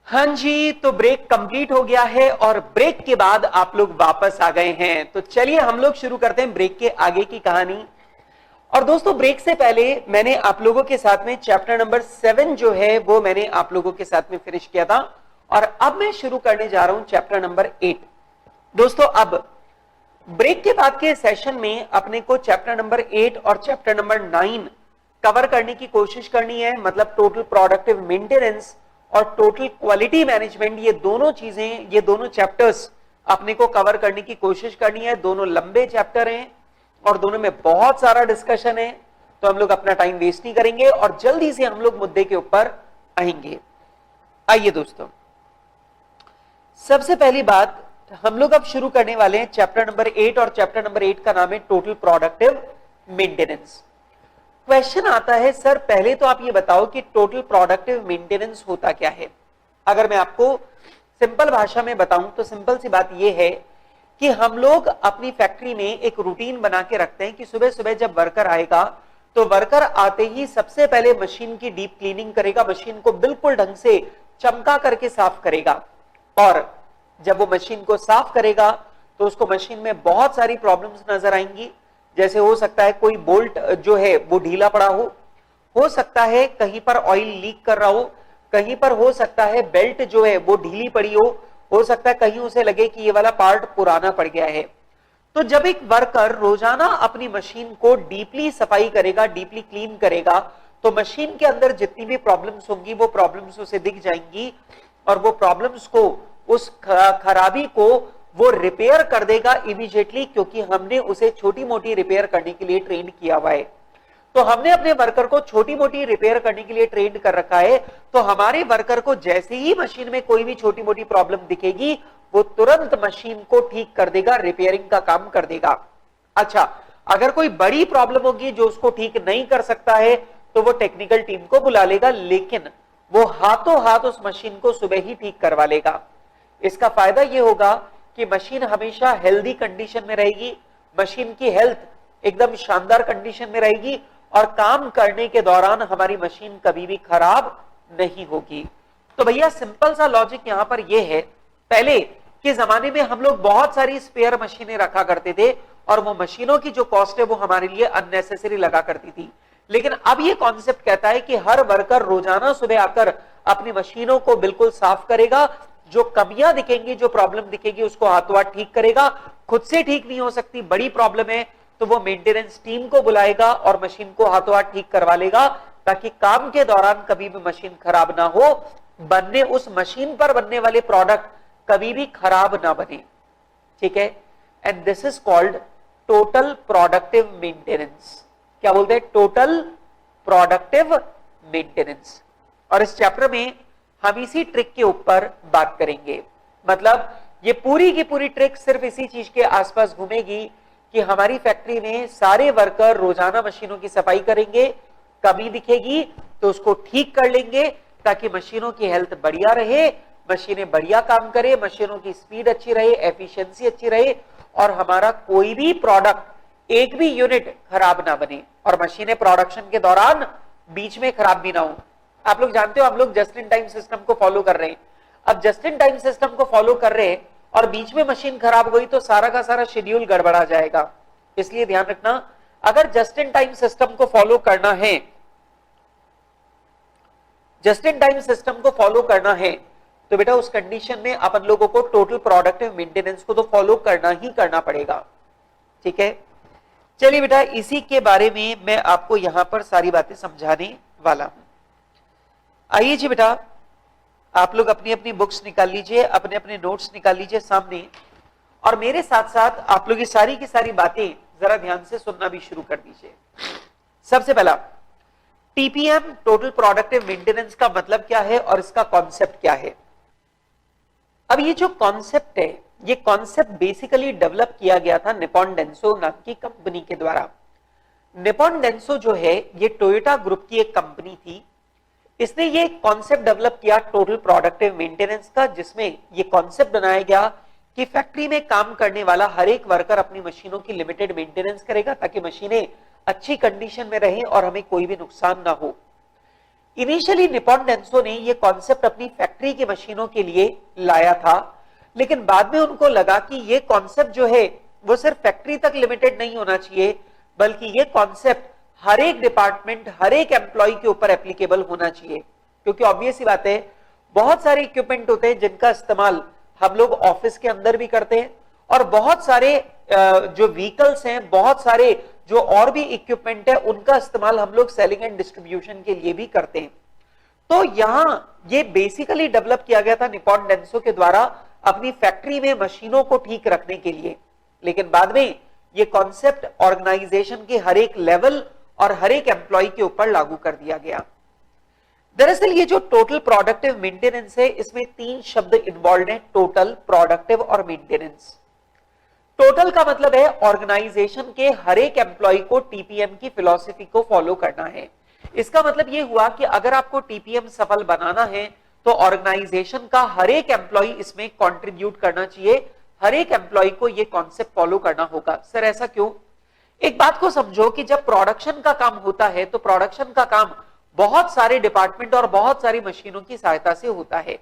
हाँ जी, तो break complete हो गया है और ब्रेक के बाद आप लोग वापस आ गए हैं। तो चलिए हम लोग शुरू करते हैं ब्रेक के आगे की कहानी। और दोस्तों, ब्रेक से पहले मैंने आप लोगों के साथ में चैप्टर नंबर 7 जो है वो मैंने आप लोगों के साथ में फिनिश किया था और अब मैं शुरू करने जा रहा हूं चैप्टर नंबर 8। दोस्तों, अब ब्रेक के बाद के सेशन में अपने को चैप्टर नंबर 8 और चैप्टर नंबर 9 कवर करने की कोशिश करनी है। मतलब टोटल प्रोडक्टिव मेंटेनेंस और टोटल क्वालिटी मैनेजमेंट, ये दोनों चीजें, ये दोनों चैप्टर्स अपने को कवर करने की कोशिश करनी है। दोनों लंबे चैप्टर हैं और दोनों में बहुत सारा डिस्कशन है, तो हम लोग अपना टाइम वेस्ट नहीं करेंगे और जल्दी से हम लोग मुद्दे के ऊपर आएंगे। आइए दोस्तों, सबसे पहली बात हम लोग अब शुरू करने वाले हैं चैप्टर नंबर 8 और चैप्टर नंबर 8 का नाम है टोटल प्रोडक्टिव मेंटेनेंस। क्वेश्चन आता है, सर पहले तो आप ये बताओ कि टोटल प्रोडक्टिव मेंटेनेंस होता क्या है। अगर मैं आपको सिंपल भाषा में बताऊं तो सिंपल सी बात यह है कि हम लोग अपनी फैक्ट्री में एक रूटीन बना के रखते हैं कि सुबह सुबह जब वर्कर आएगा तो वर्कर आते ही सबसे पहले मशीन की डीप क्लीनिंग करेगा, मशीन को बिल्कुल ढंग से चमका करके साफ करेगा। और जब वो मशीन को साफ करेगा तो उसको मशीन में बहुत सारी प्रॉब्लम्स नजर आएंगी। जैसे हो सकता है कोई बोल्ट जो है वो ढीला पड़ा हो सकता है कहीं पर ऑयल लीक कर रहा हो, कहीं पर हो सकता है बेल्ट जो है वो ढीली पड़ी हो सकता है कहीं उसे लगे कि ये वाला पार्ट पुराना पड़ गया है। तो जब एक वर्कर रोजाना अपनी मशीन को डीपली सफाई करेगा, डीपली क्लीन करेगा, तो मशीन के अंदर जितनी भी प्रॉब्लम्स होंगी वो प्रॉब्लम्स उसे दिख जाएंगी और वो प्रॉब्लम्स को, उस खराबी को वो रिपेयर कर देगा इमीडिएटली, क्योंकि हमने उसे छोटी मोटी रिपेयर करने के लिए ट्रेन किया हुआ है। तो हमने अपने वर्कर को छोटी मोटी रिपेयर करने के लिए ट्रेन कर रखा है, तो हमारे वर्कर को जैसे ही मशीन में कोई भी छोटी मोटी प्रॉब्लम दिखेगी वो तुरंत मशीन को ठीक कर देगा, रिपेयरिंग का काम कर देगा। अच्छा, अगर कोई बड़ी प्रॉब्लम होगी जो उसको ठीक नहीं कर सकता है तो वो टेक्निकल टीम को बुला लेगा, लेकिन वो हाथों हाथ उस मशीन को सुबह ही ठीक करवा लेगा। इसका फायदा ये होगा कि मशीन हमेशा हेल्दी कंडीशन में रहेगी, मशीन की हेल्थ एकदम शानदार कंडीशन में रहेगी और काम करने के दौरान हमारी मशीन कभी भी खराब नहीं होगी। तो भैया सिंपल सा लॉजिक यहां पर यह है, पहले के जमाने में हम लोग बहुत सारी स्पेयर मशीनें रखा करते थे और वो मशीनों की जो कॉस्ट है वो हमारे लिए अननेसेसरी लगा करती थी। लेकिन अब ये कॉन्सेप्ट कहता है कि हर वर्कर रोजाना सुबह आकर अपनी मशीनों को बिल्कुल साफ करेगा, जो कमियां दिखेंगी, जो प्रॉब्लम दिखेगी उसको हाथों हाथ ठीक करेगा। खुद से ठीक नहीं हो सकती, बड़ी प्रॉब्लम है तो वो मेंटेनेंस टीम को बुलाएगा और मशीन को हाथों हाथ ठीक करवा लेगा, ताकि काम के दौरान कभी भी मशीन खराब ना हो, बनने उस मशीन पर बनने वाले प्रोडक्ट कभी भी खराब ना बने। ठीक है, and this is called total productive maintenance. क्या बोलते हैं? Total productive maintenance. और इस चैप्टर में हम इसी ट्रिक के ऊपर बात करेंगे। मतलब ये पूरी की पूरी ट्रिक सिर्फ इसी चीज के आसपास घूमेगी कि हमारी फैक्ट्री में सारे वर्कर रोजाना मशीनों की सफाई करेंगे, कमी दिखेगी तो उसको ठीक कर लेंगे ताकि मशीनों की हेल्थ बढ़िया रहे, मशीनें बढ़िया काम करे, मशीनों की स्पीड अच्छी रहे, एफिशिएंसी अच्छी रहे और हमारा कोई भी प्रोडक्ट, एक भी यूनिट खराब ना बने और मशीनें प्रोडक्शन के दौरान बीच में खराब भी ना हो। आप लोग जानते हो हम लोग जस्ट इन टाइम सिस्टम को फॉलो कर रहे हैं। अब जस्ट इन टाइम सिस्टम को फॉलो कर रहे हैं और बीच में मशीन खराब गई तो सारा का सारा शेड्यूल गड़बड़ा जाएगा। इसलिए ध्यान रखना, अगर जस्ट इन टाइम सिस्टम को फॉलो करना है, जस्ट इन टाइम सिस्टम को फॉलो करना है तो बेटा उस कंडीशन में अपन लोगों को टोटल प्रोडक्टिव मेंटेनेंस को तो फॉलो करना ही करना पड़ेगा। ठीक है, चलिए बेटा इसी के बारे में मैं आपको यहां पर सारी बातें समझाने वाला हूं। आइए जी बेटा, आप लोग अपनी अपनी बुक्स निकाल लीजिए, अपने अपने नोट्स निकाल लीजिए सामने और मेरे साथ साथ आप लोग ये सारी की सारी बातें जरा ध्यान से सुनना भी शुरू कर दीजिए। सबसे पहला, टीपीएम टोटल प्रोडक्टिव मेंटेनेंस का मतलब क्या है और इसका कॉन्सेप्ट क्या है। अब ये जो कॉन्सेप्ट है, ये कॉन्सेप्ट बेसिकली डेवलप किया गया था निप्पॉन डेंसो नाम की कंपनी के द्वारा। निप्पॉन डेंसो जो है ये टोयोटा ग्रुप की एक कंपनी थी। इसने ये कॉन्सेप्ट डेवलप किया टोटल प्रोडक्टिव मेंटेनेंस का, जिसमें ये कॉन्सेप्ट बनाया गया कि फैक्ट्री में काम करने वाला हर एक वर्कर अपनी मशीनों की लिमिटेड मेंटेनेंस करेगा ताकि मशीनें अच्छी कंडीशन में रहें और हमें कोई भी नुकसान ना हो। इनिशियली निप्पॉन डेंसो ने ये कॉन्सेप्ट अपनी फैक्ट्री की मशीनों के लिए लाया था, लेकिन बाद में उनको लगा कि ये कॉन्सेप्ट जो है वो सिर्फ फैक्ट्री तक लिमिटेड नहीं होना चाहिए, बल्कि ये कॉन्सेप्ट हर एक डिपार्टमेंट, हर एक एम्प्लॉय के ऊपर एप्लीकेबल होना चाहिए। क्योंकि ऑब्वियस ही बात है, बहुत सारे इक्विपमेंट होते हैं जिनका इस्तेमाल हम लोग ऑफिस के अंदर भी करते हैं, और बहुत सारे जो व्हीकल्स हैं, बहुत सारे जो और भी इक्विपमेंट है, उनका इस्तेमाल हम लोग सेलिंग एंड डिस्ट्रीब्यूशन के लिए भी करते हैं। तो यहां ये बेसिकली डेवलप किया गया था निप्पॉन डेंसो के द्वारा अपनी फैक्ट्री में मशीनों को ठीक रखने के लिए, लेकिन बाद में ये कॉन्सेप्ट ऑर्गेनाइजेशन के हर एक लेवल और हर एक एम्प्लॉय के ऊपर लागू कर दिया गया। दरअसल ये जो टोटल प्रोडक्टिव मेंटेनेंस है, इसमें 3 शब्द इन्वॉल्व हैं, टोटल, प्रोडक्टिव और मेंटेनेंस। टोटल का मतलब है ऑर्गेनाइजेशन के हर एक एम्प्लॉय को टीपीएम की फिलॉसफी को फॉलो करना है। इसका मतलब ये हुआ कि अगर आपको टीपीएम सफल बनाना है तो ऑर्गेनाइजेशन का हर एक एम्प्लॉय इसमें कंट्रीब्यूट करना चाहिए, हर एक एम्प्लॉय को ये कॉन्सेप्ट फॉलो करना होगा। सर ऐसा क्यों? एक बात को समझो कि जब प्रोडक्शन का काम होता है तो प्रोडक्शन का काम बहुत सारे डिपार्टमेंट और बहुत सारी मशीनों की सहायता से होता है,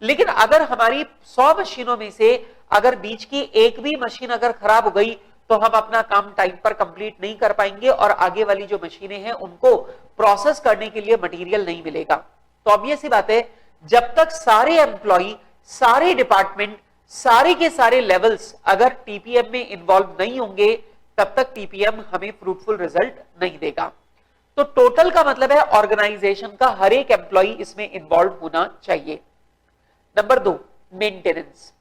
लेकिन अगर हमारी 100 मशीनों में से अगर बीच की एक भी मशीन अगर खराब हो गई तो हम अपना काम टाइम पर कंप्लीट नहीं कर पाएंगे और आगे वाली जो मशीनें हैं उनको प्रोसेस करने के लिए मटेरियल नहीं मिलेगा। तो ऑब्वियस ही बात है, जब तक सारे एम्प्लॉय, सारे डिपार्टमेंट, सारे के सारे लेवल्स अगर टीपीएम में इन्वॉल्व नहीं होंगे, तब तक टीपीएम हमें फ्रूटफुल रिजल्ट नहीं देगा। तो टोटल का मतलब है ऑर्गेनाइजेशन का हर एक एम्प्लॉय इसमें इन्वॉल्व होना चाहिए। Number 2, maintenance.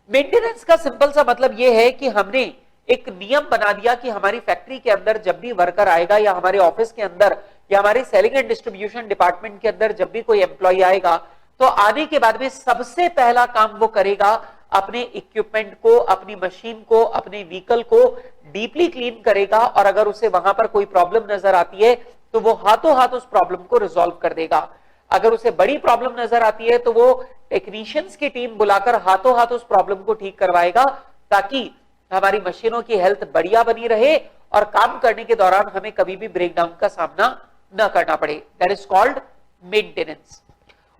मेंटेनेंस का सिंपल सा मतलब यह है कि हमने एक नियम बना दिया कि हमारी फैक्ट्री के अंदर जब भी वर्कर आएगा, या हमारे ऑफिस के अंदर, या हमारे सेलिंग एंड डिस्ट्रीब्यूशन डिपार्टमेंट के अंदर जब भी कोई एम्प्लॉय आएगा, तो आने के बाद में सबसे पहला काम वो करेगा अपने इक्विपमेंट को, अपनी मशीन को, अपने व्हीकल को डीपली क्लीन करेगा, और अगर उसे वहां पर कोई प्रॉब्लम नजर आती है तो वो हाथों हाथ उस प्रॉब्लम को रिजॉल्व कर देगा। अगर उसे बड़ी प्रॉब्लम नजर आती है तो वो टेक्नीशियंस की टीम बुलाकर हाथों हाथ उस प्रॉब्लम को ठीक करवाएगा, ताकि हमारी मशीनों की हेल्थ बढ़िया बनी रहे और काम करने के दौरान हमें कभी भी ब्रेकडाउन का सामना न करना पड़े। That is called maintenance.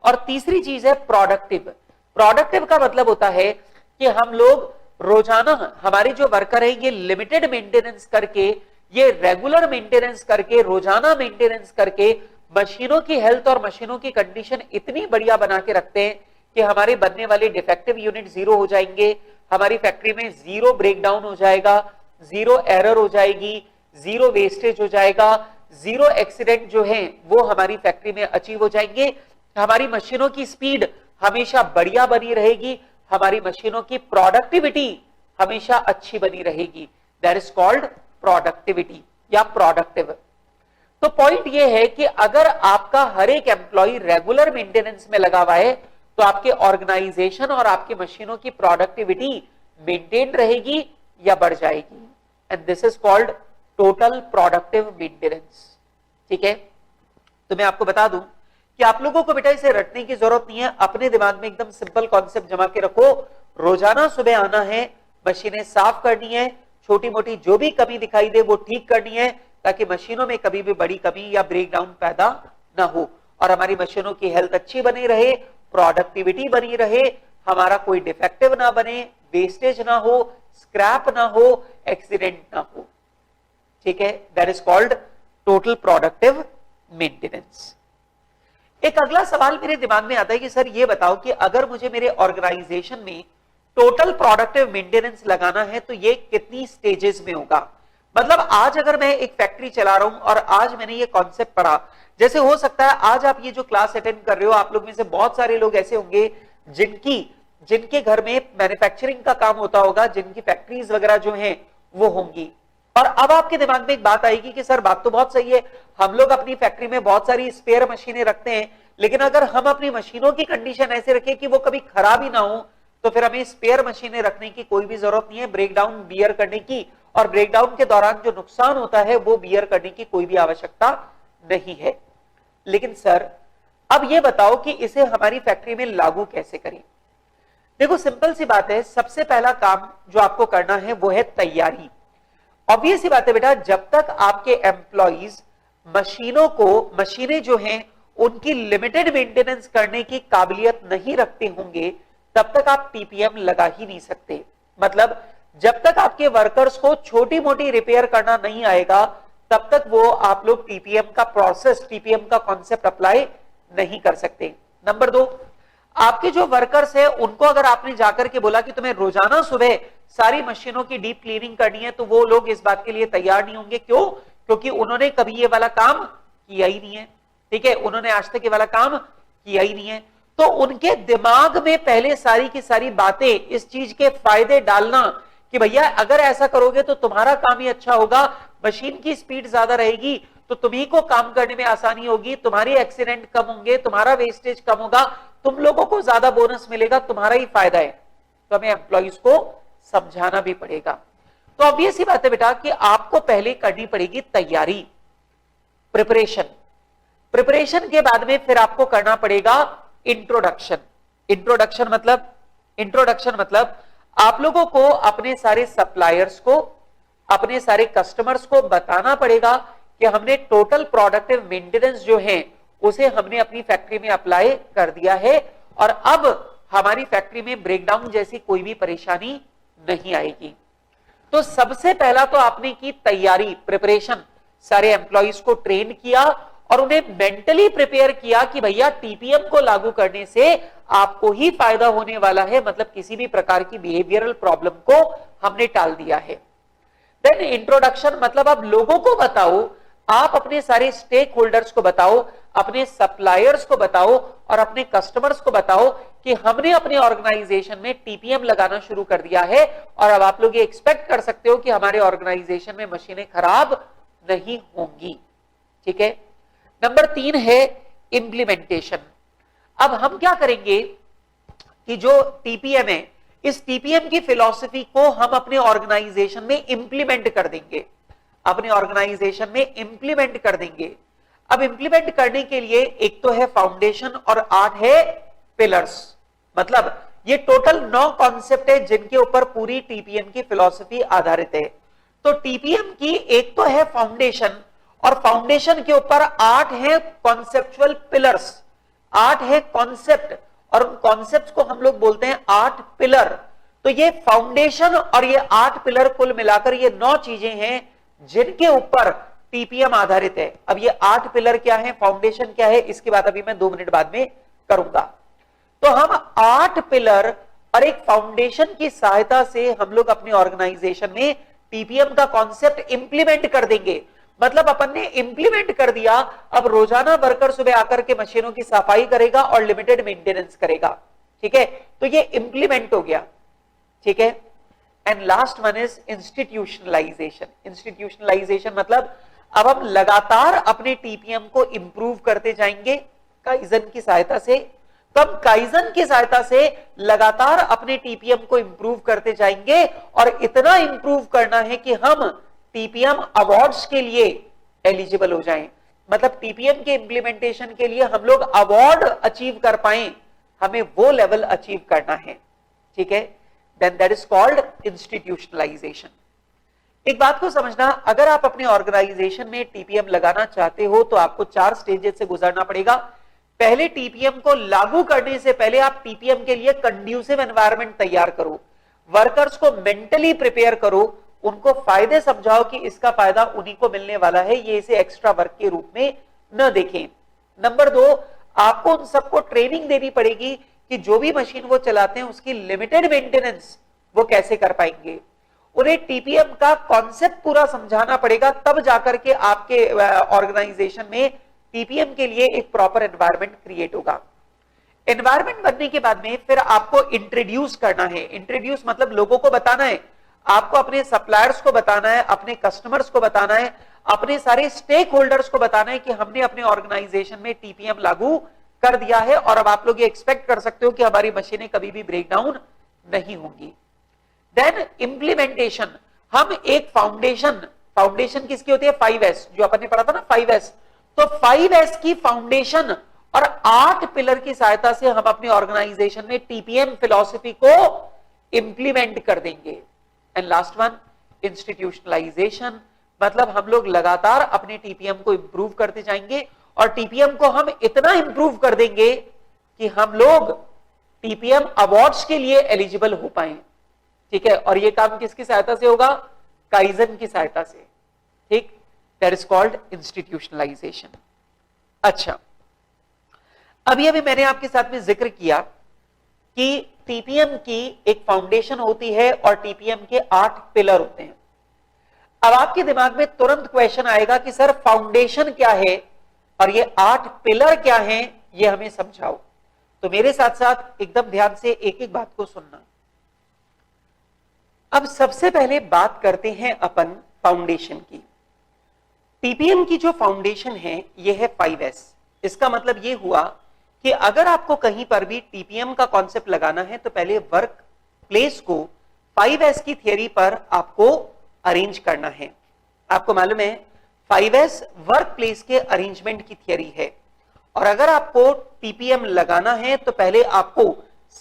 और तीसरी चीज है प्रोडक्टिव। प्रोडक्टिव का मतलब होता है कि हम लोग रोजाना, हमारे जो वर्कर है ये लिमिटेड मेंटेनेंस करके, ये रेगुलर मेंटेनेंस करके, रोजाना मेंटेनेंस करके मशीनों की हेल्थ और मशीनों की कंडीशन इतनी बढ़िया बना के रखते हैं कि हमारे बनने वाले डिफेक्टिव यूनिट 0 हो जाएंगे, हमारी फैक्ट्री में 0 ब्रेकडाउन हो जाएगा, 0 एरर हो जाएगी, 0 वेस्टेज हो जाएगा, 0 एक्सीडेंट जो है वो हमारी फैक्ट्री में अचीव हो जाएंगे, हमारी मशीनों की स्पीड हमेशा बढ़िया बनी रहेगी, हमारी मशीनों की प्रोडक्टिविटी हमेशा अच्छी बनी रहेगी। दैट इज कॉल्ड प्रोडक्टिविटी या प्रोडक्टिव। तो पॉइंट ये है कि अगर आपका हर एक एम्प्लॉय रेगुलर मेंटेनेंस में लगा हुआ है तो आपके ऑर्गेनाइजेशन और आपकी मशीनों की प्रोडक्टिविटी मेंटेन रहेगी या बढ़ जाएगी, and this is called total productive maintenance. ठीक है, तो मैं आपको बता दूं कि आप लोगों को बेटा इसे रटने की जरूरत नहीं है, अपने दिमाग में एकदम सिंपल कॉन्सेप्ट जमा के रखो। रोजाना सुबह आना है, मशीनें साफ करनी है, छोटी मोटी जो भी कमी दिखाई दे वो ठीक करनी है, ताकि मशीनों में कभी भी बड़ी कमी या ब्रेकडाउन पैदा ना हो और हमारी मशीनों की हेल्थ अच्छी बनी रहे, प्रोडक्टिविटी बनी रहे, हमारा कोई डिफेक्टिव ना बने, वेस्टेज ना हो, स्क्रैप ना हो, एक्सीडेंट ना हो। ठीक है, that is called total productive maintenance. एक अगला सवाल मेरे दिमाग में आता है कि सर ये बताओ कि अगर मुझे मेरे ऑर्गेनाइजेशन में टोटल प्रोडक्टिव मेंटेनेंस लगाना है तो ये कितनी स्टेजेस में होगा। मतलब आज अगर मैं एक फैक्ट्री चला रहा हूं और आज मैंने ये कॉन्सेप्ट पढ़ा, जैसे हो सकता है आज आप ये जो क्लास अटेंड कर रहे हो, आप लोग में से बहुत सारे लोग ऐसे होंगे जिनके घर में मैन्युफैक्चरिंग का काम होता होगा, जिनकी फैक्ट्रीज वगैरह जो हैं वो होंगी, और अब आपके दिमाग में एक बात आएगी कि सर बात तो बहुत सही है, हम लोग अपनी फैक्ट्री में बहुत सारी स्पेयर मशीनें रखते हैं, लेकिन अगर हम अपनी मशीनों की कंडीशन ऐसे रखें कि वो कभी खराब ही ना हो तो फिर हमें स्पेयर मशीनें रखने की कोई भी जरूरत नहीं है, ब्रेकडाउन बियर करने की, और ब्रेकडाउन के दौरान जो नुकसान होता है वो बियर करने की कोई भी आवश्यकता नहीं है। लेकिन सर अब ये बताओ कि इसे हमारी फैक्ट्री में लागू कैसे करें। देखो सिंपल सी बात है, सबसे पहला काम जो आपको करना है वो है तैयारी। ऑब्वियस सी बात है बेटा, जब तक आपके एम्प्लॉइज मशीनें जो हैं उनकी लिमिटेड मेंटेनेंस करने की काबिलियत नहीं रखते होंगे, तब तक आप टीपीएम लगा ही नहीं सकते। मतलब जब तक आपके वर्कर्स को छोटी मोटी रिपेयर करना नहीं आएगा, तब तक वो आप लोग टीपीएम का प्रोसेस, टीपीएम का कॉन्सेप्ट अप्लाई नहीं कर सकते। नंबर 2, आपके जो वर्कर्स है उनको अगर आपने जाकर के बोला कि तुम्हें रोजाना सुबह सारी मशीनों की डीप क्लीनिंग करनी है, तो वो लोग इस बात के लिए तैयार नहीं होंगे। क्यों? क्योंकि उन्होंने कभी ये वाला काम किया ही नहीं है। ठीक है, उन्होंने आज तक ये वाला काम किया ही नहीं है। तो उनके दिमाग में पहले सारी की सारी बातें, इस चीज के फायदे डालना कि भैया अगर ऐसा करोगे तो तुम्हारा काम ही अच्छा होगा, मशीन की स्पीड ज्यादा रहेगी तो तुम्ही को काम करने में आसानी होगी, तुम्हारे एक्सीडेंट कम होंगे, तुम्हारा वेस्टेज कम होगा, तुम लोगों को ज्यादा बोनस मिलेगा, तुम्हारा ही फायदा है। तो हमें एम्प्लॉइज को समझाना भी पड़ेगा। तो ऑब्वियस सी बात है बेटा कि आपको पहले करनी पड़ेगी तैयारी, प्रिपरेशन। प्रिपरेशन के बाद में फिर आपको करना पड़ेगा इंट्रोडक्शन। इंट्रोडक्शन मतलब आप लोगों को अपने सारे सप्लायर्स को, अपने सारे कस्टमर्स को बताना पड़ेगा कि हमने टोटल प्रोडक्टिव मेंटेनेंस जो है उसे हमने अपनी फैक्ट्री में अप्लाई कर दिया है और अब हमारी फैक्ट्री में ब्रेकडाउन जैसी कोई भी परेशानी नहीं आएगी। तो सबसे पहला तो आपने की तैयारी, प्रिपरेशन, सारे एम्प्लॉइज को ट्रेन किया और उन्हें मेंटली प्रिपेयर किया कि भैया टीपीएम को लागू करने से आपको ही फायदा होने वाला है, मतलब किसी भी प्रकार की बिहेवियरल प्रॉब्लम को हमने टाल दिया है। देन इंट्रोडक्शन मतलब अब लोगों को बताओ, आप अपने सारे स्टेक होल्डर्स को बताओ, अपने सप्लायर्स को बताओ और अपने कस्टमर्स को बताओ कि हमने अपने ऑर्गेनाइजेशन में टीपीएम लगाना शुरू कर दिया है और अब आप लोग ये एक्सपेक्ट कर सकते हो कि हमारे ऑर्गेनाइजेशन में मशीनें खराब नहीं होंगी। ठीक है। नंबर 3 है इंप्लीमेंटेशन। अब हम क्या करेंगे कि जो टीपीएम है, इस टीपीएम की फिलॉसफी को हम अपने ऑर्गेनाइजेशन में इंप्लीमेंट कर देंगे, अपने ऑर्गेनाइजेशन में इंप्लीमेंट कर देंगे। अब इंप्लीमेंट करने के लिए एक तो है फाउंडेशन और 8 है पिलर्स। मतलब ये टोटल 9 कॉन्सेप्ट है जिनके ऊपर पूरी टीपीएम की फिलॉसफी आधारित है। तो टीपीएम की एक तो है फाउंडेशन और फाउंडेशन के ऊपर 8 है कॉन्सेप्चुअल पिलर्स, 8 है कॉन्सेप्ट और उन कॉन्सेप्ट्स को हम लोग बोलते हैं 8 पिलर। तो ये फाउंडेशन और ये 8 पिलर कुल मिलाकर ये 9 चीजें हैं जिनके ऊपर टीपीएम आधारित है। अब ये 8 पिलर क्या है, फाउंडेशन क्या है, इसकी बात अभी मैं 2 मिनट बाद में करूंगा। तो हम 8 पिलर और एक फाउंडेशन की सहायता से हम लोग अपने ऑर्गेनाइजेशन में टीपीएम का कॉन्सेप्ट इंप्लीमेंट कर देंगे। मतलब अपन ने इंप्लीमेंट कर दिया, अब रोजाना वर्कर सुबह आकर के मशीनों की सफाई करेगा और लिमिटेड मेंटेनेंस करेगा। ठीक है, तो ये इंप्लीमेंट हो गया। ठीक है। And last one is institutionalization. Institutionalization मतलब अब हम लगातार अपने टीपीएम को इंप्रूव करते जाएंगे काइजन की सहायता से। तो हम काइजन की सहायता से लगातार अपने टीपीएम को इंप्रूव करते जाएंगे और इतना इंप्रूव करना है कि हम टीपीएम अवार्ड्स के लिए एलिजिबल हो जाएं। मतलब टीपीएम के इंप्लीमेंटेशन के लिए हम लोग अवार्ड अचीव कर पाए, हमें वो लेवल अचीव करना है। ठीक है, then that is called institutionalization. एक बात को समझना, अगर आप अपने ऑर्गेनाइजेशन में टीपीएम लगाना चाहते हो तो आपको 4 स्टेजेस से गुजरना पड़ेगा। पहले टीपीएम को लागू करने से पहले आप टीपीएम के लिए कंड्यूसिव एनवायरनमेंट तैयार करो, वर्कर्स को मेंटली प्रिपेयर करो, उनको फायदे समझाओ कि इसका फायदा उन्हीं को मिलने वाला है, ये इसे एक्स्ट्रा वर्क के रूप में न देखें। नंबर 2, आपको उन सबको ट्रेनिंग देनी पड़ेगी कि जो भी मशीन वो चलाते हैं उसकी लिमिटेड मेंटेनेंस वो कैसे कर पाएंगे। उन्हें टीपीएम का कॉन्सेप्ट पूरा समझाना पड़ेगा, तब जाकर के आपके ऑर्गेनाइजेशन में टीपीएम के लिए एक प्रॉपर एनवायरनमेंट क्रिएट होगा। एनवायरनमेंट बनने के बाद में फिर आपको इंट्रोड्यूस करना है। इंट्रोड्यूस मतलब लोगों को बताना है, आपको अपने सप्लायर्स को बताना है, अपने कस्टमर्स को बताना है, अपने सारे स्टेक होल्डर्स को बताना है कि हमने अपने ऑर्गेनाइजेशन में टीपीएम लागू कर दिया है और अब आप लोग ये एक्सपेक्ट कर सकते हो कि हमारी मशीनें कभी भी ब्रेकडाउन नहीं होंगी। देन इंप्लीमेंटेशन, हम एक फाउंडेशन किसकी होती है, 5S, जो अपन ने पढ़ा था ना 5S। तो 5S की फाउंडेशन और 8 पिलर की सहायता से हम अपने ऑर्गेनाइजेशन में टीपीएम फिलॉसफी को इंप्लीमेंट कर देंगे। एंड लास्ट वन इंस्टीट्यूशनलाइजेशन, मतलब हम लोग लगातार अपने टीपीएम को इंप्रूव करते जाएंगे और टीपीएम को हम इतना इंप्रूव कर देंगे कि हम लोग टीपीएम अवार्ड्स के लिए एलिजिबल हो पाए। ठीक है, और ये काम किसकी सहायता से होगा? काइजन की सहायता से। ठीक, दैट इज कॉल्ड इंस्टीट्यूशनलाइजेशन। अच्छा, अभी मैंने आपके साथ में जिक्र किया कि टीपीएम की एक फाउंडेशन होती है और टीपीएम के 8 पिलर होते हैं। अब आपके दिमाग में तुरंत क्वेश्चन आएगा कि सर फाउंडेशन क्या है और ये 8 पिलर क्या हैं, ये हमें समझाओ। तो मेरे साथ साथ एकदम ध्यान से एक एक बात को सुनना। अब सबसे पहले बात करते हैं अपन फाउंडेशन की। टीपीएम की जो फाउंडेशन है ये है 5S। इसका मतलब ये हुआ कि अगर आपको कहीं पर भी टीपीएम का कॉन्सेप्ट लगाना है तो पहले वर्क प्लेस को 5S की थियरी पर आपको अरेंज करना है। आपको मालूम है 5S वर्क प्लेस के अरेंजमेंट की थियरी है, और अगर आपको टीपीएम लगाना है तो पहले आपको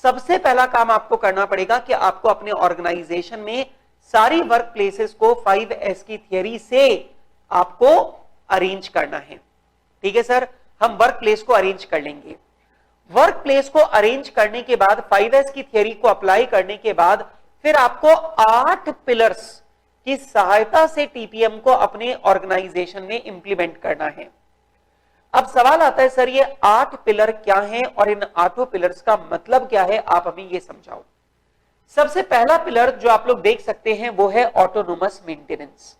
सबसे पहला काम आपको करना पड़ेगा कि आपको अपने ऑर्गेनाइजेशन में सारी वर्क प्लेसेस को 5S की थियरी से आपको अरेंज करना है। ठीक है सर, हम वर्क प्लेस को अरेंज कर लेंगे। वर्क प्लेस को अरेंज करने के बाद 5S की थियरी को अप्लाई करने के बाद फिर आपको 8 पिलर्स की सहायता से टीपीएम को अपने ऑर्गेनाइजेशन में इंप्लीमेंट करना है। अब सवाल आता है सर ये 8 पिलर क्या हैं और इन 8 पिलर्स का मतलब क्या है, आप हमें ये समझाओ। सबसे पहला पिलर जो आप लोग देख सकते हैं वो है ऑटोनोमस मेंटेनेंस।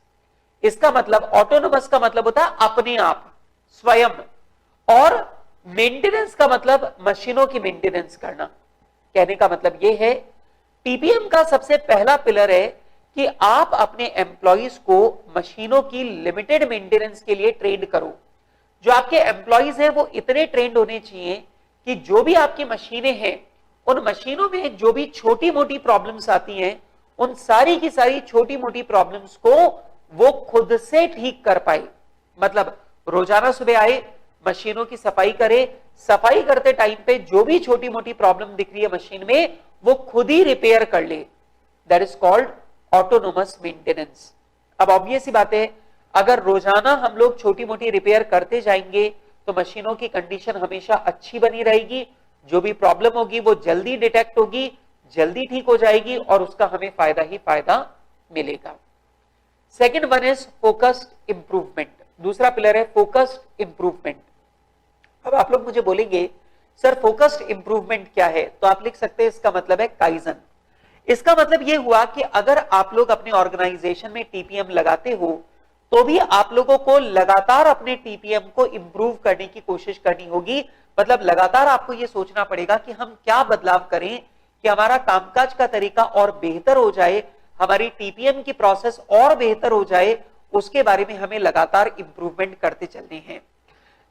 इसका मतलब, ऑटोनोमस का मतलब होता है अपने आप, स्वयं, और मेंटेनेंस का मतलब मशीनों की मेंटेनेंस करना। कहने का मतलब यह है टीपीएम का सबसे पहला पिलर है कि आप अपने एम्प्लॉइज को मशीनों की लिमिटेड मेंटेनेंस के लिए ट्रेन करो। जो आपके एम्प्लॉइज हैं वो इतने ट्रेंड होने चाहिए कि जो भी आपकी मशीनें हैं उन मशीनों में जो भी छोटी मोटी प्रॉब्लम्स आती हैं उन सारी की सारी छोटी मोटी प्रॉब्लम्स को वो खुद से ठीक कर पाए। मतलब रोजाना सुबह आए, मशीनों की सफाई करे, सफाई करते टाइम पे जो भी छोटी मोटी प्रॉब्लम दिख रही है मशीन में वो खुद ही रिपेयर कर ले। That is called autonomous maintenance. अब ऑब्वियस ही बात है, अगर रोजाना हम लोग छोटी मोटी रिपेयर करते जाएंगे तो मशीनों की कंडीशन हमेशा अच्छी बनी रहेगी। जो भी प्रॉब्लम होगी वो जल्दी डिटेक्ट होगी, जल्दी ठीक हो जाएगी और उसका हमें फायदा ही फायदा मिलेगा। Second one is focused improvement. दूसरा पिलर है फोकस्ड इंप्रूवमेंट। अब आप लोग मुझे बोलेंगे सर फोकस्ड इंप्रूवमेंट क्या है, तो आप लिख सकते हैं इसका मतलब है काइजन। इसका मतलब यह हुआ कि अगर आप लोग अपने ऑर्गेनाइजेशन में टीपीएम लगाते हो तो भी आप लोगों को लगातार अपने टीपीएम को इंप्रूव करने की कोशिश करनी होगी। मतलब लगातार आपको यह सोचना पड़ेगा कि हम क्या बदलाव करें कि हमारा कामकाज का तरीका और बेहतर हो जाए, हमारी टीपीएम की प्रोसेस और बेहतर हो जाए, उसके बारे में हमें लगातार इंप्रूवमेंट करते चलने हैं।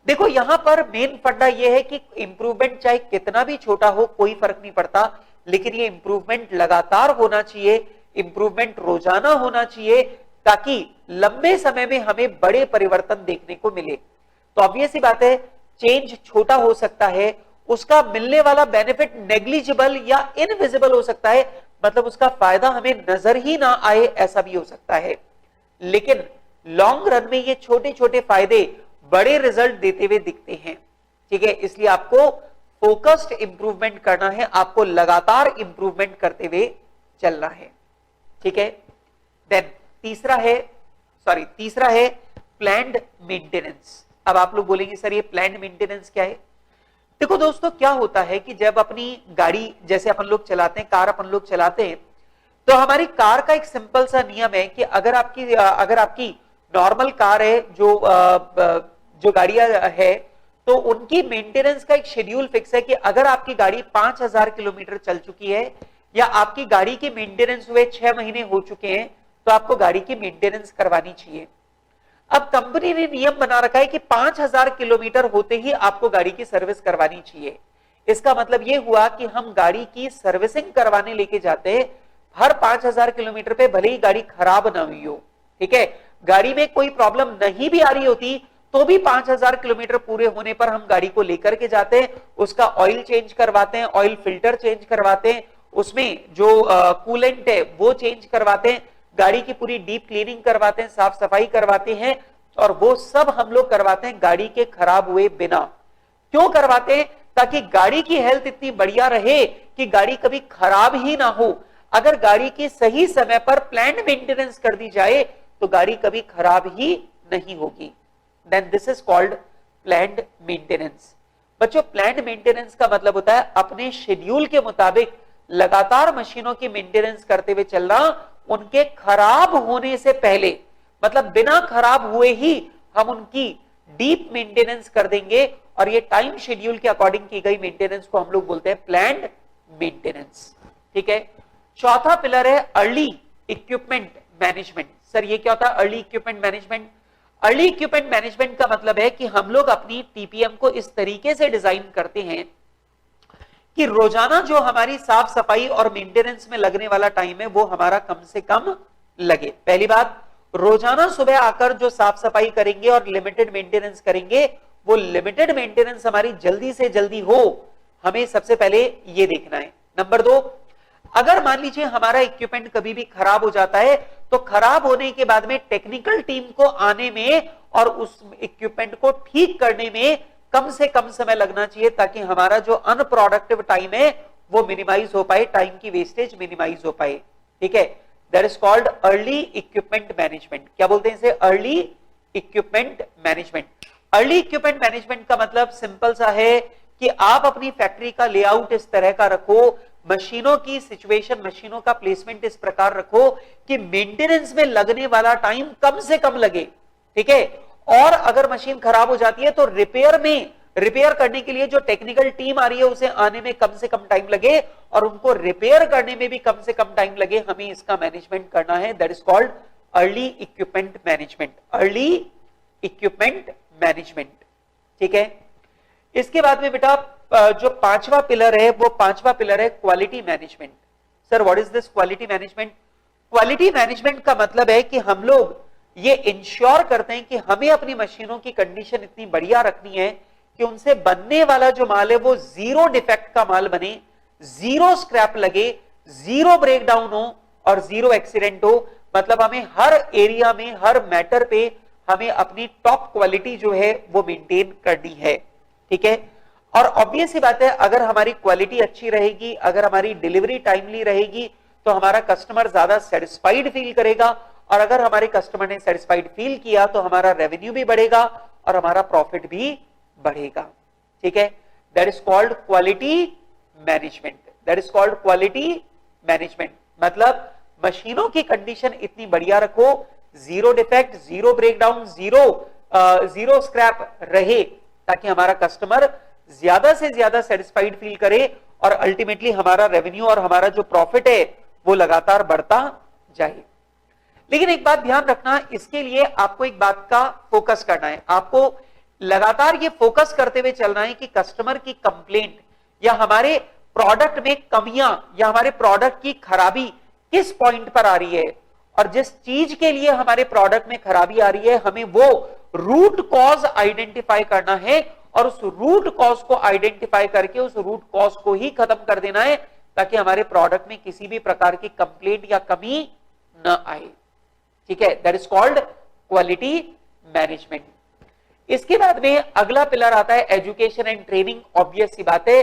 देखो यहां पर मेन फंडा यह है कि इंप्रूवमेंट चाहे कितना भी छोटा हो कोई फर्क नहीं पड़ता, लेकिन ये इंप्रूवमेंट लगातार होना चाहिए, इंप्रूवमेंट रोजाना होना चाहिए ताकि लंबे समय में हमें बड़े परिवर्तन देखने को मिले। तो ऑब्वियस ही बात है चेंज छोटा हो सकता है, उसका मिलने वाला बेनिफिट नेग्लिजिबल या इनविजिबल हो सकता है, मतलब उसका फायदा हमें नजर ही ना आए, ऐसा भी हो सकता है। लेकिन लॉन्ग रन में ये छोटे छोटे फायदे बड़े रिजल्ट देते हुए दिखते हैं। ठीक है, इसलिए आपको फोकस्ड इंप्रूवमेंट करना है, आपको लगातार इंप्रूवमेंट करते हुए चलना है। ठीक है, देन तीसरा है प्लान्ड मेंटेनेंस। अब आप लोग बोलेंगे सर ये प्लान्ड मेंटेनेंस क्या है। देखो दोस्तों क्या होता है कि जब अपनी गाड़ी जैसे अपन लोग चलाते हैं, कार अपन लोग चलाते हैं, तो हमारी कार का एक सिंपल सा नियम है कि अगर आपकी नॉर्मल कार है, जो गाड़ियां है, तो उनकी मेंटेनेंस का एक शेड्यूल फिक्स है कि अगर आपकी गाड़ी 5000 किलोमीटर चल चुकी है या आपकी गाड़ी की मेंटेनेंस हुए 6 महीने हो चुके हैं तो आपको गाड़ी की मेंटेनेंस करवानी चाहिए। अब कंपनी ने नियम बना रखा है कि 5000 किलोमीटर होते ही आपको गाड़ी की सर्विस करवानी चाहिए। इसका मतलब यह हुआ कि हम गाड़ी की सर्विसिंग करवाने लेके जाते हैं हर 5000 किलोमीटर पे, भले ही गाड़ी खराब ना हुई हो। ठीक है, गाड़ी में कोई प्रॉब्लम नहीं भी आ रही होती तो भी 5000 किलोमीटर पूरे होने पर हम गाड़ी को लेकर के जाते हैं, उसका ऑयल चेंज करवाते हैं, ऑयल फिल्टर चेंज करवाते हैं, उसमें जो कूलेंट है वो चेंज करवाते हैं, गाड़ी की पूरी डीप क्लीनिंग करवाते हैं, साफ सफाई करवाते हैं, और वो सब हम लोग करवाते हैं गाड़ी के खराब हुए बिना। क्यों करवाते हैं? ताकि गाड़ी की हेल्थ इतनी बढ़िया रहे कि गाड़ी कभी खराब ही ना हो। अगर गाड़ी की सही समय पर प्लान्ड मेंटेनेंस कर दी जाए तो गाड़ी कभी खराब ही नहीं होगी। Then this is called planned maintenance. बच्चों, प्लान्ड मेंटेनेंस का मतलब होता है अपने शेड्यूल के मुताबिक लगातार मशीनों की मेंटेनेंस करते हुए चलना, उनके खराब होने से पहले, मतलब बिना खराब हुए ही हम उनकी डीप मेंटेनेंस कर देंगे, और ये टाइम शेड्यूल के अकॉर्डिंग की गई मेंटेनेंस को हम लोग बोलते हैं प्लान्ड मेंटेनेंस। ठीक है। चौथा पिलर है अर्ली इक्विपमेंट मैनेजमेंट। सर ये क्या होता है early equipment management? Early equipment management का मतलब है कि हम लोग अपनी टीपीएम को इस तरीके से डिजाइन करते हैं कि रोजाना जो हमारी साफ सफाई और मेंटेनेंस में लगने वाला टाइम है वो हमारा कम से कम लगे। पहली बात, रोजाना सुबह आकर जो साफ सफाई करेंगे और लिमिटेड मेंटेनेंस करेंगे, वो लिमिटेड मेंटेनेंस हमारी जल्दी से जल्दी हो, हमें सबसे पहले ये देखना है। नंबर 2, अगर मान लीजिए हमारा इक्विपमेंट कभी भी खराब हो जाता है तो खराब होने के बाद में टेक्निकल टीम को आने में और उस इक्विपमेंट को ठीक करने में कम से कम समय लगना चाहिए, ताकि हमारा जो अनप्रोडक्टिव टाइम है वो मिनिमाइज हो पाए, टाइम की वेस्टेज मिनिमाइज हो पाए। ठीक है। That is called early equipment management. क्या बोलते हैं इसे? Early equipment management. Early equipment management का मतलब सिंपल सा है कि आप अपनी फैक्ट्री का लेआउट इस तरह का रखो, मशीनों की सिचुएशन, मशीनों का प्लेसमेंट इस प्रकार रखो कि मेंटेनेंस में लगने वाला टाइम कम से कम लगे। ठीक है। और अगर मशीन खराब हो जाती है तो रिपेयर करने के लिए जो टेक्निकल टीम आ रही है उसे आने में कम से कम टाइम लगे, और उनको रिपेयर करने में भी कम से कम टाइम लगे। हमें इसका मैनेजमेंट करना है। That is called early equipment management. Early equipment management. ठीक है। इसके बाद में बेटा जो पांचवा पिलर है वो पांचवा पिलर है quality management. Sir what is this quality management? Quality management का मतलब है कि हम लोग ये इंश्योर करते हैं कि हमें अपनी मशीनों की कंडीशन इतनी बढ़िया रखनी है कि उनसे बनने वाला जो माल है वो जीरो डिफेक्ट का माल बने, जीरो स्क्रैप लगे, जीरो ब्रेकडाउन हो और जीरो एक्सीडेंट हो। मतलब हमें हर एरिया में, हर मैटर पे हमें अपनी टॉप क्वालिटी जो है वो मेंटेन करनी है। ठीक है। और ऑब्वियस ही बात है, अगर हमारी क्वालिटी अच्छी रहेगी, अगर हमारी डिलीवरी टाइमली रहेगी तो हमारा कस्टमर ज्यादा सेटिस्फाइड फील करेगा, और अगर हमारे कस्टमर ने सेटिस्फाइड फील किया तो हमारा रेवेन्यू भी बढ़ेगा और हमारा प्रॉफिट भी बढ़ेगा। ठीक है। That is called quality management. That is called quality management. मतलब मशीनों की कंडीशन इतनी बढ़िया रखो, zero defect, zero breakdown, zero scrap रहे, ताकि हमारा कस्टमर ज्यादा से ज्यादा सेटिस्फाइड फील करे और अल्टीमेटली हमारा रेवेन्यू और हमारा जो प्रॉफिट है वो लगातार बढ़ता जाए। लेकिन एक बात ध्यान रखना, इसके लिए आपको एक बात का फोकस करना है। आपको लगातार ये फोकस करते हुए चलना है कि कस्टमर की कंप्लेंट या हमारे प्रोडक्ट में कमियां या हमारे प्रोडक्ट की खराबी किस पॉइंट पर आ रही है, और जिस चीज के लिए हमारे प्रोडक्ट में खराबी आ रही है हमें वो रूट कॉज आइडेंटिफाई करना है, और उस रूट कॉज को आइडेंटिफाई करके उस रूट कॉज को ही खत्म कर देना है, ताकि हमारे प्रोडक्ट में किसी भी प्रकार की कंप्लेंट या कमी न आए। ठीक है। That is called quality management. इसके बाद में अगला पिलर आता है एजुकेशन एंड ट्रेनिंग। ऑब्वियस सी बात है,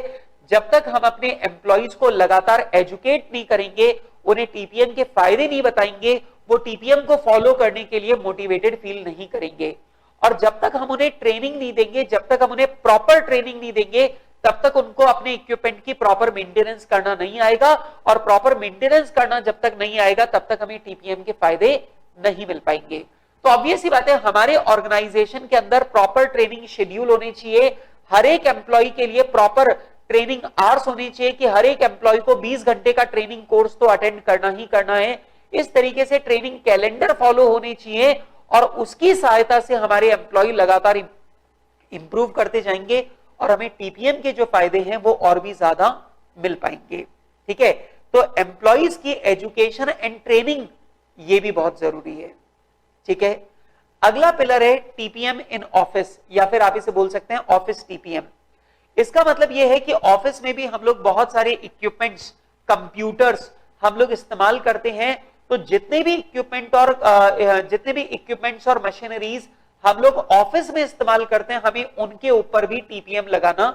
जब तक हम अपने एम्प्लॉइज को लगातार एजुकेट नहीं करेंगे, उन्हें टीपीएम के फायदे नहीं बताएंगे, वो टीपीएम को फॉलो करने के लिए मोटिवेटेड फील नहीं करेंगे। और जब तक हम उन्हें ट्रेनिंग नहीं देंगे, जब तक हम उन्हें प्रॉपर ट्रेनिंग नहीं देंगे, तब तक उनको अपने इक्विपमेंट की प्रॉपर मेंटेनेंस करना नहीं आएगा, और प्रॉपर मेंटेनेंस करना जब तक नहीं आएगा तब तक हमें टीपीएम के फायदे नहीं मिल पाएंगे। तो ऑब्वियस ही बात है, हमारे ऑर्गेनाइजेशन के अंदर प्रॉपर ट्रेनिंग शेड्यूल होनी चाहिए, हर एक एम्प्लॉय के लिए प्रॉपर ट्रेनिंग आवर्स होनी चाहिए कि हर एक एम्प्लॉय को 20 घंटे का ट्रेनिंग कोर्स तो अटेंड करना ही करना है। इस तरीके से ट्रेनिंग कैलेंडर फॉलो होने चाहिए, और उसकी सहायता से हमारे एम्प्लॉय लगातार इंप्रूव करते जाएंगे और हमें टीपीएम के जो फायदे हैं वो और भी ज्यादा मिल पाएंगे। ठीक है। तो एम्प्लॉइज की एजुकेशन एंड ट्रेनिंग ये भी बहुत जरूरी है। ठीक है। अगला पिलर है टीपीएम इन ऑफिस, या फिर आप इसे बोल सकते हैं ऑफिस टीपीएम। इसका मतलब यह है कि ऑफिस में भी हम लोग बहुत सारे इक्विपमेंट्स, कंप्यूटर्स हम लोग इस्तेमाल करते हैं। तो जितने भी इक्विपमेंट्स और मशीनरीज हम लोग ऑफिस में इस्तेमाल करते हैं, हमें उनके ऊपर भी टीपीएम लगाना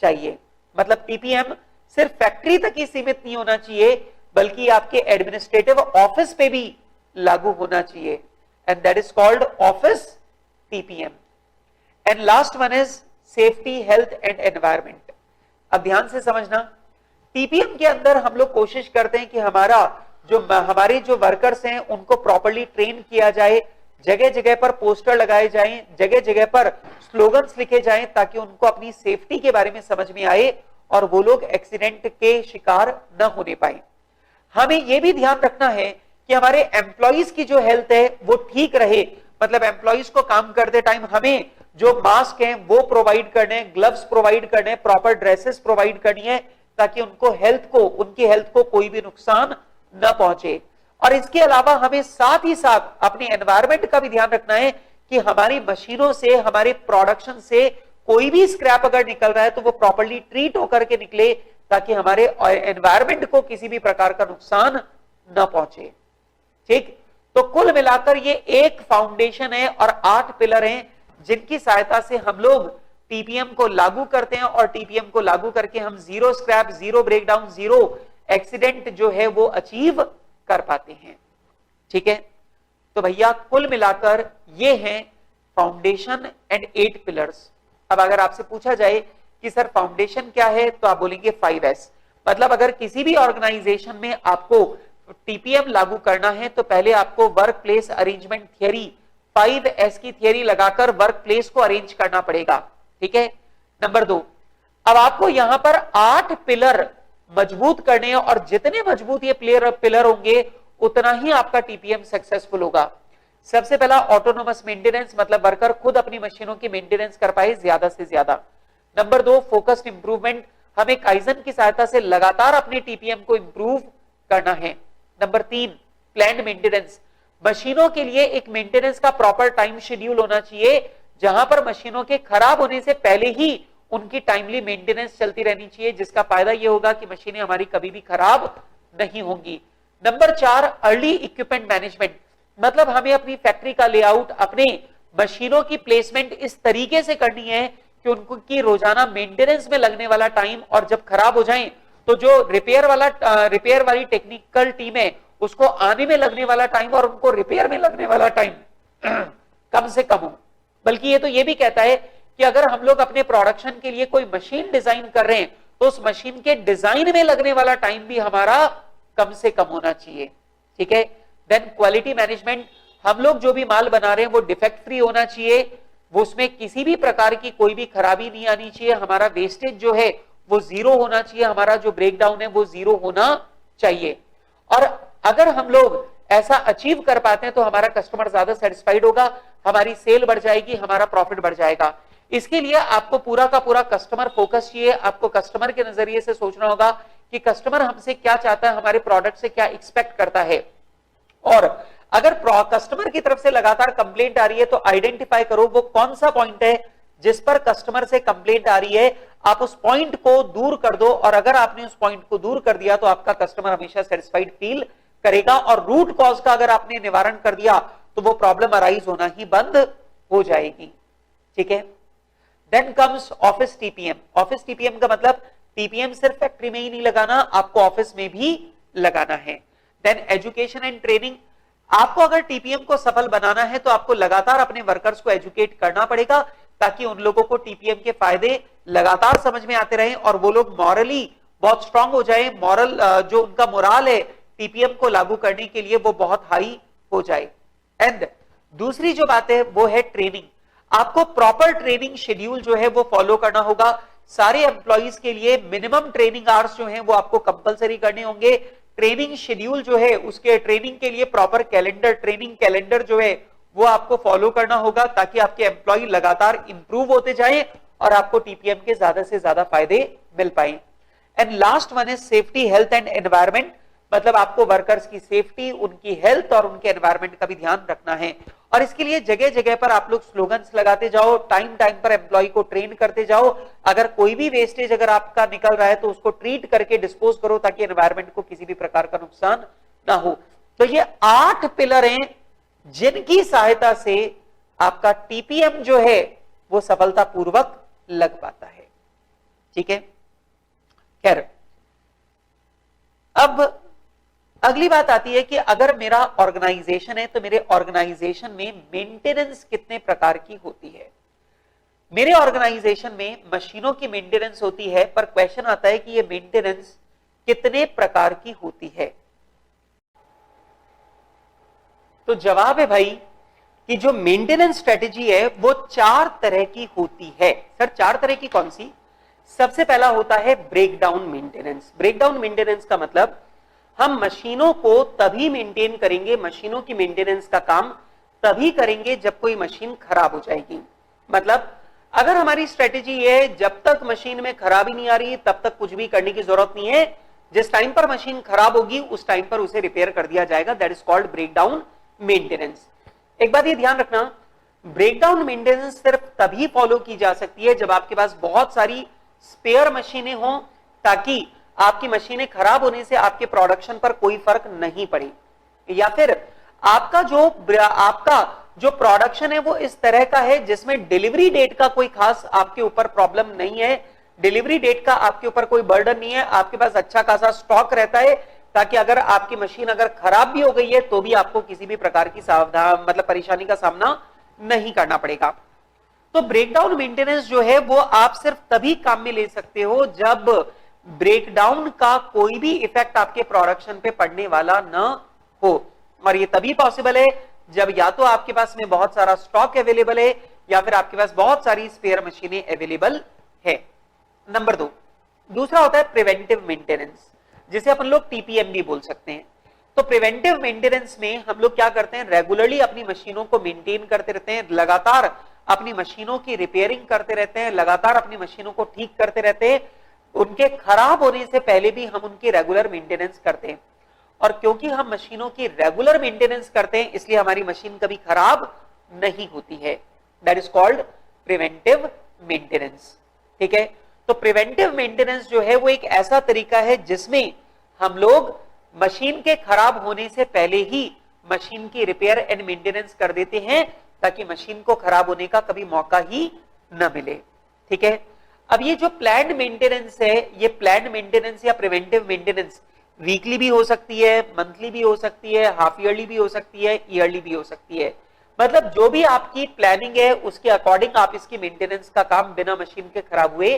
चाहिए। मतलब टीपीएम सिर्फ फैक्ट्री तक ही सीमित नहीं होना चाहिए, बल्कि आपके एडमिनिस्ट्रेटिव ऑफिस पे भी लागू होना चाहिए, and that is called office TPM. And last one is safety, health and environment. अब ध्यान से समझना, टीपीएम के अंदर हम लोग कोशिश करते हैं कि हमारे जो वर्कर्स हैं उनको प्रॉपर्ली ट्रेन किया जाए, जगह जगह पर पोस्टर लगाए जाएं, जगह जगह पर स्लोगन्स लिखे जाएं, ताकि उनको अपनी सेफ्टी के बारे में समझ में आए और वो लोग एक्सीडेंट के शिकार न होने पाए। हमें यह भी ध्यान रखना है कि हमारे एम्प्लॉइज की जो हेल्थ है वो ठीक रहे। मतलब एम्प्लॉइज को काम करते टाइम हमें जो मास्क हैं वो प्रोवाइड करने, ग्लव्स प्रोवाइड करने, प्रॉपर ड्रेसेस प्रोवाइड करनी है, ताकि उनकी हेल्थ को कोई भी नुकसान न पहुंचे। और इसके अलावा हमें साथ ही साथ अपने एनवायरमेंट का भी ध्यान रखना है कि हमारी मशीनों से, हमारे प्रोडक्शन से कोई भी स्क्रैप अगर निकल रहा है तो वो प्रॉपर्ली ट्रीट होकर के निकले, ताकि हमारे एनवायरमेंट को किसी भी प्रकार का नुकसान न पहुंचे। ठीक, तो कुल मिलाकर ये एक फाउंडेशन है और 8 पिलर हैं, जिनकी सहायता से हम लोग टीपीएम को लागू करते हैं, और टीपीएम को लागू करके हम zero scrap, zero breakdown, zero accident जो है वो अचीव कर पाते हैं। ठीक है, तो भैया कुल मिलाकर ये हैं फाउंडेशन एंड 8 पिलर्स। अब अगर आपसे पूछा जाए कि सर फाउंडेशन क्या है, तो आप बोलेंगे 5S। मतलब अगर किसी भी ऑर्गेनाइजेशन में आपको टीपीएम लागू करना है तो पहले आपको work place arrangement theory, 5S की थियरी लगाकर वर्क प्लेस को अरेंज करना पड़ेगा। ठीक है, नंबर 2, अब आपको यहां पर 8 पिलर मजबूत करने हैं, और जितने मजबूत ये पिलर होंगे उतना ही आपका टीपीएम सक्सेसफुल होगा। सबसे पहला ऑटोनोमस मेंटेनेंस, मतलब वर्कर खुद अपनी मशीनों की मेंटेनेंस कर पाए ज्यादा से ज्यादा। नंबर 2, फोकस्ड इंप्रूवमेंट, हमें काइजन की सहायता से लगातार अपने टीपीएम को इंप्रूव करना है। नंबर 3, प्लान्ड मेंटेनेंस, मशीनों के लिए एक मेंटेनेंस का प्रॉपर टाइम शेड्यूल होना चाहिए, जहां पर मशीनों के खराब होने से पहले ही उनकी टाइमली मेंटेनेंस चलती रहनी चाहिए, जिसका फायदा यह होगा कि मशीनें हमारी कभी भी खराब नहीं होंगी। नंबर 4, अर्ली इक्विपमेंट मैनेजमेंट, मतलब हमें अपनी फैक्ट्री का लेआउट, अपने मशीनों की प्लेसमेंट इस तरीके से करनी है कि उनको की रोजाना मेंटेनेंस में लगने वाला टाइम, और जब खराब हो जाएं तो जो रिपेयर वाली टेक्निकल टीम है उसको आने में लगने वाला टाइम और उनको रिपेयर में लगने वाला टाइम कम से कम हो। बल्कि ये तो ये भी कहता है कि अगर हम लोग अपने प्रोडक्शन के लिए कोई मशीन डिजाइन कर रहे हैं तो उस मशीन के डिजाइन में लगने वाला टाइम भी हमारा कम से कम होना चाहिए। ठीक है, देन क्वालिटी मैनेजमेंट, हम लोग जो भी माल बना रहे हैं वो डिफेक्ट फ्री होना चाहिए, वो उसमें किसी भी प्रकार की कोई भी खराबी नहीं आनी चाहिए, हमारा वेस्टेज जो है वो जीरो होना चाहिए, हमारा जो ब्रेकडाउन है वो जीरो होना चाहिए। और अगर हम लोग ऐसा अचीव कर पाते हैं तो हमारा कस्टमर ज्यादा सेटिस्फाइड होगा, हमारी सेल बढ़ जाएगी, हमारा प्रॉफिट बढ़ जाएगा। इसके लिए आपको पूरा का पूरा कस्टमर फोकस चाहिए, आपको कस्टमर के नजरिए से सोचना होगा कि कस्टमर हमसे क्या चाहता है, हमारे प्रोडक्ट से क्या एक्सपेक्ट करता है। और अगर कस्टमर की तरफ से लगातार कंप्लेंट आ रही है तो आइडेंटिफाई करो वो कौन सा पॉइंट है जिस पर कस्टमर से कंप्लेंट आ रही है, आप उस पॉइंट को दूर कर दो, और अगर आपने उस पॉइंट को दूर कर दिया तो आपका कस्टमर हमेशा सेटिस्फाइड फील करेगा, और रूट कॉज का अगर आपने निवारण कर दिया तो वो प्रॉब्लम अराइज होना ही बंद हो जाएगी। ठीक है, then comes office TPM. Office TPM का मतलब टीपीएम सिर्फ फैक्ट्री में ही नहीं लगाना, आपको ऑफिस में भी लगाना है। देन एजुकेशन एंड ट्रेनिंग, आपको अगर टीपीएम को सफल बनाना है तो आपको लगातार अपने वर्कर्स को एजुकेट करना पड़ेगा, ताकि उन लोगों को टीपीएम के फायदे लगातार समझ में आते रहें और वो लोग मॉरली बहुत स्ट्रांग हो जाए, मॉरल जो उनका मोराल है टीपीएम को लागू करने के लिए वो बहुत हाई हो जाए। एंड दूसरी जो बात है वो है ट्रेनिंग, आपको प्रॉपर ट्रेनिंग शेड्यूल जो है वो फॉलो करना होगा। सारे एम्प्लॉइज के लिए मिनिमम ट्रेनिंग आवर्स जो हैं वो आपको कंपलसरी करने होंगे। ट्रेनिंग शेड्यूल जो है उसके ट्रेनिंग के लिए प्रॉपर कैलेंडर, ट्रेनिंग कैलेंडर जो है वो आपको फॉलो करना होगा, ताकि आपके एम्प्लॉय लगातार इंप्रूव होते जाएं और आपको टीपीएम के ज्यादा से ज्यादा फायदे मिल पाए। And last one is safety, health and environment, मतलब आपको वर्कर्स की सेफ्टी, उनकी हेल्थ और उनके एनवायरमेंट का भी ध्यान रखना है। और इसके लिए जगह जगह पर आप लोग स्लोगन्स लगाते जाओ, टाइम टाइम पर एम्प्लॉय को ट्रेन करते जाओ। अगर कोई भी वेस्टेज अगर आपका निकल रहा है तो उसको ट्रीट करके डिस्पोज करो, ताकि एनवायरमेंट को किसी भी प्रकार का नुकसान ना हो। तो ये 8 पिलर हैं जिनकी सहायता से आपका टीपीएम जो है वो सफलतापूर्वक लग पाता है। ठीक है, खैर अब अगली बात आती है कि अगर मेरा ऑर्गेनाइजेशन है तो मेरे ऑर्गेनाइजेशन में मेंटेनेंस कितने प्रकार की होती है। मेरे ऑर्गेनाइजेशन में मशीनों की मेंटेनेंस होती है, पर क्वेश्चन आता है कि ये मेंटेनेंस कितने प्रकार की होती है। तो जवाब है भाई कि जो मेंटेनेंस स्ट्रेटेजी है वो 4 तरह की होती है। सर 4 तरह की कौन सी? सबसे पहला होता है ब्रेकडाउन मेंटेनेंस। ब्रेकडाउन मेंटेनेंस का मतलब हम मशीनों को तभी मेंटेन करेंगे, मशीनों की मेंटेनेंस का काम तभी करेंगे जब कोई मशीन खराब हो जाएगी। मतलब अगर हमारी स्ट्रेटेजी है जब तक मशीन में खराबी नहीं आ रही तब तक कुछ भी करने की जरूरत नहीं है, जिस टाइम पर मशीन खराब होगी उस टाइम पर उसे रिपेयर कर दिया जाएगा, that is called breakdown maintenance. एक बात ये ध्यान रखना, ब्रेकडाउन मेंटेनेंस सिर्फ तभी फॉलो की जा सकती है जब आपके पास बहुत सारी स्पेयर मशीनें हों, ताकि आपकी मशीनें खराब होने से आपके प्रोडक्शन पर कोई फर्क नहीं पड़े, या फिर आपका जो प्रोडक्शन है वो इस तरह का है जिसमें डिलीवरी डेट का कोई खास आपके ऊपर प्रॉब्लम नहीं है, डिलीवरी डेट का आपके ऊपर कोई बर्डन नहीं है, आपके पास अच्छा खासा स्टॉक रहता है, ताकि अगर आपकी मशीन अगर खराब भी हो गई है तो भी आपको किसी भी प्रकार की मतलब परेशानी का सामना नहीं करना पड़ेगा। तो ब्रेकडाउन मेंटेनेंस जो है वो आप सिर्फ तभी काम में ले सकते हो जब ब्रेकडाउन का कोई भी इफेक्ट आपके प्रोडक्शन पे पड़ने वाला न हो, और ये तभी पॉसिबल है जब या तो आपके पास में बहुत सारा स्टॉक अवेलेबल है या फिर आपके पास बहुत सारी स्पेयर मशीनें अवेलेबल है। नंबर 2, दूसरा होता है प्रिवेंटिव मेंटेनेंस, जिसे अपन लोग टीपीएम भी बोल सकते हैं। तो प्रिवेंटिव मेंटेनेंस में हम लोग क्या करते हैं, रेगुलरली अपनी मशीनों को मेंटेन करते रहते हैं, लगातार अपनी मशीनों की रिपेयरिंग करते रहते हैं, लगातार अपनी मशीनों को ठीक करते रहते हैं, उनके खराब होने से पहले भी हम उनकी रेगुलर मेंटेनेंस करते हैं। और क्योंकि हम मशीनों की रेगुलर मेंटेनेंस करते हैं इसलिए हमारी मशीन कभी खराब नहीं होती है, that is called preventive maintenance. ठीक है, तो प्रिवेंटिव मेंटेनेंस जो है वो एक ऐसा तरीका है जिसमें हम लोग मशीन के खराब होने से पहले ही मशीन की रिपेयर एंड मेंटेनेंस कर देते हैं, ताकि मशीन को खराब होने का कभी मौका ही न मिले। ठीक है, अब ये जो प्लान्ड मेंटेनेंस है, ये प्लान्ड मेंटेनेंस या प्रिवेंटिव मेंटेनेंस वीकली भी हो सकती है, मंथली भी हो सकती है, हाफ ईयरली भी हो सकती है, ईयरली भी हो सकती है। मतलब जो भी आपकी प्लानिंग है उसके अकॉर्डिंग आप इसकी मेंटेनेंस का काम बिना मशीन के खराब हुए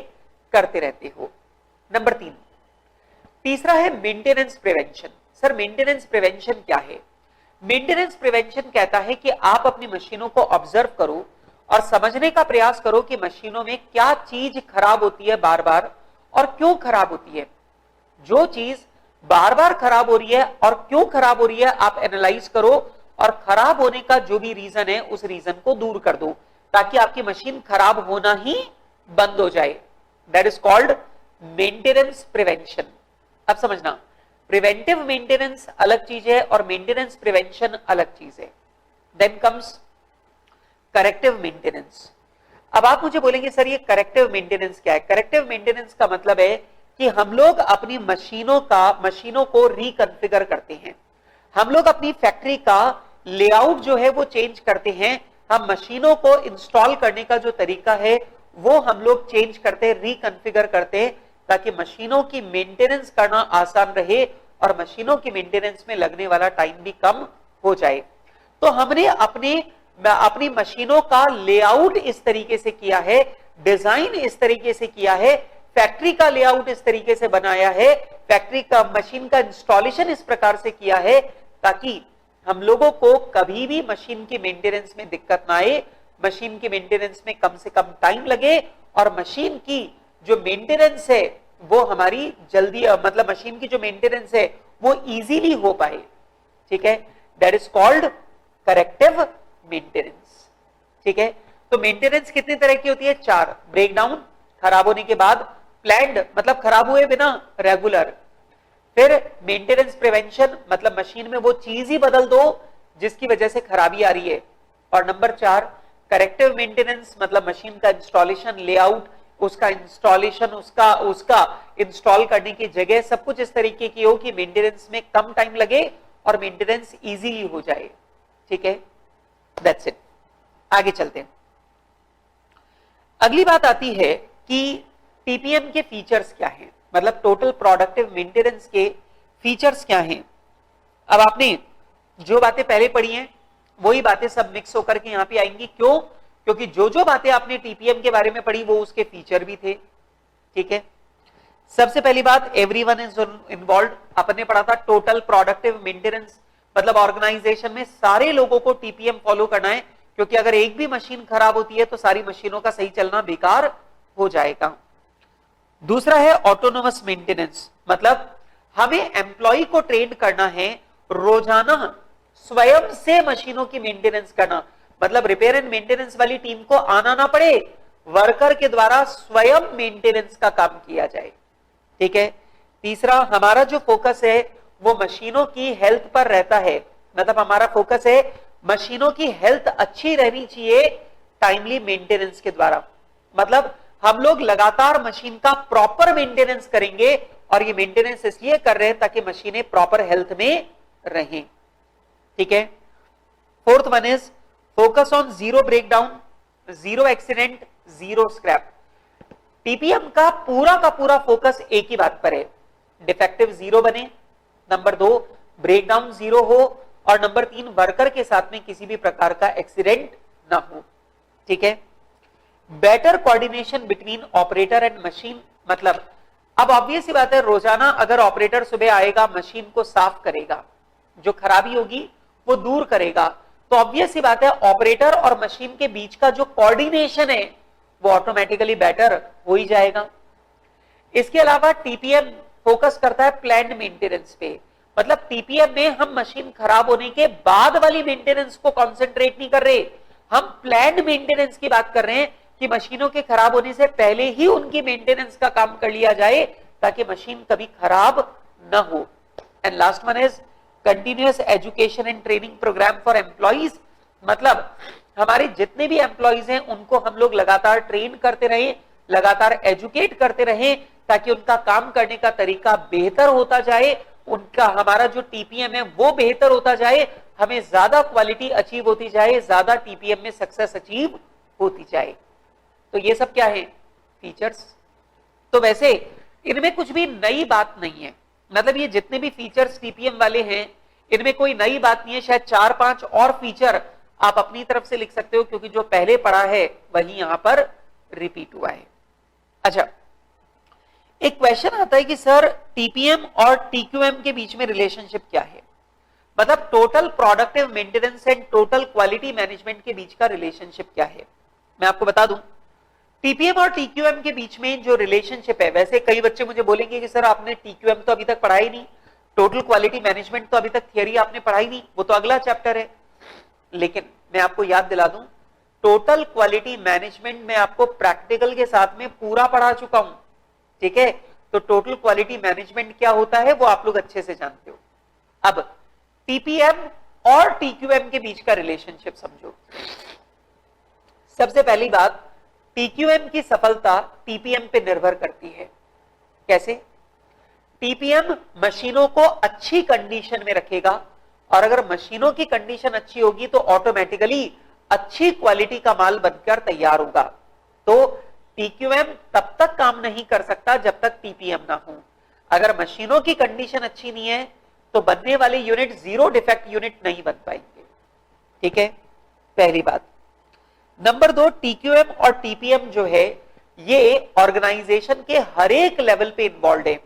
करते रहते हो। नंबर 3, तीसरा है maintenance prevention. Sir maintenance prevention क्या है? मेंटेनेंस प्रिवेंशन कहता है कि आप अपनी मशीनों को ऑब्जर्व करो और समझने का प्रयास करो कि मशीनों में क्या चीज खराब होती है बार बार और क्यों खराब होती है। जो चीज बार बार खराब हो रही है और क्यों खराब हो रही है आप एनालाइज करो, और खराब होने का जो भी रीजन है उस रीजन को दूर कर दो, ताकि आपकी मशीन खराब होना ही बंद हो जाए। That is called maintenance prevention. अब समझना, प्रिवेंटिव मेंटेनेंस अलग चीज है और मेंटेनेंस प्रिवेंशन अलग चीज है। Then comes corrective maintenance. अब आप मुझे बोलेंगे सर ये करेक्टिव मेंटेनेंस क्या है? करेक्टिव मेंटेनेंस का मतलब है कि हम लोग अपनी मशीनों को रिकॉन्फ़िगर करते हैं, हम लोग अपनी फैक्ट्री का लेआउट जो है वो चेंज करते हैं, हम मशीनों को इंस्टॉल करने का जो तरीका है वो हम लोग चेंज करते हैं, रिकॉन्फ़िगर करते हैं, ताकि मशीनों की मेंटेनेंस करना आसान रहे और मशीनों की मेंटेनेंस में लगने वाला टाइम भी कम हो जाए। तो हमने अपनी मशीनों का लेआउट इस तरीके से किया है, डिजाइन इस तरीके से किया है, फैक्ट्री का लेआउट इस तरीके से बनाया है, फैक्ट्री का मशीन का इंस्टॉलेशन इस प्रकार से किया है ताकि हम लोगों को कभी भी मशीन की मेंटेनेंस में दिक्कत ना आए, मशीन की मेंटेनेंस में कम से कम टाइम लगे और मशीन की जो मेंटेनेंस है वो हमारी जल्दी मतलब मशीन की जो मेंटेनेंस है वो इजीली हो पाए। ठीक है, that is called corrective maintenance. ठीक है, तो मेंटेनेंस कितने तरह की होती है? 4। ब्रेकडाउन, खराब होने के बाद, प्लैंड मतलब खराब हुए बिना, रेगुलर, फिर मेंटेनेंस प्रिवेंशन मतलब मशीन में वो चीज ही बदल दो जिसकी वजह से खराबी आ रही है, और नंबर 4 करेक्टिव मेंटेनेंस मतलब मशीन का इंस्टॉलेशन, लेआउट, उसका इंस्टॉलेशन, उसका इंस्टॉल करने की जगह सब कुछ इस तरीके की हो कि मेंटेनेंस में कम टाइम लगे और मेंटेनेंस इजीली हो जाए। ठीक है, दैट्स इट। आगे चलते हैं। अगली बात आती है कि टीपीएम के फीचर्स क्या हैं, मतलब टोटल प्रोडक्टिव मेंटेनेंस के फीचर्स क्या हैं। अब आपने जो बातें पहले पढ़ी हैं वही बातें सब मिक्स होकर के यहां पे आएंगी। क्यों? क्योंकि जो जो बातें आपने टीपीएम के बारे में पढ़ी वो उसके फीचर भी थे। ठीक है, सबसे पहली बात, एवरीवन इज इन्वॉल्व। अपन ने पढ़ा था टोटल प्रोडक्टिव मेंटेनेंस, मतलब ऑर्गेनाइजेशन में सारे लोगों को टीपीएम फॉलो करना है, क्योंकि अगर एक भी मशीन खराब होती है तो सारी मशीनों का सही चलना बेकार हो जाएगा। दूसरा है ऑटोनोमस मेंटेनेंस, मतलब हमें एम्प्लॉय को ट्रेन करना है रोजाना स्वयं से मशीनों की मेंटेनेंस करना, मतलब रिपेयर एंड मेंटेनेंस वाली टीम को आना ना पड़े, वर्कर के द्वारा स्वयं मेंटेनेंस का काम किया जाए। ठीक है, तीसरा हमारा जो फोकस है वो मशीनों की हेल्थ पर रहता है, मतलब हमारा फोकस है मशीनों की हेल्थ अच्छी रहनी चाहिए टाइमली मेंटेनेंस के द्वारा, मतलब हम लोग लगातार मशीन का प्रॉपर मेंटेनेंस करेंगे, और ये मेंटेनेंस इसलिए कर रहे हैं ताकि मशीनें प्रॉपर हेल्थ में रहें। ठीक है, fourth one is focus on zero breakdown, zero accident, zero scrap. TPM का पूरा फोकस एक ही बात पर है, डिफेक्टिव जीरो बने, नंबर 2 ब्रेकडाउन जीरो हो, और नंबर 3 वर्कर के साथ में किसी भी प्रकार का एक्सीडेंट ना हो। ठीक है, better coordination between operator and machine, मतलब अब ऑब्वियस सी बात है, रोजाना अगर ऑपरेटर सुबह आएगा मशीन को साफ करेगा, जो खराबी होगी वो दूर करेगा, तो ऑब्वियस सी बात है ऑपरेटर और मशीन के बीच का जो कोऑर्डिनेशन है वो ऑटोमेटिकली बेटर हो ही जाएगा। इसके अलावा टीपीएम फोकस करता है प्लान्ड मेंटेनेंस पे, मतलब टीपीएम में हम मशीन खराब होने के बाद वाली मेंटेनेंस को कंसंट्रेट नहीं कर रहे, हम प्लान्ड मेंटेनेंस की बात कर रहे हैं कि मशीनों के खराब होने से पहले ही उनकी मेंटेनेंस का काम कर लिया जाए ताकि मशीन कभी खराब न हो। And last one is continuous education and training program for employees, मतलब हमारे जितने भी एम्प्लॉइज हैं उनको हम लोग लगातार ट्रेन करते रहे, लगातार एजुकेट करते रहे, ताकि उनका काम करने का तरीका बेहतर होता जाए, उनका हमारा जो टीपीएम है वो बेहतर होता जाए, हमें ज्यादा क्वालिटी अचीव होती जाए, ज्यादा टीपीएम में सक्सेस अचीव होती जाए। तो ये सब क्या है? फीचर्स। तो वैसे इनमें कुछ भी नई बात नहीं है, मतलब ये जितने भी फीचर्स टीपीएम वाले हैं इनमें कोई नई बात नहीं है, शायद 4-5 और फीचर आप अपनी तरफ से लिख सकते हो, क्योंकि जो पहले पढ़ा है वही यहां पर रिपीट हुआ है। अच्छा, एक क्वेश्चन आता है कि सर टीपीएम और टीक्यूएम के बीच में रिलेशनशिप क्या है, मतलब total productive maintenance and total quality management के बीच का रिलेशनशिप क्या है। मैं आपको बता दूं, टीपीएम और टीक्यूएम के बीच में जो रिलेशनशिप है, वैसे कई बच्चे मुझे बोलेंगे कि सर आपने टीक्यूएम तो अभी तक पढ़ा ही नहीं, टोटल क्वालिटी मैनेजमेंट तो अभी तक थियरी आपने पढ़ाई नहीं, वो तो अगला चैप्टर है। लेकिन मैं आपको याद दिला दूं, टोटल क्वालिटी मैनेजमेंट में आपको प्रैक्टिकल के साथ में पूरा पढ़ा चुका हूं। ठीक है, तो टोटल क्वालिटी मैनेजमेंट क्या होता है वो आप लोग अच्छे से जानते हो। अब टीपीएम और टीक्यूएम के बीच का रिलेशनशिप समझो। सबसे पहली बात, टीक्यूएम की सफलता टीपीएम पे निर्भर करती है। कैसे? टीपीएम मशीनों को अच्छी कंडीशन में रखेगा, और अगर मशीनों की कंडीशन अच्छी होगी तो ऑटोमेटिकली अच्छी क्वालिटी का माल बनकर तैयार होगा। तो टीक्यूएम तब तक काम नहीं कर सकता जब तक टीपीएम ना हो। अगर मशीनों की कंडीशन अच्छी नहीं है तो बनने वाले यूनिट जीरो डिफेक्ट यूनिट नहीं बन पाएंगे। ठीक है, पहली बात। नंबर 2, टीक्यूएम और टीपीएम जो है ये ऑर्गेनाइजेशन के हर एक लेवल पे इन्वॉल्व है,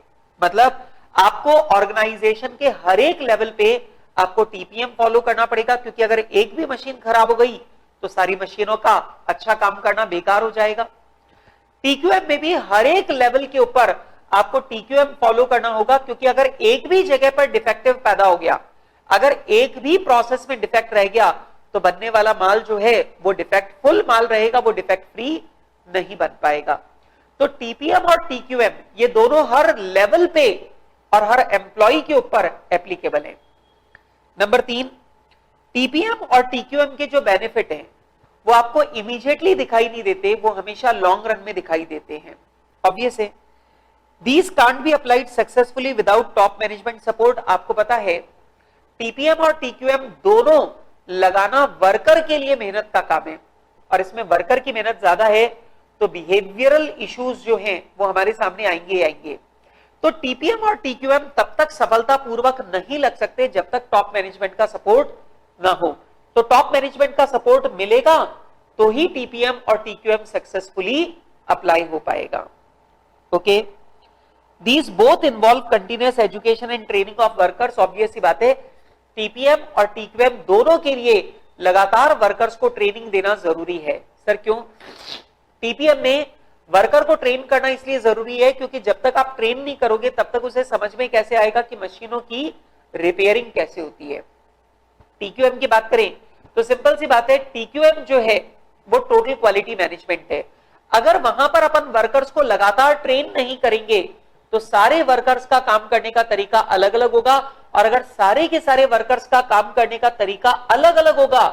मतलब आपको ऑर्गेनाइजेशन के हर एक लेवल पे आपको टीपीएम फॉलो करना पड़ेगा, क्योंकि अगर एक भी मशीन खराब हो गई तो सारी मशीनों का अच्छा काम करना बेकार हो जाएगा। टीक्यूएम में भी हर एक लेवल के ऊपर आपको टीक्यूएम फॉलो करना होगा, क्योंकि अगर एक भी जगह पर डिफेक्टिव पैदा हो गया, अगर एक भी प्रोसेस में डिफेक्ट रह गया तो बनने वाला माल जो है वो डिफेक्टफुल माल रहेगा, वो डिफेक्ट फ्री नहीं बन पाएगा। तो टीपीएम और टीक्यूएम ये दोनों हर लेवल पे और हर एम्प्लॉय के ऊपर एप्लीकेबल है। नंबर 3, टीपीएम और टीक्यूएम के जो बेनिफिट हैं वो आपको इमीडिएटली दिखाई नहीं देते, वो हमेशा लॉन्ग रन में दिखाई देते हैं। ऑब्वियस है, these can't be applied successfully without top management support. आपको पता है टीपीएम और टीक्यूएम दोनों लगाना वर्कर के लिए मेहनत का काम है, और इसमें वर्कर की मेहनत ज्यादा है, तो बिहेवियरल इश्यूज जो हैं वो हमारे सामने आएंगे आएंगे। तो टीपीएम और टीक्यूएम तब तक सफलतापूर्वक नहीं लग सकते जब तक टॉप मैनेजमेंट का सपोर्ट ना हो। तो टॉप मैनेजमेंट का सपोर्ट मिलेगा तो ही टीपीएम और टीक्यूएम सक्सेसफुली अप्लाई हो पाएगा। Okay, these both involve continuous education and training of workers. Obvious सी बात है, टीपीएम और टीक्यूएम दोनों के लिए लगातार वर्कर्स को ट्रेनिंग देना जरूरी है। सर क्यों? टीपीएम में वर्कर को ट्रेन करना इसलिए जरूरी है क्योंकि जब तक आप ट्रेन नहीं करोगे तब तक उसे समझ में कैसे आएगा कि मशीनों की रिपेयरिंग कैसे होती है। टीक्यूएम की बात करें तो सिंपल सी बात है, टीक्यूएम जो है वो टोटल क्वालिटी मैनेजमेंट है। अगर वहां पर अपन वर्कर्स को लगातार ट्रेन नहीं करेंगे तो सारे वर्कर्स का काम करने का तरीका अलग अलग होगा, और अगर सारे के सारे वर्कर्स का काम करने का तरीका अलग अलग होगा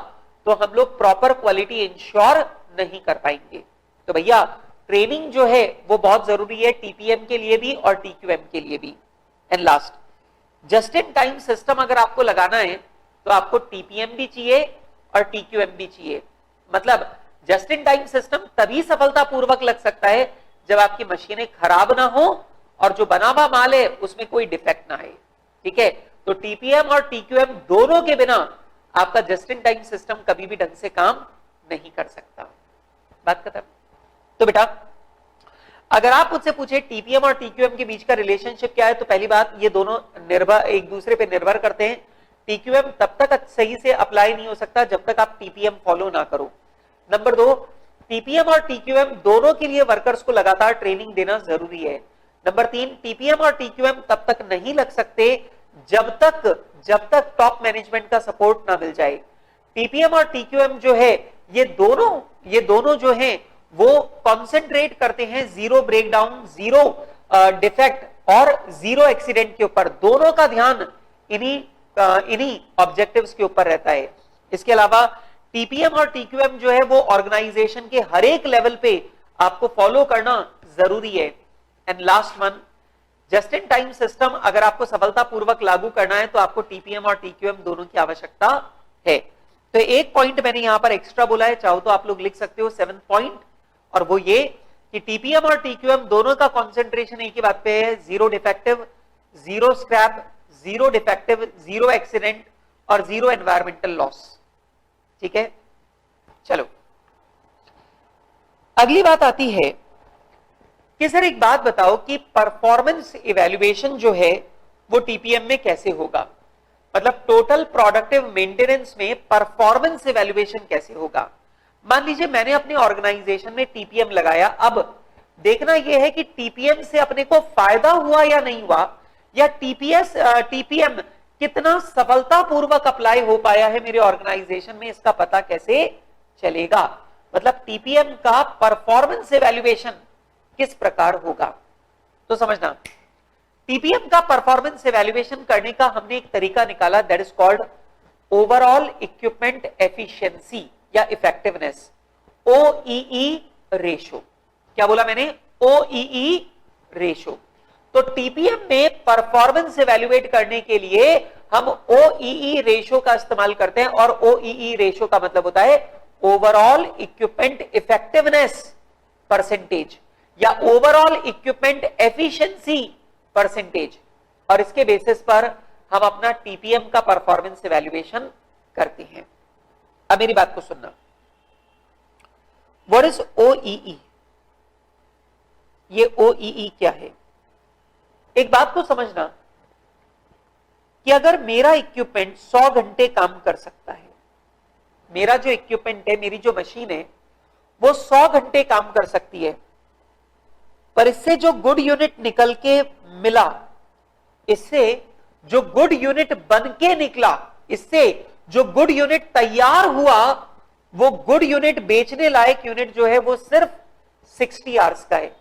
तो हम लोग प्रॉपर क्वालिटी इंश्योर नहीं कर पाएंगे। तो भैया ट्रेनिंग जो है वो बहुत जरूरी है, टीपीएम के लिए भी और टीक्यूएम के लिए भी। And last, just in time system अगर आपको लगाना है तो आपको टीपीएम भी चाहिए और टीक्यूएम भी चाहिए। मतलब जस्ट इन टाइम सिस्टम तभी सफलतापूर्वक लग सकता है जब आपकी मशीनें खराब ना हो और जो बना हुआ माल है उसमें कोई डिफेक्ट ना आए। ठीक है, तो टीपीएम और टीक्यूएम दोनों के बिना आपका जस्ट इन टाइम सिस्टम कभी भी ढंग से काम नहीं कर सकता। बात खत्म। तो बेटा अगर आप मुझसे पूछे टीपीएम और टीक्यूएम के बीच का रिलेशनशिप क्या है, तो पहली बात, ये दोनों एक दूसरे पे निर्भर करते हैं। टीक्यूएम तब तक सही से अप्लाई नहीं हो सकता जब तक आप टीपीएम फॉलो ना करो। नंबर 2, टीपीएम और टीक्यूएम दोनों के लिए वर्कर्स को लगातार ट्रेनिंग देना जरूरी है। नंबर 3, टीपीएम और टीक्यूएम तब तक नहीं लग सकते जब तक टॉप मैनेजमेंट का सपोर्ट ना मिल जाए। टीपीएम और टीक्यूएम जो है ये दोनों जो हैं वो कॉन्सेंट्रेट करते हैं जीरो ब्रेकडाउन, जीरो डिफेक्ट और जीरो एक्सीडेंट के ऊपर। दोनों का ध्यान इन्हीं ऑब्जेक्टिव्स के ऊपर रहता है। इसके अलावा टीपीएम और टीक्यूएम जो है वो ऑर्गेनाइजेशन के हर एक लेवल पे आपको फॉलो करना जरूरी है। And last one, just in time system अगर आपको सफलतापूर्वक लागू करना है तो आपको टीपीएम और टीक्यूएम दोनों की आवश्यकता है। तो एक पॉइंट मैंने यहां पर एक्स्ट्रा बोला है, चाहो तो आप लोग लिख सकते हो 7th पॉइंट, और वो ये कि टीपीएम और टीक्यूएम दोनों का कंसंट्रेशन एक ही बात पे है, zero defective, zero scrap, zero defective, zero accident और जीरो एनवायरमेंटल लॉस। ठीक है, चलो अगली बात आती है कि सर एक बात बताओ कि परफॉर्मेंस इवैल्यूएशन जो है वो टीपीएम में कैसे होगा। मतलब टोटल प्रोडक्टिव मेंटेनेंस में परफॉर्मेंस इवैल्यूएशन कैसे होगा। मान लीजिए मैंने अपने ऑर्गेनाइजेशन में टीपीएम लगाया, अब देखना यह है कि टीपीएम से अपने को फायदा हुआ या नहीं हुआ, या टीपीएम कितना सफलतापूर्वक अप्लाई हो पाया है मेरे ऑर्गेनाइजेशन में, इसका पता कैसे चलेगा। मतलब टीपीएम का परफॉर्मेंस इवैल्यूएशन किस प्रकार होगा। तो समझना, टीपीएम का परफॉर्मेंस इवैल्यूएशन करने का हमने एक तरीका निकाला, that is called overall equipment efficiency या इफेक्टिवनेस, OEE रेशो। क्या बोला मैंने? OEE ratio. तो टीपीएम में परफॉर्मेंस इवैल्यूएट करने के लिए हम OEE रेशो का इस्तेमाल करते हैं, और OEE रेशो का मतलब होता है ओवरऑल इक्विपमेंट इफेक्टिवनेस परसेंटेज या ओवरऑल इक्विपमेंट एफिशिएंसी परसेंटेज, और इसके बेसिस पर हम अपना टीपीएम का परफॉर्मेंस इवैल्यूएशन करते हैं। अब मेरी बात को सुनना, व्हाट इज OEE? ये OEE क्या है? एक बात को समझना कि अगर मेरा इक्विपमेंट 100 घंटे काम कर सकता है, मेरा जो इक्विपमेंट है, मेरी जो मशीन है वो 100 घंटे काम कर सकती है, पर इससे जो गुड यूनिट निकल के मिला, इससे जो गुड यूनिट बन के निकला, इससे जो गुड यूनिट तैयार हुआ, वो गुड यूनिट बेचने लायक यूनिट जो है वो सिर्फ 60 आवर्स का है।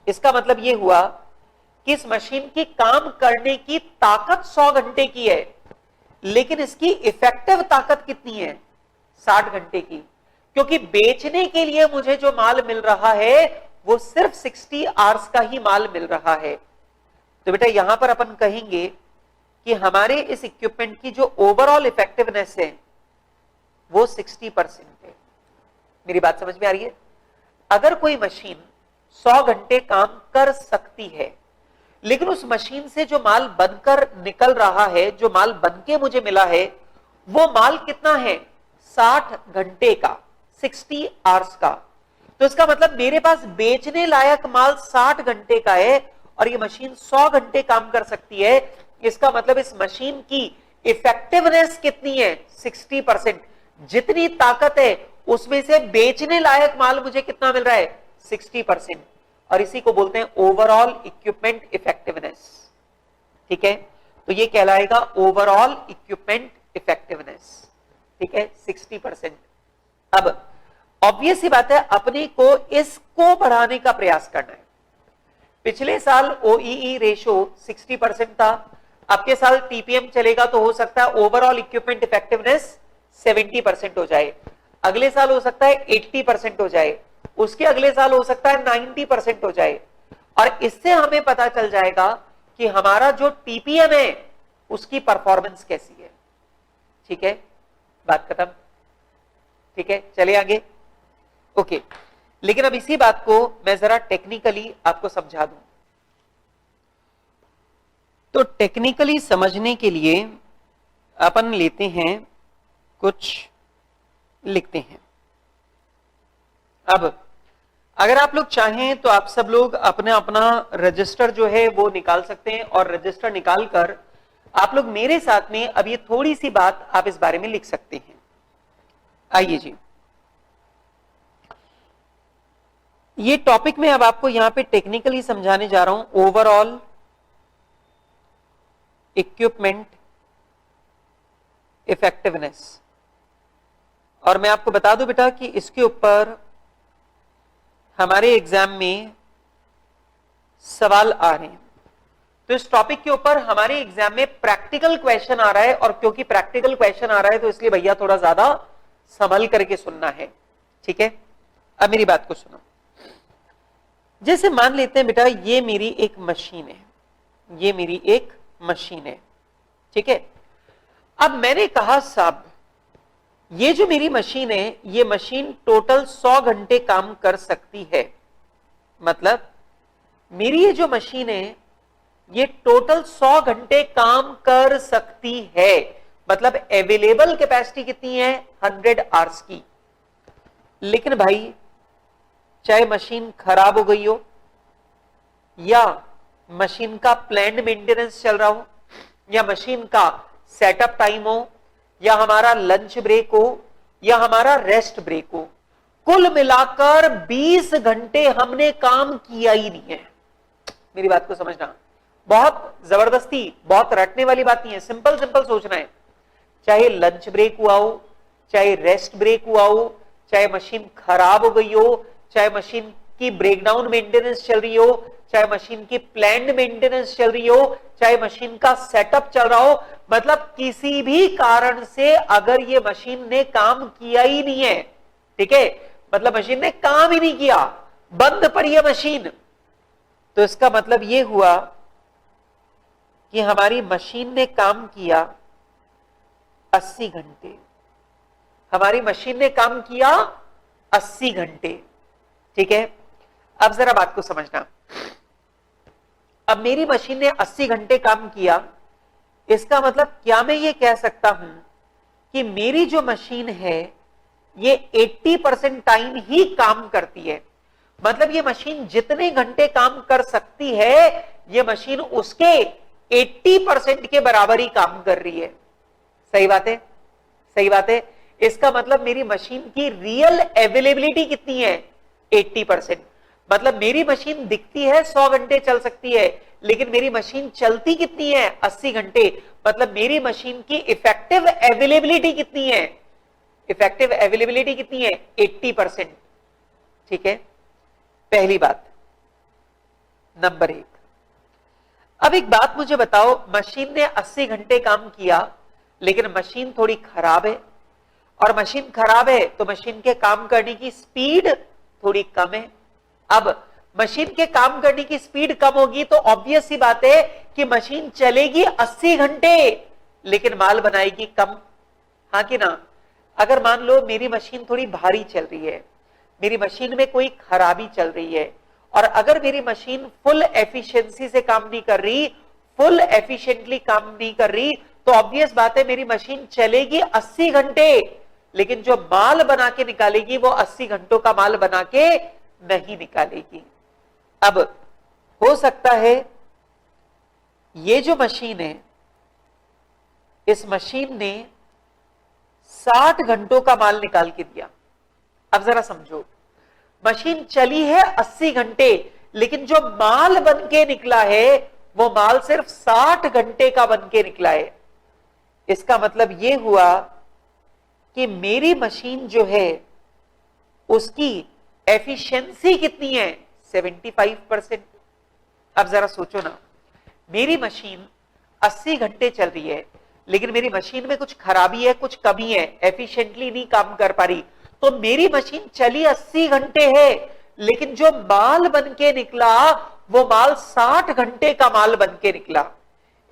इसका मतलब ये हुआ कि इस मशीन की काम करने की ताकत 100 घंटे की है, लेकिन इसकी इफेक्टिव ताकत कितनी है? 60 घंटे की, क्योंकि बेचने के लिए मुझे जो माल मिल रहा है वो सिर्फ 60 आवर्स का ही माल मिल रहा है। तो बेटा यहां पर अपन कहेंगे कि हमारे इस इक्विपमेंट की जो ओवरऑल इफेक्टिवनेस है वो 60% है। मेरी बात समझ में आ रही है? अगर कोई मशीन 100 घंटे काम कर सकती है, लेकिन उस मशीन से जो माल बनकर निकल रहा है, जो माल बनके मुझे मिला है, वो माल कितना है? 60 घंटे का, 60 आवर्स का। तो इसका मतलब मेरे पास बेचने लायक माल 60 घंटे का है और ये मशीन 100 घंटे काम कर सकती है। इसका मतलब इस मशीन की इफेक्टिवनेस कितनी है? 60%। जितनी ताकत है उसमें से बेचने लायक माल मुझे कितना मिल रहा है? 60%। और इसी को बोलते हैं ओवरऑल इक्विपमेंट इफेक्टिवनेस। ठीक है, तो ये कहलाएगा ओवरऑल इक्विपमेंट इफेक्टिवनेस। ठीक है, 60%। अब ऑब्वियस सी बात है, अपने को इसको बढ़ाने का प्रयास करना है। पिछले साल ओईई रेशो 60% था, अब के साल टीपीएम चलेगा तो हो सकता है ओवरऑल इक्विपमेंट इफेक्टिवनेस 70% हो जाए, अगले साल हो सकता है 80% हो जाए, उसके अगले साल हो सकता है 90% हो जाए। और इससे हमें पता चल जाएगा कि हमारा जो टीपीएम है उसकी परफॉर्मेंस कैसी है। ठीक है, बात खत्म। ठीक है, चले आगे। ओके, लेकिन अब इसी बात को मैं जरा टेक्निकली आपको समझा दूं। तो टेक्निकली समझने के लिए अपन लेते हैं, कुछ लिखते हैं। अब अगर आप लोग चाहें तो आप सब लोग अपना अपना रजिस्टर जो है वो निकाल सकते हैं और रजिस्टर निकालकर आप लोग मेरे साथ में अब ये थोड़ी सी बात आप इस बारे में लिख सकते हैं। आइए जी, ये टॉपिक में अब आपको यहां पे टेक्निकली समझाने जा रहा हूं, ओवरऑल इक्विपमेंट इफेक्टिवनेस। और मैं आपको बता दूं बेटा कि इसके ऊपर हमारे एग्जाम में सवाल आ रहे हैं। तो इस टॉपिक के ऊपर हमारे एग्जाम में प्रैक्टिकल क्वेश्चन आ रहा है, और क्योंकि प्रैक्टिकल क्वेश्चन आ रहा है तो इसलिए भैया थोड़ा ज्यादा संभल करके सुनना है। ठीक है, अब मेरी बात को सुनो। जैसे मान लेते हैं बेटा, ये मेरी एक मशीन है, ये मेरी एक मशीन है। ठीक है, अब मैंने कहा साहब ये जो मेरी मशीन है, ये मशीन टोटल 100 घंटे काम कर सकती है। मतलब मेरी ये जो मशीन है ये टोटल 100 घंटे काम कर सकती है। मतलब अवेलेबल कैपेसिटी कितनी है? 100 आवर्स की। लेकिन भाई चाहे मशीन खराब हो गई हो या मशीन का प्लान्ड मेंटेनेंस चल रहा हो या मशीन का सेटअप टाइम हो या हमारा लंच ब्रेक हो या हमारा रेस्ट ब्रेक हो, कुल मिलाकर 20 घंटे हमने काम किया ही नहीं है। मेरी बात को समझना, बहुत जबरदस्ती, बहुत रटने वाली बात नहीं है, सिंपल सिंपल सोचना है। चाहे लंच ब्रेक हुआ हो, चाहे रेस्ट ब्रेक हुआ हो, चाहे मशीन खराब हो गई हो, चाहे मशीन की ब्रेकडाउन मेंटेनेंस चल रही हो, चाहे मशीन की प्लान्ड मेंटेनेंस चल रही हो, चाहे मशीन का सेटअप चल रहा हो, मतलब किसी भी कारण से अगर ये मशीन ने काम किया ही नहीं है, ठीक है, मतलब मशीन ने काम ही नहीं किया, बंद पड़ी है मशीन, तो इसका मतलब ये हुआ कि हमारी मशीन ने काम किया 80 घंटे। हमारी मशीन ने काम किया 80 घंटे। ठीक है, अब जरा बात को समझना। अब मेरी मशीन ने 80 घंटे काम किया, इसका मतलब क्या मैं ये कह सकता हूं कि मेरी जो मशीन है ये 80% टाइम ही काम करती है? मतलब ये मशीन जितने घंटे काम कर सकती है, ये मशीन उसके 80% के बराबर ही काम कर रही है। सही बात है, सही बात है। इसका मतलब मेरी मशीन की रियल अवेलेबिलिटी कितनी है? 80%। मतलब मेरी मशीन दिखती है 100 घंटे चल सकती है, लेकिन मेरी मशीन चलती कितनी है? 80 घंटे। मतलब मेरी मशीन की इफेक्टिव अवेलेबिलिटी कितनी है? इफेक्टिव अवेलेबिलिटी कितनी है? 80%। ठीक है, पहली बात। नंबर 1, अब एक बात मुझे बताओ, मशीन ने 80 घंटे काम किया लेकिन मशीन थोड़ी खराब है, और मशीन खराब है तो मशीन के काम करने की स्पीड थोड़ी कम है। अब मशीन के काम करने की स्पीड कम होगी तो ऑब्वियस सी बात है कि मशीन चलेगी 80 घंटे लेकिन माल बनाएगी कम। हाँ कि ना? अगर मान लो मेरी मशीन थोड़ी भारी चल रही है मेरी मशीन में कोई खराबी चल रही है, और अगर मेरी मशीन फुल एफिशिएंसी से काम नहीं कर रही, फुल एफिशिएंटली काम नहीं कर रही, तो ऑब्वियस बात है मेरी मशीन चलेगी 80 घंटे, लेकिन जो माल बना के निकालेगी वो 80 घंटों का माल बना के नहीं निकालेगी। अब हो सकता है ये जो मशीन है, इस मशीन ने 60 घंटों का माल निकाल के दिया। अब जरा समझो, मशीन चली है 80 घंटे, लेकिन जो माल बन के निकला है वो माल सिर्फ 60 घंटे का बन के निकला है। इसका मतलब यह हुआ कि मेरी मशीन जो है उसकी एफिशिएंसी कितनी है, 75%। अब जरा सोचो ना, मेरी मशीन 80 घंटे चल रही है, लेकिन मेरी मशीन में कुछ खराबी है, कुछ कमी है, एफिशिएंटली नहीं काम कर पा रही, तो मेरी मशीन चली 80 घंटे है, लेकिन जो माल बन के निकला वो माल 60 घंटे का माल बन के निकला।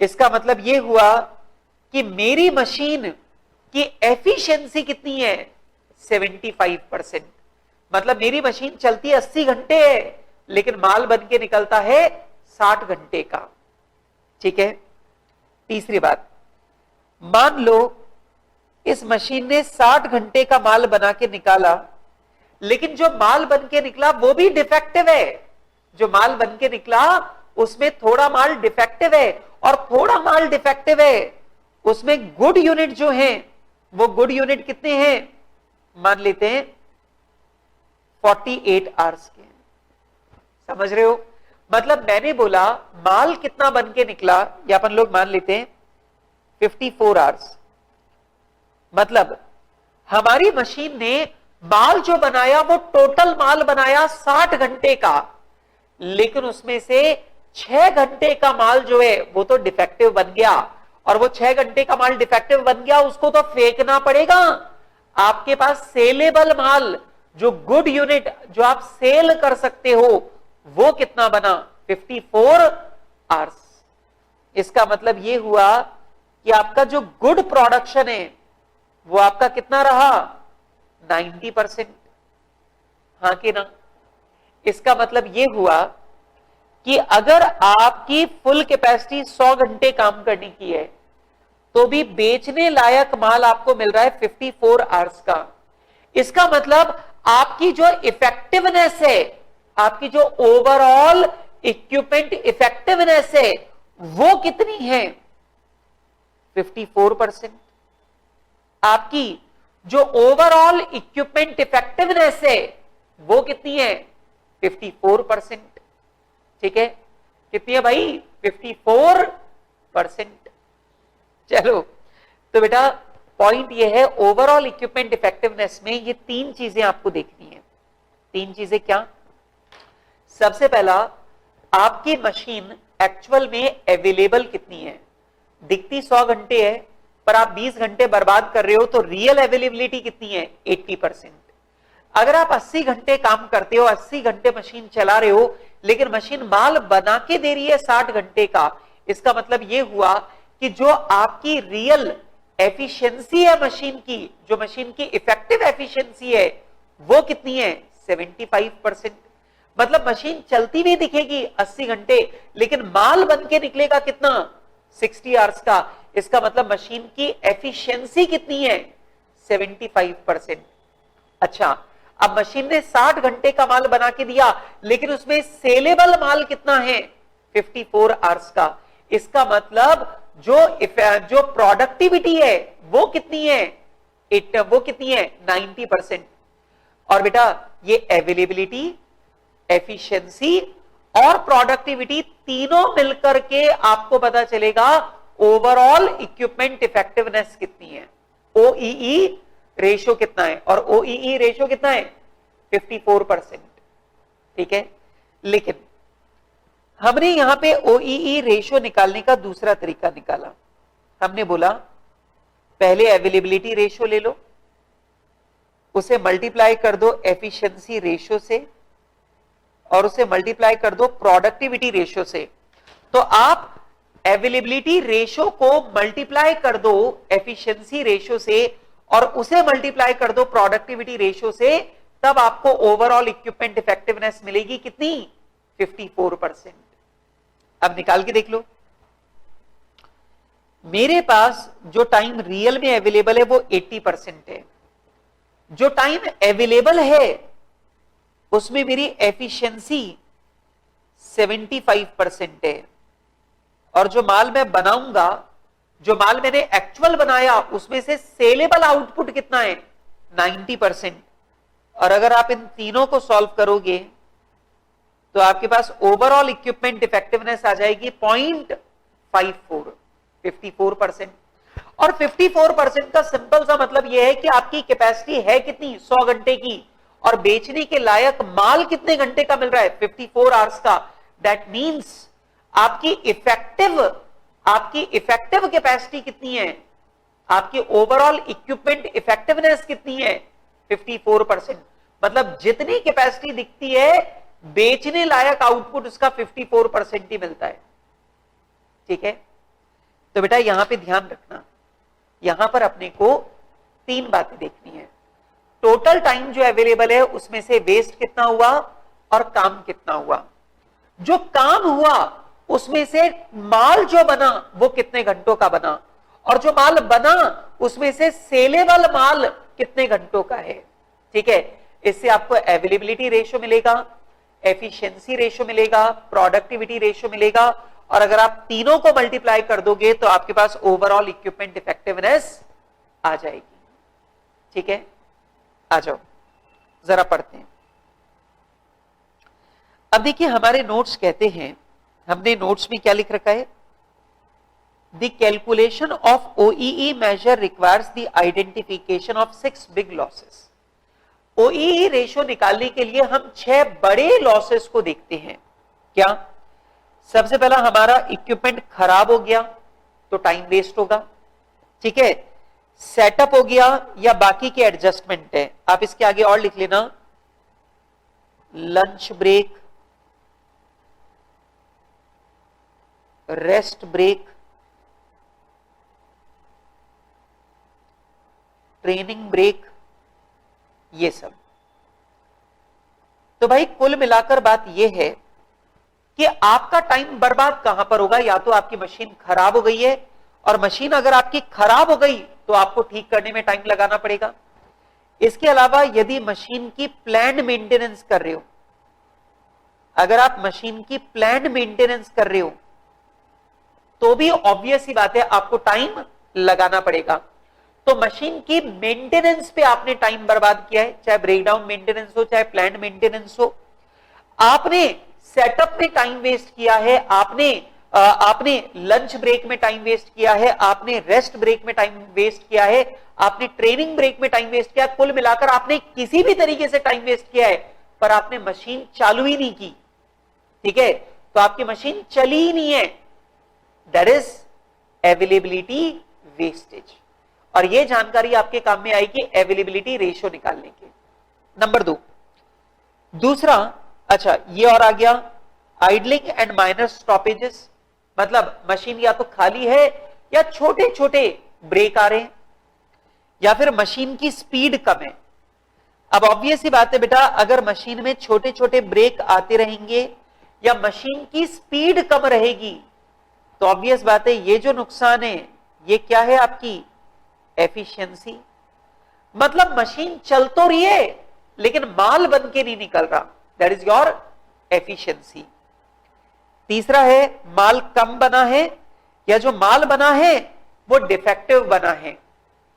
इसका मतलब यह हुआ कि मेरी मशीन की एफिशिएंसी कितनी है, 75%। मतलब मेरी मशीन चलती 80 घंटे है, लेकिन माल बन के निकलता है 60 घंटे का। ठीक है। तीसरी बात, मान लो इस मशीन ने 60 घंटे का माल बना के निकाला, लेकिन जो माल बन के निकला वो भी डिफेक्टिव है। जो माल बन के निकला उसमें थोड़ा माल डिफेक्टिव है, और थोड़ा माल डिफेक्टिव है उसमें गुड यूनिट जो है वो गुड यूनिट कितने हैं, मान लेते हैं 48 आवर्स के। समझ रहे हो? मतलब मैंने बोला माल कितना बन के निकला, या अपन लोग मान लेते हैं 54 आवर्स। मतलब हमारी मशीन ने माल जो बनाया वो टोटल माल बनाया 60 घंटे का, लेकिन उसमें से 6 घंटे का माल जो है वो तो डिफेक्टिव बन गया, और वो 6 घंटे का माल डिफेक्टिव बन गया, उसको तो फेंकना पड़ेगा। आपके पास सेलेबल माल, जो गुड यूनिट जो आप सेल कर सकते हो, वो कितना बना, 54 आवर्स। इसका मतलब यह हुआ कि आपका जो गुड प्रोडक्शन है वो आपका कितना रहा, 90%। हां कि ना? इसका मतलब यह हुआ कि अगर आपकी फुल कैपेसिटी 100 घंटे काम करने की है, तो भी बेचने लायक माल आपको मिल रहा है 54 आवर्स का। इसका मतलब आपकी जो इफेक्टिवनेस है, आपकी जो ओवरऑल इक्विपमेंट इफेक्टिवनेस है, वो कितनी है, 54%। आपकी जो ओवरऑल इक्विपमेंट इफेक्टिवनेस है वो कितनी है, 54%। ठीक है, कितनी है भाई, 54%। चलो, तो बेटा पॉइंट ये है, ओवरऑल इक्विपमेंट इफेक्टिवनेस में ये 3 चीजें आपको देखनी है। 3 चीजें क्या? सबसे पहला, आपकी मशीन एक्चुअल में अवेलेबल कितनी है। दिखती 100 घंटे है, पर आप 20 घंटे बर्बाद कर रहे हो, तो रियल अवेलेबिलिटी कितनी है, 80%। अगर आप 80 घंटे काम करते हो, 80 घंटे मशीन चला रहे हो, लेकिन मशीन माल बना के दे रही है 60 घंटे का, इसका मतलब यह हुआ कि जो आपकी रियल एफिशिएंसी है मशीन की, जो मशीन की इफेक्टिव एफिशिएंसी है, वो कितनी है, 75%। मतलब मशीन चलती भी दिखेगी 80 घंटे, लेकिन माल बन के निकलेगा कितना, 60 आवर्स का। इसका मतलब मशीन की एफिशिएंसी कितनी है, 75%। अच्छा, अब मशीन ने 60 घंटे का माल बना के दिया, लेकिन उसमें सेलेबल माल कितना है, 54 आवर्स का। इसका मतलब जो प्रोडक्टिविटी है वो कितनी है, वो कितनी है, 90%। और बेटा ये अवेलेबिलिटी, एफिशिएंसी और प्रोडक्टिविटी तीनों मिलकर के आपको पता चलेगा ओवरऑल इक्विपमेंट इफेक्टिवनेस कितनी है, ओईई रेशियो कितना है, और ओईई रेशियो कितना है, 54%। ठीक है, लेकिन हमने यहां पे ओईई रेशियो निकालने का दूसरा तरीका निकाला। हमने बोला पहले अवेलेबिलिटी रेशियो ले लो, उसे मल्टीप्लाई कर दो एफिशिएंसी रेशियो से, और उसे मल्टीप्लाई कर दो प्रोडक्टिविटी रेशियो से। तो आप अवेलेबिलिटी रेशियो को मल्टीप्लाई कर दो एफिशिएंसी रेशियो से, और उसे मल्टीप्लाई कर दो प्रोडक्टिविटी रेशियो से, तब आपको ओवरऑल इक्विपमेंट इफेक्टिवनेस मिलेगी कितनी? 54%। अब निकाल के देख लो, मेरे पास जो टाइम रियल में अवेलेबल है वो 80% है, जो टाइम अवेलेबल है उसमें मेरी एफिशिएंसी 75% है, और जो माल मैं बनाऊंगा, जो माल मैंने एक्चुअल बनाया, उसमें से सेलेबल आउटपुट कितना है? 90%। और अगर आप इन तीनों को सॉल्व करोगे तो आपके पास ओवरऑल इक्विपमेंट इफेक्टिवनेस आ जाएगी 0.54, 54%। और 54% का सिंपल सा मतलब यह है कि आपकी कैपेसिटी है कितनी? 100 घंटे की, और बेचने के लायक माल कितने घंटे का मिल रहा है? 54 आवर्स का। दैट मींस आपकी इफेक्टिव कैपेसिटी कितनी है? आपकी ओवरऑल इक्विपमेंट इफेक्टिवनेस कितनी है? 54%। मतलब जितनी कैपेसिटी दिखती है, बेचने लायक आउटपुट उसका 54% ही मिलता है। ठीक है, तो बेटा यहां पे ध्यान रखना, यहां पर अपने को 3 बातें देखनी है। टोटल टाइम जो अवेलेबल है उसमें से वेस्ट कितना हुआ और काम कितना हुआ। जो काम हुआ उसमें से माल जो बना वो कितने घंटों का बना, और जो माल बना उसमें से सेलेबल माल कितने घंटों का है। ठीक है, इससे आपको अवेलेबिलिटी रेशियो मिलेगा, एफिशिएंसी रेशियो मिलेगा, प्रोडक्टिविटी रेशियो मिलेगा, और अगर आप तीनों को मल्टीप्लाई कर दोगे तो आपके पास ओवरऑल इक्विपमेंट इफेक्टिवनेस आ जाएगी। ठीक है, आ जाओ जरा पढ़ते हैं। अब देखिए हमारे नोट्स कहते हैं, हमने नोट्स में क्या लिख रखा है? The calculation of OEE measure requires the identification of 6 big losses. OEE ratio निकालने के लिए हम 6 बड़े लॉसेस को देखते हैं। क्या? सबसे पहला हमारा इक्विपमेंट खराब हो गया तो टाइम वेस्ट होगा। ठीक है, सेटअप हो गया या बाकी के एडजस्टमेंट है, आप इसके आगे और लिख लेना, lunch break, rest break, training break, ये सब। तो भाई कुल मिलाकर बात यह है कि आपका टाइम बर्बाद कहां पर होगा? या तो आपकी मशीन खराब हो गई है, और मशीन अगर आपकी खराब हो गई तो आपको ठीक करने में टाइम लगाना पड़ेगा। इसके अलावा यदि मशीन की प्लान्ड मेंटेनेंस कर रहे हो, अगर आप मशीन की प्लान्ड मेंटेनेंस कर रहे हो तो भी ऑब्वियस ही बात है आपको टाइम लगाना पड़ेगा। तो मशीन की मेंटेनेंस पे आपने टाइम बर्बाद किया है, चाहे ब्रेकडाउन मेंटेनेंस हो चाहे प्लान्ड मेंटेनेंस हो। आपने सेटअप में टाइम वेस्ट किया है, आपने लंच ब्रेक में टाइम वेस्ट किया है, आपने रेस्ट ब्रेक में टाइम वेस्ट किया है, आपने ट्रेनिंग ब्रेक में टाइम वेस्ट किया। कुल मिलाकर आपने किसी भी तरीके से टाइम वेस्ट किया है, पर आपने मशीन चालू ही नहीं की। ठीक है, तो आपकी मशीन चली ही नहीं है, दैट इज अवेलेबिलिटी वेस्टेज। और यह जानकारी आपके काम में आएगी अवेलेबिलिटी रेशियो निकालने के। नंबर 2, दूसरा, अच्छा ये और आ गया, आइडलिंग एंड माइनर स्टॉपेजेस। मतलब मशीन या तो खाली है या छोटे छोटे ब्रेक आ रहे हैं, या फिर मशीन की स्पीड कम है। अब ऑब्वियस ही बात है बेटा, अगर मशीन में छोटे छोटे ब्रेक आते रहेंगे या मशीन की स्पीड कम रहेगी तो ऑब्वियस बात है ये जो नुकसान है ये क्या है? आपकी एफिशिएंसी। मतलब मशीन चल तो रही है लेकिन माल बन के नहीं निकल रहा, दैट इज योर एफिशिएंसी। तीसरा है माल कम बना है, या जो माल बना है वो डिफेक्टिव बना है।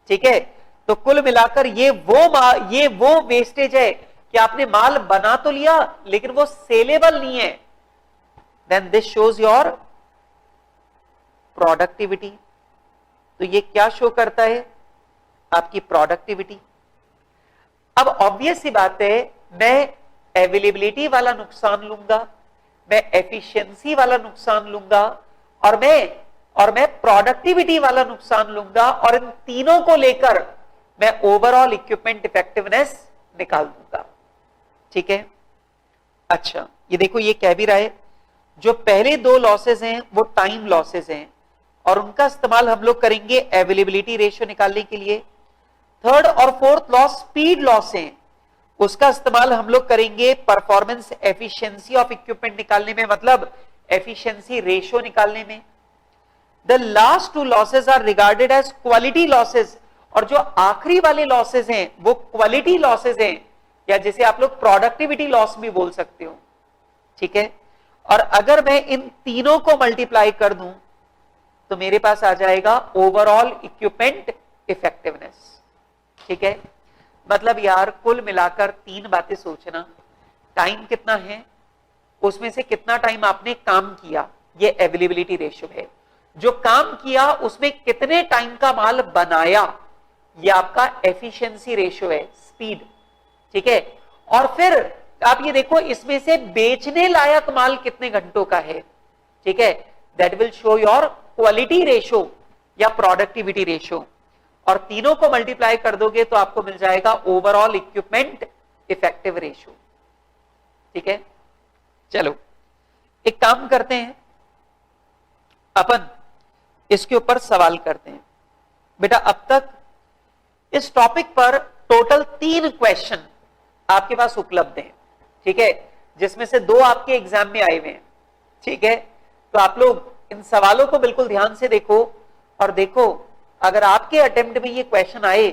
ठीक है, तो कुल मिलाकर ये वो वेस्टेज है कि आपने माल बना तो लिया लेकिन वो सेलेबल नहीं है। Then this shows your productivity. तो ये क्या शो करता है? आपकी प्रोडक्टिविटी। अब ऑब्वियस सी बात है, मैं अवेलेबिलिटी वाला नुकसान लूंगा, मैं एफिशिएंसी वाला नुकसान लूंगा, और मैं प्रोडक्टिविटी वाला नुकसान लूंगा, और इन तीनों को लेकर मैं ओवरऑल इक्विपमेंट इफेक्टिवनेस निकाल दूंगा। ठीक है, अच्छा ये देखो ये कह भी रहा है जो पहले 2 लॉसेस हैं वो टाइम लॉसेस हैं, और उनका इस्तेमाल हम लोग करेंगे अवेलेबिलिटी रेशियो निकालने के लिए। थर्ड और फोर्थ लॉस स्पीड लॉस हैं, उसका इस्तेमाल हम लोग करेंगे परफॉर्मेंस एफिशिएंसी ऑफ इक्विपमेंट निकालने में, मतलब एफिशिएंसी रेशो निकालने में। The last two losses are regarded as quality losses, और जो आखिरी वाले लॉसेस हैं वो क्वालिटी लॉसेस हैं, या जिसे आप लोग प्रोडक्टिविटी लॉस भी बोल सकते हो। ठीक है, और अगर मैं इन तीनों को मल्टीप्लाई कर दूं तो मेरे पास आ जाएगा ओवरऑल इक्विपमेंट इफेक्टिवनेस। ठीक है, मतलब यार कुल मिलाकर तीन बातें सोचना, टाइम कितना है, उसमें से कितना टाइम आपने काम किया, ये अवेलेबिलिटी रेशियो है। जो काम किया उसमें कितने टाइम का माल बनाया, ये आपका एफिशिएंसी रेशियो है, स्पीड। ठीक है, और फिर आप ये देखो इसमें से बेचने लायक माल कितने घंटों का है। ठीक है, that will show your quality ratio या प्रोडक्टिविटी रेशियो, और तीनों को मल्टीप्लाई कर दोगे तो आपको मिल जाएगा ओवरऑल इक्विपमेंट इफेक्टिव रेशियो। ठीक है, चलो एक काम करते हैं, अपन इसके ऊपर सवाल करते हैं। बेटा अब तक इस टॉपिक पर टोटल 3 क्वेश्चन आपके पास उपलब्ध हैं। ठीक है, जिसमें से 2 आपके एग्जाम में आए हुए हैं। ठीक है, तो आप लोग इन सवालों को बिल्कुल ध्यान से देखो, और देखो अगर आपके अटेम्प्ट में ये क्वेश्चन आए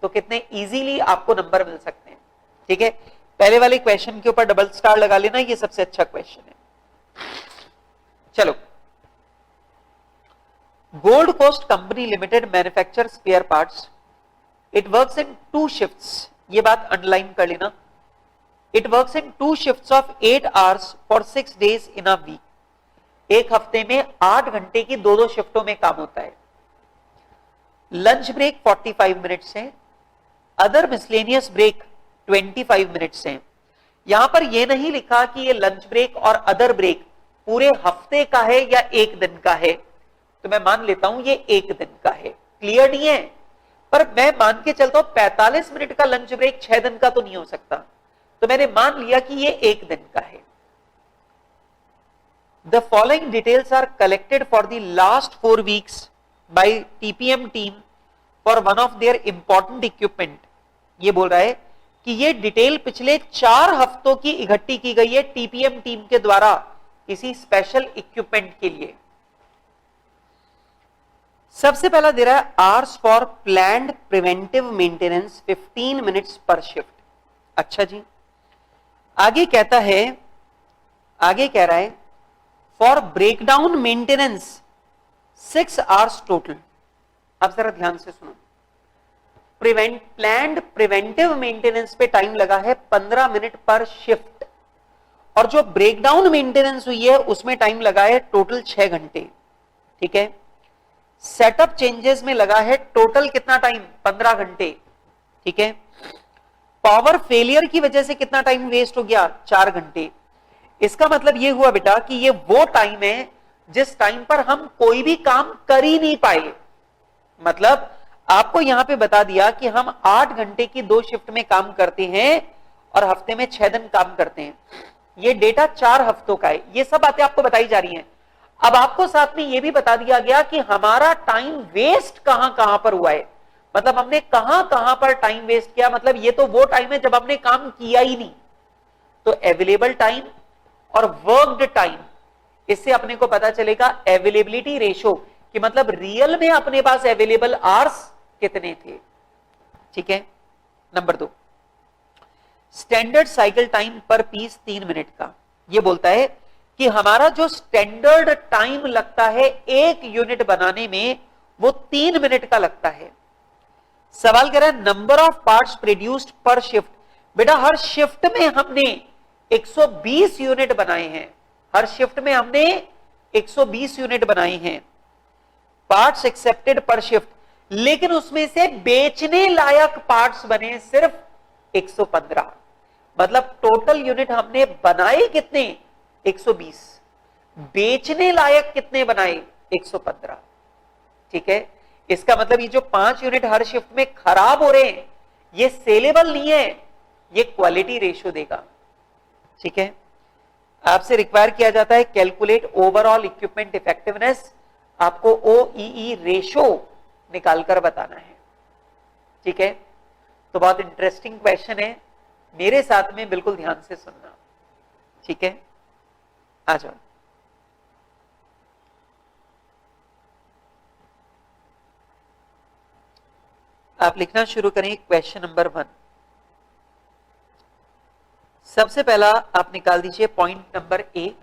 तो कितने इजीली आपको नंबर मिल सकते हैं। ठीक है, पहले वाले क्वेश्चन के ऊपर डबल स्टार लगा लेना, ये सबसे अच्छा क्वेश्चन है। चलो, Gold Coast company limited manufacture spare parts, it works in 2 shifts, ये बात अंडरलाइन कर लेना। It works in 2 shifts of 8 hours for 6 days in a week, एक हफ्ते में 8 घंटे की 2-2 शिफ्टों में काम होता है। लंच ब्रेक 45 मिनट्स है, अदर मिसलेनियस ब्रेक 25 मिनट्स है। यहां पर यह नहीं लिखा कि ये लंच ब्रेक और अदर ब्रेक पूरे हफ्ते का है या एक दिन का है, तो मैं मान लेता हूं ये एक दिन का है। क्लियर नहीं है, पर मैं मान के चलता हूं 45 मिनट का लंच ब्रेक 6 दिन का तो नहीं हो सकता, तो मैंने मान लिया कि ये एक दिन का है। The following details are collected for the last 4 weeks by TPM team for one of their important equipment. ये बोल रहा है कि ये डिटेल पिछले 4 हफ्तों की इकट्ठी की गई है टीपीएम टीम के द्वारा किसी स्पेशल इक्विपमेंट के लिए। सबसे पहला दे रहा है hours for planned preventive maintenance 15 minutes पर शिफ्ट। अच्छा जी, आगे कहता है, आगे कह रहा है for breakdown maintenance 6 hours total. अब जरा ध्यान से सुनो, प्लान्ड प्रिवेंटिव मेंटेनेंस पे टाइम लगा है 15 मिनट पर शिफ्ट, और जो ब्रेकडाउन मेंटेनेंस हुई है उसमें टाइम लगा है टोटल 6 घंटे। ठीक है, सेटअप चेंजेस में लगा है टोटल कितना टाइम, 15 घंटे। ठीक है, पावर फेलियर की वजह से कितना टाइम वेस्ट हो गया, 4 घंटे। इसका मतलब यह हुआ बेटा कि ये वो टाइम है जिस टाइम पर हम कोई भी काम कर ही नहीं पाए। मतलब आपको यहां पे बता दिया कि हम 8 घंटे की 2 शिफ्ट में काम करते हैं और हफ्ते में 6 दिन काम करते हैं। ये डेटा 4 हफ्तों का है, ये सब बातें आपको बताई जा रही हैं। अब आपको साथ में यह भी बता दिया गया कि हमारा टाइम वेस्ट कहां कहां पर हुआ है, मतलब हमने कहां कहां पर टाइम वेस्ट किया। मतलब ये तो वो टाइम है जब हमने काम किया ही नहीं। तो अवेलेबल टाइम और वर्कड टाइम, इससे अपने को पता चलेगा अवेलेबिलिटी रेशो कि मतलब रियल में अपने पास अवेलेबल आवर्स कितने थे। ठीक है, नंबर 2, स्टैंडर्ड साइकिल टाइम पर पीस 3 मिनट का। यह बोलता है कि हमारा जो स्टैंडर्ड टाइम लगता है 1 यूनिट बनाने में वो 3 मिनट का लगता है। सवाल कह रहा है नंबर ऑफ पार्ट्स प्रोड्यूस्ड पर शिफ्ट। बेटा हर शिफ्ट में हमने 120 यूनिट बनाए हैं, हर शिफ्ट में हमने 120 यूनिट बनाए हैं। पार्ट्स एक्सेप्टेड पर शिफ्ट, लेकिन उसमें से बेचने लायक पार्ट्स बने सिर्फ 115। मतलब टोटल यूनिट हमने बनाए कितने, 120, बेचने लायक कितने बनाए, 115। ठीक है, इसका मतलब ये जो 5 यूनिट हर शिफ्ट में खराब हो रहे हैं ये सेलेबल नहीं है, ये क्वालिटी रेशियो देगा। ठीक है, आपसे रिक्वायर किया जाता है कैलकुलेट ओवरऑल इक्विपमेंट इफेक्टिवनेस, आपको ओईई रेशियो निकालकर बताना है। ठीक है, तो बहुत इंटरेस्टिंग क्वेश्चन है, मेरे साथ में बिल्कुल ध्यान से सुनना, ठीक है? आ जाओ। आप लिखना शुरू करें क्वेश्चन नंबर 1। सबसे पहला आप निकाल दीजिए point number A.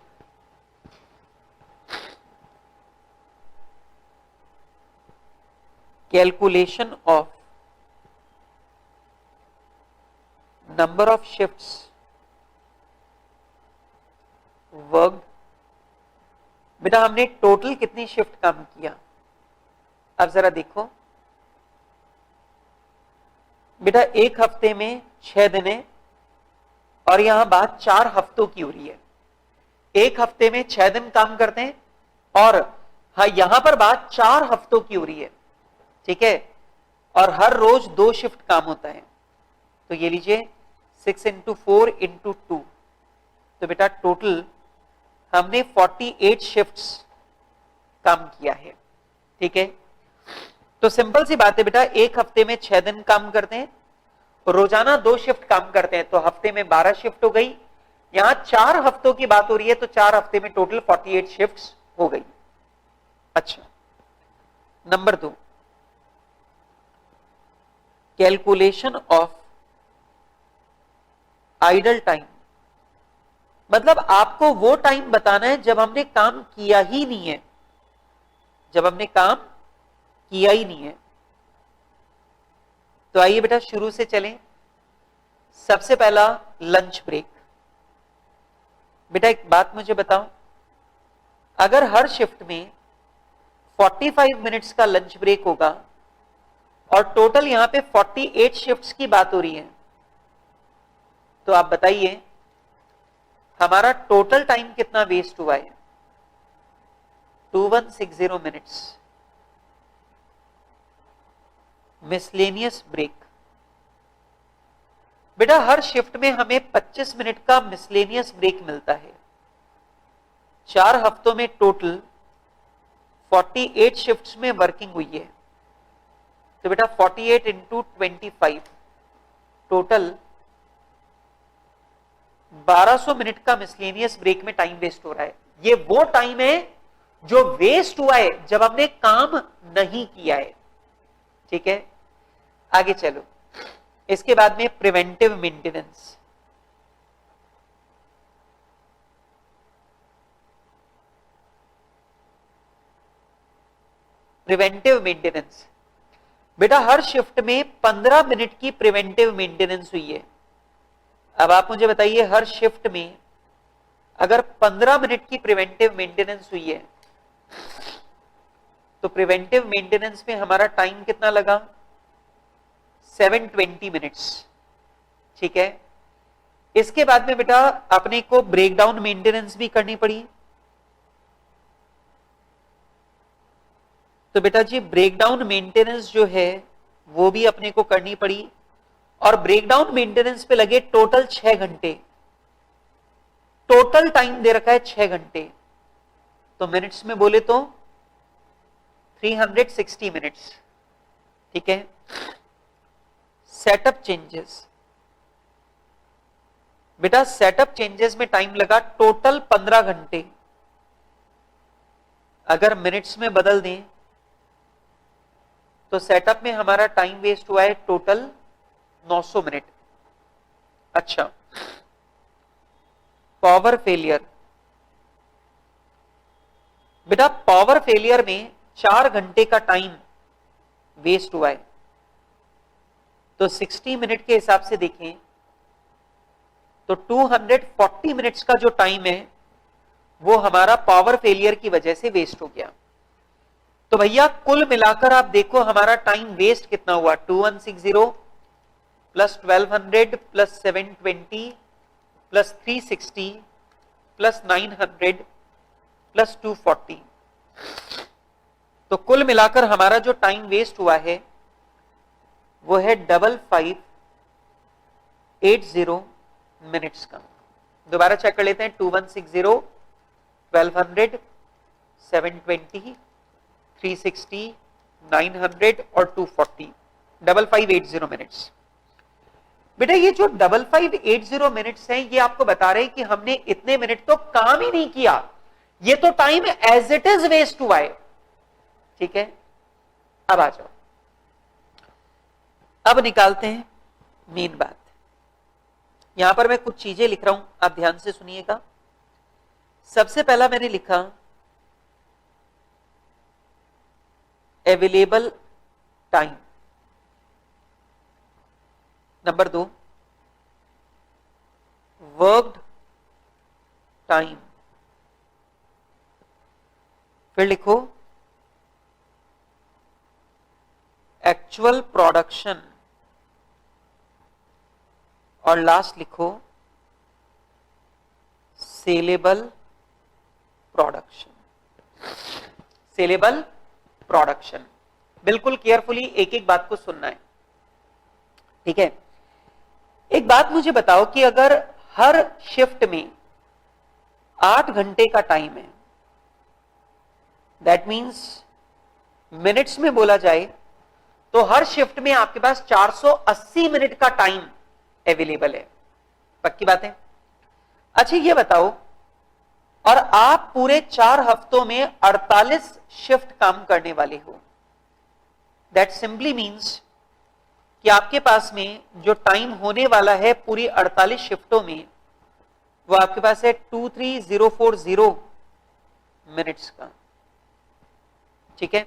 Calculation of number of shifts work. बेटा हमने टोटल कितनी शिफ्ट काम किया? अब जरा देखो बेटा, एक हफ्ते में 6 दिन है और यहां बात 4 हफ्तों की हो रही है। एक हफ्ते में 6 दिन काम करते हैं और हाँ, यहां पर बात 4 हफ्तों की हो रही है, ठीक है? और हर रोज 2 शिफ्ट काम होता है। तो ये लीजिए 6 × 4 × 2, तो बेटा टोटल हमने 48 शिफ्ट्स काम किया है, ठीक है? तो सिंपल सी बात है बेटा, एक हफ्ते में 6 दिन काम करते हैं, रोजाना 2 शिफ्ट काम करते हैं, तो हफ्ते में 12 शिफ्ट हो गई। यहां 4 हफ्तों की बात हो रही है, तो 4 हफ्ते में टोटल 48 शिफ्ट्स हो गई। अच्छा, number 2, calculation of idle time. मतलब आपको वो टाइम बताना है जब हमने काम किया ही नहीं है, जब हमने काम किया ही नहीं है। तो आइए बेटा शुरू से चलें। सबसे पहला लंच ब्रेक। बेटा एक बात मुझे बताओ, अगर हर शिफ्ट में 45 मिनट्स का लंच ब्रेक होगा और टोटल यहां पे 48 शिफ्ट्स की बात हो रही है, तो आप बताइए हमारा टोटल टाइम कितना वेस्ट हुआ है? 2160 मिनट्स। Miscellaneous break. बेटा हर शिफ्ट में हमें 25 मिनट का मिसलेनियस ब्रेक मिलता है। 4 हफ्तों में टोटल 48 शिफ्ट्स में वर्किंग हुई है, तो बेटा 48 × 25 टोटल 1200 मिनट का मिसलेनियस ब्रेक में टाइम वेस्ट हो रहा है। ये वो टाइम है जो वेस्ट हुआ है जब हमने काम नहीं किया है, ठीक है? आगे चलो। इसके बाद में प्रिवेंटिव मेंटेनेंस। Preventive maintenance. बेटा हर शिफ्ट में 15 मिनट की प्रिवेंटिव मेंटेनेंस हुई है। अब आप मुझे बताइए, हर शिफ्ट में अगर 15 मिनट की प्रिवेंटिव मेंटेनेंस हुई है, तो प्रिवेंटिव मेंटेनेंस में हमारा टाइम कितना लगा? 720 मिनट्स, ठीक है? इसके बाद में बेटा अपने को ब्रेकडाउन मेंटेनेंस भी करनी पड़ी। तो बेटा जी ब्रेकडाउन मेंटेनेंस जो है वो भी अपने को करनी पड़ी, और ब्रेकडाउन मेंटेनेंस पे लगे टोटल 6 घंटे। टोटल टाइम दे रखा है 6 घंटे, तो मिनट्स में बोले तो 360 मिनट्स, ठीक है? Setup changes. बेटा सेटअप चेंजेस में टाइम लगा टोटल 15 घंटे। अगर मिनट्स में बदल दें तो सेटअप में हमारा टाइम वेस्ट हुआ है टोटल 900 मिनट। अच्छा, पावर फेलियर। बेटा पावर फेलियर में 4 घंटे का टाइम वेस्ट हुआ है, तो 60 मिनट के हिसाब से देखें तो 240 मिनट्स का जो टाइम है वो हमारा पावर फेलियर की वजह से वेस्ट हो गया। तो भैया कुल मिलाकर आप देखो हमारा टाइम वेस्ट कितना हुआ? 2160 plus 1200 plus 720 plus 360 plus 900 plus 240। तो कुल मिलाकर हमारा जो टाइम वेस्ट हुआ है वो है 5580 मिनट्स का। दोबारा चेक कर लेते हैं। 2160, 1200, 720, 360, 900 और 240, 5580 मिनट्स। बेटा ये जो 5580 मिनट्स हैं, ये आपको बता रहे हैं कि हमने इतने मिनट तो काम ही नहीं किया, ये तो time as it is waste हुआ है। ठीक है, अब आ जाओ, अब निकालते हैं मेन बात। यहां पर मैं कुछ चीजें लिख रहा हूं, आप ध्यान से सुनिएगा। सबसे पहला मैंने लिखा available time, number 2 worked time, फिर लिखो एक्चुअल प्रोडक्शन, और लास्ट लिखो सेलेबल प्रोडक्शन। सेलेबल प्रोडक्शन, बिल्कुल केयरफुली एक एक बात को सुनना है। ठीक है, एक बात मुझे बताओ कि अगर हर शिफ्ट में 8 घंटे का टाइम है, दैट मींस मिनट्स में बोला जाए तो हर शिफ्ट में आपके पास 480 मिनट का टाइम अवेलेबल है। पक्की बात है? अच्छा ये बताओ, और आप पूरे 4 हफ्तों में 48 शिफ्ट काम करने वाले हो, दैट सिंपली मींस कि आपके पास में जो टाइम होने वाला है पूरी 48 शिफ्टों में, वो आपके पास है 23040 मिनट्स का। ठीक है,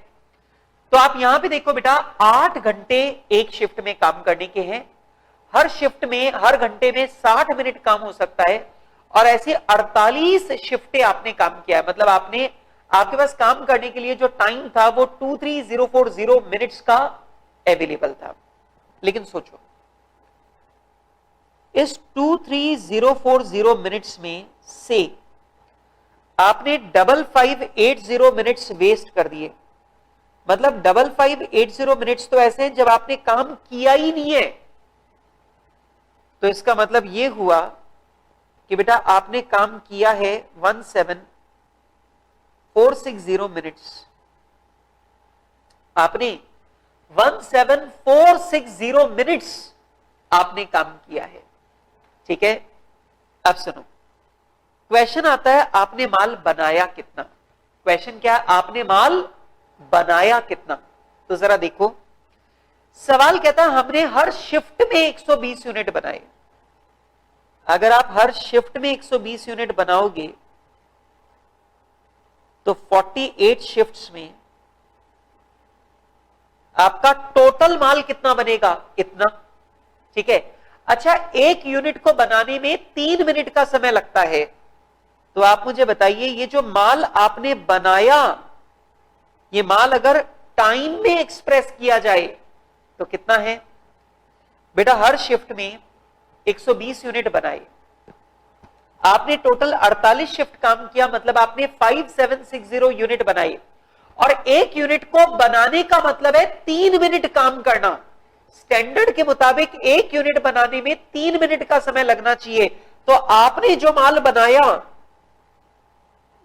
तो आप यहां पे देखो बेटा, 8 घंटे एक शिफ्ट में काम करने के हैं, हर शिफ्ट में हर घंटे में 60 मिनट काम हो सकता है, और ऐसे 48 शिफ्टें आपने काम किया है। मतलब आपके पास काम करने के लिए जो टाइम था वो 23040 मिनट्स का अवेलेबल था। लेकिन सोचो, इस 23040 मिनट्स में से आपने 5580 मिनट्स वेस्ट कर दिए। मतलब 5580 मिनट्स तो ऐसे हैं जब आपने काम किया ही नहीं है। तो इसका मतलब यह हुआ कि बेटा आपने काम किया है 17460 मिनट्स, आपने 17460 मिनट्स आपने काम किया है। ठीक है, अब सुनो, क्वेश्चन आता है आपने माल बनाया कितना। क्वेश्चन क्या है? आपने माल बनाया कितना। तो जरा देखो, सवाल कहता है हमने हर शिफ्ट में 120 यूनिट बनाए। अगर आप हर शिफ्ट में 120 यूनिट बनाओगे तो 48 शिफ्ट्स में आपका टोटल माल कितना बनेगा? इतना। ठीक है, अच्छा एक यूनिट को बनाने में 3 मिनट का समय लगता है, तो आप मुझे बताइए ये जो माल आपने बनाया, ये माल अगर टाइम में एक्सप्रेस किया जाए तो कितना है? बेटा हर शिफ्ट में 120 यूनिट बनाए, आपने टोटल 48 शिफ्ट काम किया, मतलब आपने 5760 यूनिट बनाए, और एक यूनिट को बनाने का मतलब है 3 मिनट काम करना। स्टैंडर्ड के मुताबिक एक यूनिट बनाने में 3 मिनट का समय लगना चाहिए। तो आपने जो माल बनाया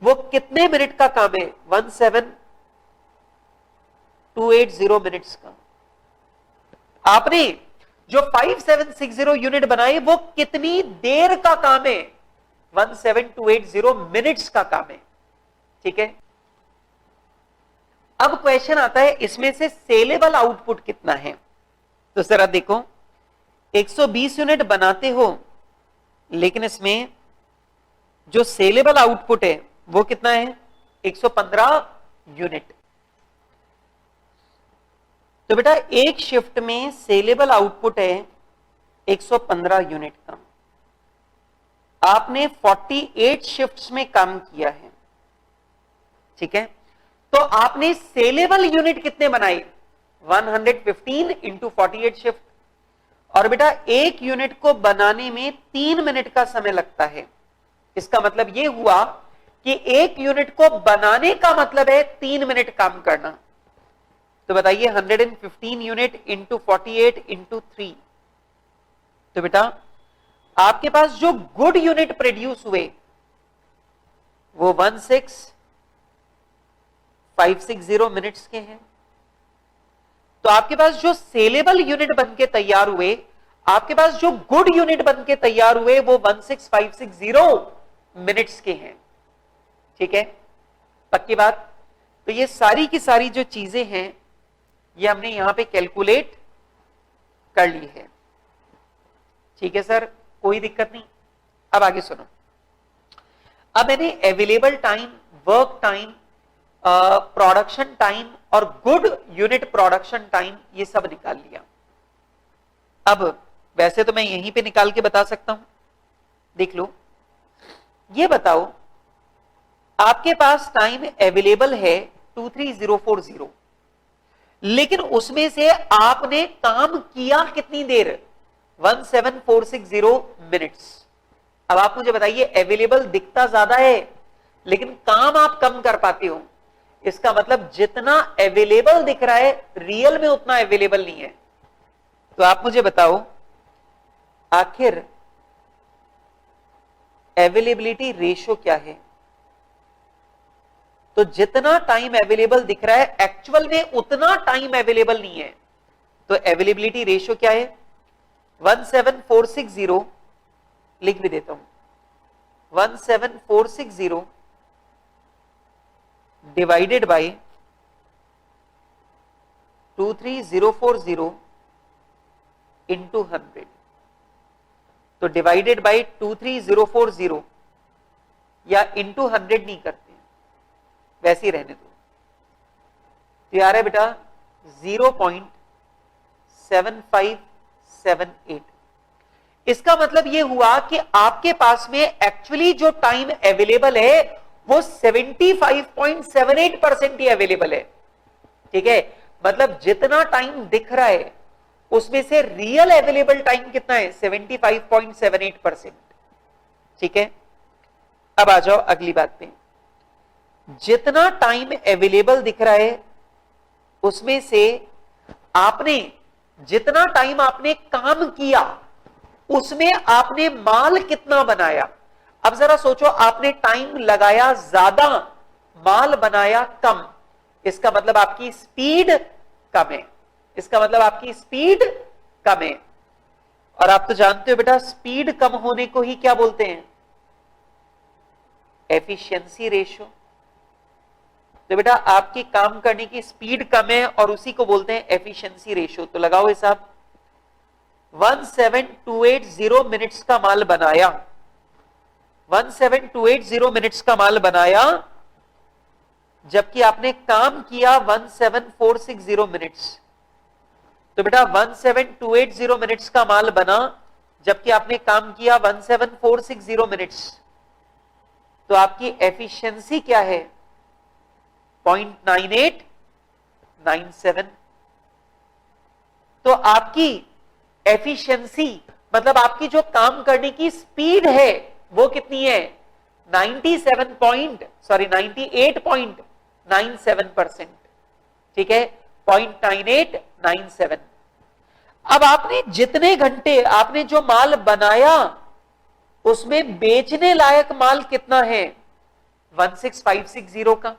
वो कितने मिनट का काम है? 17280 मिनट्स का। आपने जो 5760 यूनिट बनाए वो कितनी देर का काम है? 17280 मिनट्स का काम है। ठीक है, अब क्वेश्चन आता है इसमें से सेलेबल आउटपुट कितना है। तो जरा देखो, 120 यूनिट बनाते हो, लेकिन इसमें जो सेलेबल आउटपुट है वो कितना है? 115 यूनिट। तो बेटा एक शिफ्ट में सेलेबल आउटपुट है 115 यूनिट का। आपने 48 शिफ्ट्स में काम किया है। ठीक है, तो आपने सेलेबल यूनिट कितने बनाए? 115 इंटू 48 शिफ्ट। और बेटा एक यूनिट को बनाने में 3 मिनट का समय लगता है। इसका मतलब यह हुआ कि एक यूनिट को बनाने का मतलब है 3 मिनट काम करना। तो बताइए 115 यूनिट इंटू 48 इंटू 3, तो बेटा आपके पास जो गुड यूनिट प्रोड्यूस हुए वो 16560 मिनट्स के हैं। तो आपके पास जो सेलेबल यूनिट बनके तैयार हुए, आपके पास जो गुड यूनिट बन के तैयार हुए वो 16560 मिनट्स के हैं। ठीक है, पक्की बात। तो ये सारी की सारी जो चीजें हैं ये हमने यहां पे कैलकुलेट कर ली है। ठीक है सर, कोई दिक्कत नहीं। अब आगे सुनो। अब मैंने available time, work time, production time और गुड यूनिट प्रोडक्शन टाइम ये सब निकाल लिया। अब वैसे तो मैं यहीं पे निकाल के बता सकता हूं, देख लो। ये बताओ, आपके पास टाइम अवेलेबल है 23040, लेकिन उसमें से आपने काम किया कितनी देर? 17460 मिनट्स। अब आप मुझे बताइए, अवेलेबल दिखता ज्यादा है लेकिन काम आप कम कर पाते हो, इसका मतलब जितना अवेलेबल दिख रहा है रियल में उतना अवेलेबल नहीं है। तो आप मुझे बताओ, आखिर अवेलेबिलिटी रेशियो क्या है? तो जितना टाइम अवेलेबल दिख रहा है एक्चुअल में उतना टाइम अवेलेबल नहीं है। तो अवेलेबिलिटी रेशियो क्या है? 17460, लिख भी देता हूं, 17460 डिवाइडेड बाय 23040 इंटू 100। तो डिवाइडेड बाय 23040 या इंटू 100 नहीं करते हैं, वैसे ही रहने दो। तो यार है बेटा 0.7578। इसका मतलब यह हुआ कि आपके पास में एक्चुअली जो टाइम अवेलेबल है वो 75.78% ही अवेलेबल है। ठीक है, मतलब जितना टाइम दिख रहा है उसमें से रियल अवेलेबल टाइम कितना है? 75.78%। ठीक है, अब आ जाओ अगली बात पे। जितना टाइम अवेलेबल दिख रहा है उसमें से आपने जितना टाइम आपने काम किया उसमें आपने माल कितना बनाया? अब जरा सोचो, आपने टाइम लगाया ज्यादा, माल बनाया कम, इसका मतलब आपकी स्पीड कम है। इसका मतलब आपकी स्पीड कम है। और आप तो जानते हो बेटा, स्पीड कम होने को ही क्या बोलते हैं? Efficiency ratio. तो बेटा आपकी काम करने की स्पीड कम है और उसी को बोलते हैं एफिशिएंसी रेशियो। तो लगाओ हिसाब, 17280 मिनट्स का माल बनाया, 17280 मिनट्स का माल बनाया, जबकि आपने काम किया 17460 मिनट्स। तो बेटा 17280 मिनट्स का माल बना जबकि आपने काम किया 17460 मिनट्स। तो आपकी एफिशिएंसी क्या है? 0.9897। तो आपकी एफिशिएंसी मतलब आपकी जो काम करने की स्पीड है वो कितनी है? 98.97%। ठीक है, 0.9897। अब आपने जितने घंटे आपने जो माल बनाया उसमें बेचने लायक माल कितना है? 16560 का।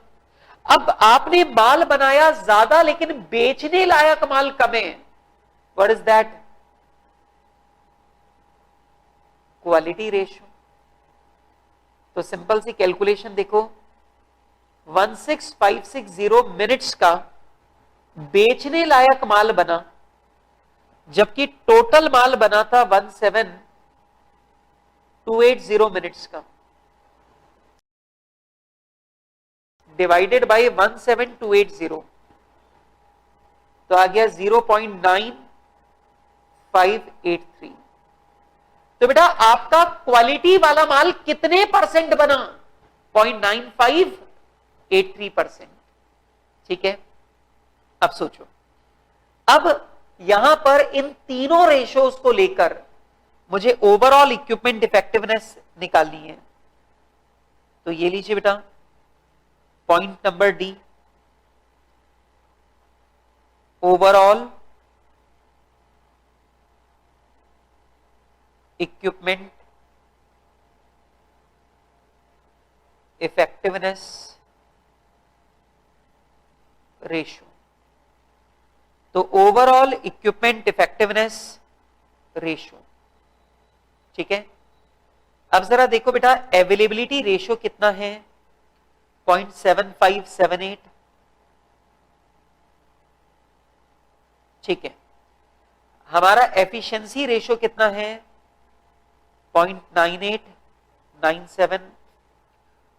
अब आपने माल बनाया ज्यादा लेकिन बेचने लायक माल कम है। What is that? Quality ratio. तो सिंपल सी कैलकुलेशन देखो, 16560 मिनट्स का बेचने लायक माल बना जबकि टोटल माल बना था 17280 मिनट्स का, डिवाइडेड बाय 17280 तो आ गया 0.9583। तो बेटा आपका क्वालिटी वाला माल कितने परसेंट बना? 0.9583%। ठीक है, अब सोचो, अब यहां पर इन तीनों रेशियोज को लेकर मुझे ओवरऑल इक्विपमेंट इफेक्टिवनेस निकालनी है। तो ये लीजिए बेटा, point number D, overall equipment effectiveness ratio. तो ओवरऑल इक्विपमेंट इफेक्टिवनेस रेशो। ठीक है, अब जरा देखो बेटा अवेलेबिलिटी रेशो कितना है, 0.7578। ठीक है, हमारा एफिशिएंसी रेशो कितना है, 0.9897।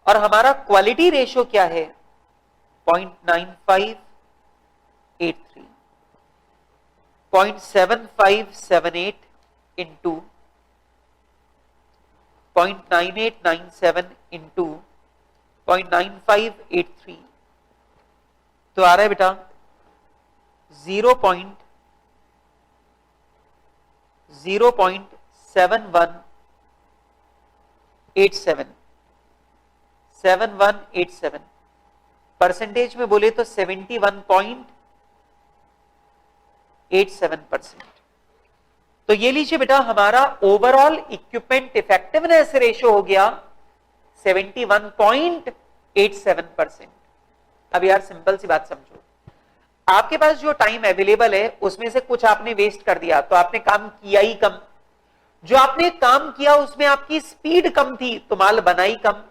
और हमारा क्वालिटी रेशो क्या है, 0.9583। 0.7578 इंटू 0.9897 इंटू 0.9583 तो आ रहा है बेटा 0.7187 परसेंटेज में बोले तो 71.87%। तो ये लीजिए बेटा हमारा ओवरऑल इक्विपमेंट इफेक्टिवनेस रेशियो हो गया 71.87%। अब यार सिंपल सी बात समझो, आपके पास जो टाइम अवेलेबल है उसमें से कुछ आपने वेस्ट कर दिया तो आपने काम किया ही कम, जो आपने काम किया उसमें आपकी स्पीड कम थी तो माल बना ही कम,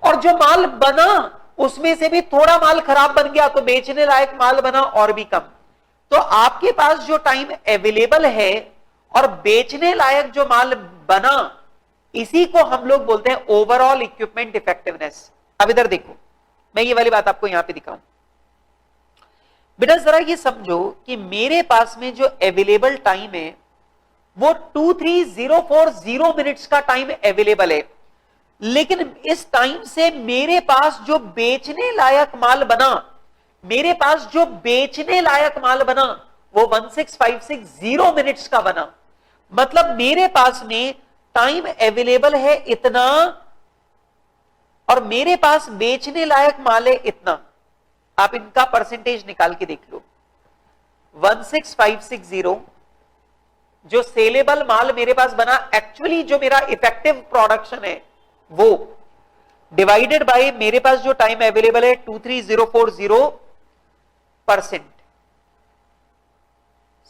और जो माल बना उसमें से भी थोड़ा माल खराब बन गया तो बेचने लायक माल बना और भी कम। तो आपके पास जो टाइम अवेलेबल है और बेचने लायक जो माल बना, इसी को हम लोग बोलते हैं ओवरऑल इक्विपमेंट इफेक्टिवनेस। अब इधर देखो, मैं ये वाली बात आपको यहां पे दिखाऊं बेटा, जरा ये समझो कि मेरे पास में जो अवेलेबल टाइम है वो 23040 मिनट्स का टाइम अवेलेबल है, लेकिन इस टाइम से मेरे पास जो बेचने लायक माल बना, मेरे पास जो बेचने लायक माल बना वो 16560 मिनट्स का बना। मतलब मेरे पास में टाइम अवेलेबल है इतना और मेरे पास बेचने लायक माल है इतना। आप इनका परसेंटेज निकाल के देख लो, 16560 जो सेलेबल माल मेरे पास बना, एक्चुअली जो मेरा इफेक्टिव प्रोडक्शन है वो, डिवाइडेड बाय मेरे पास जो टाइम अवेलेबल है 23040%,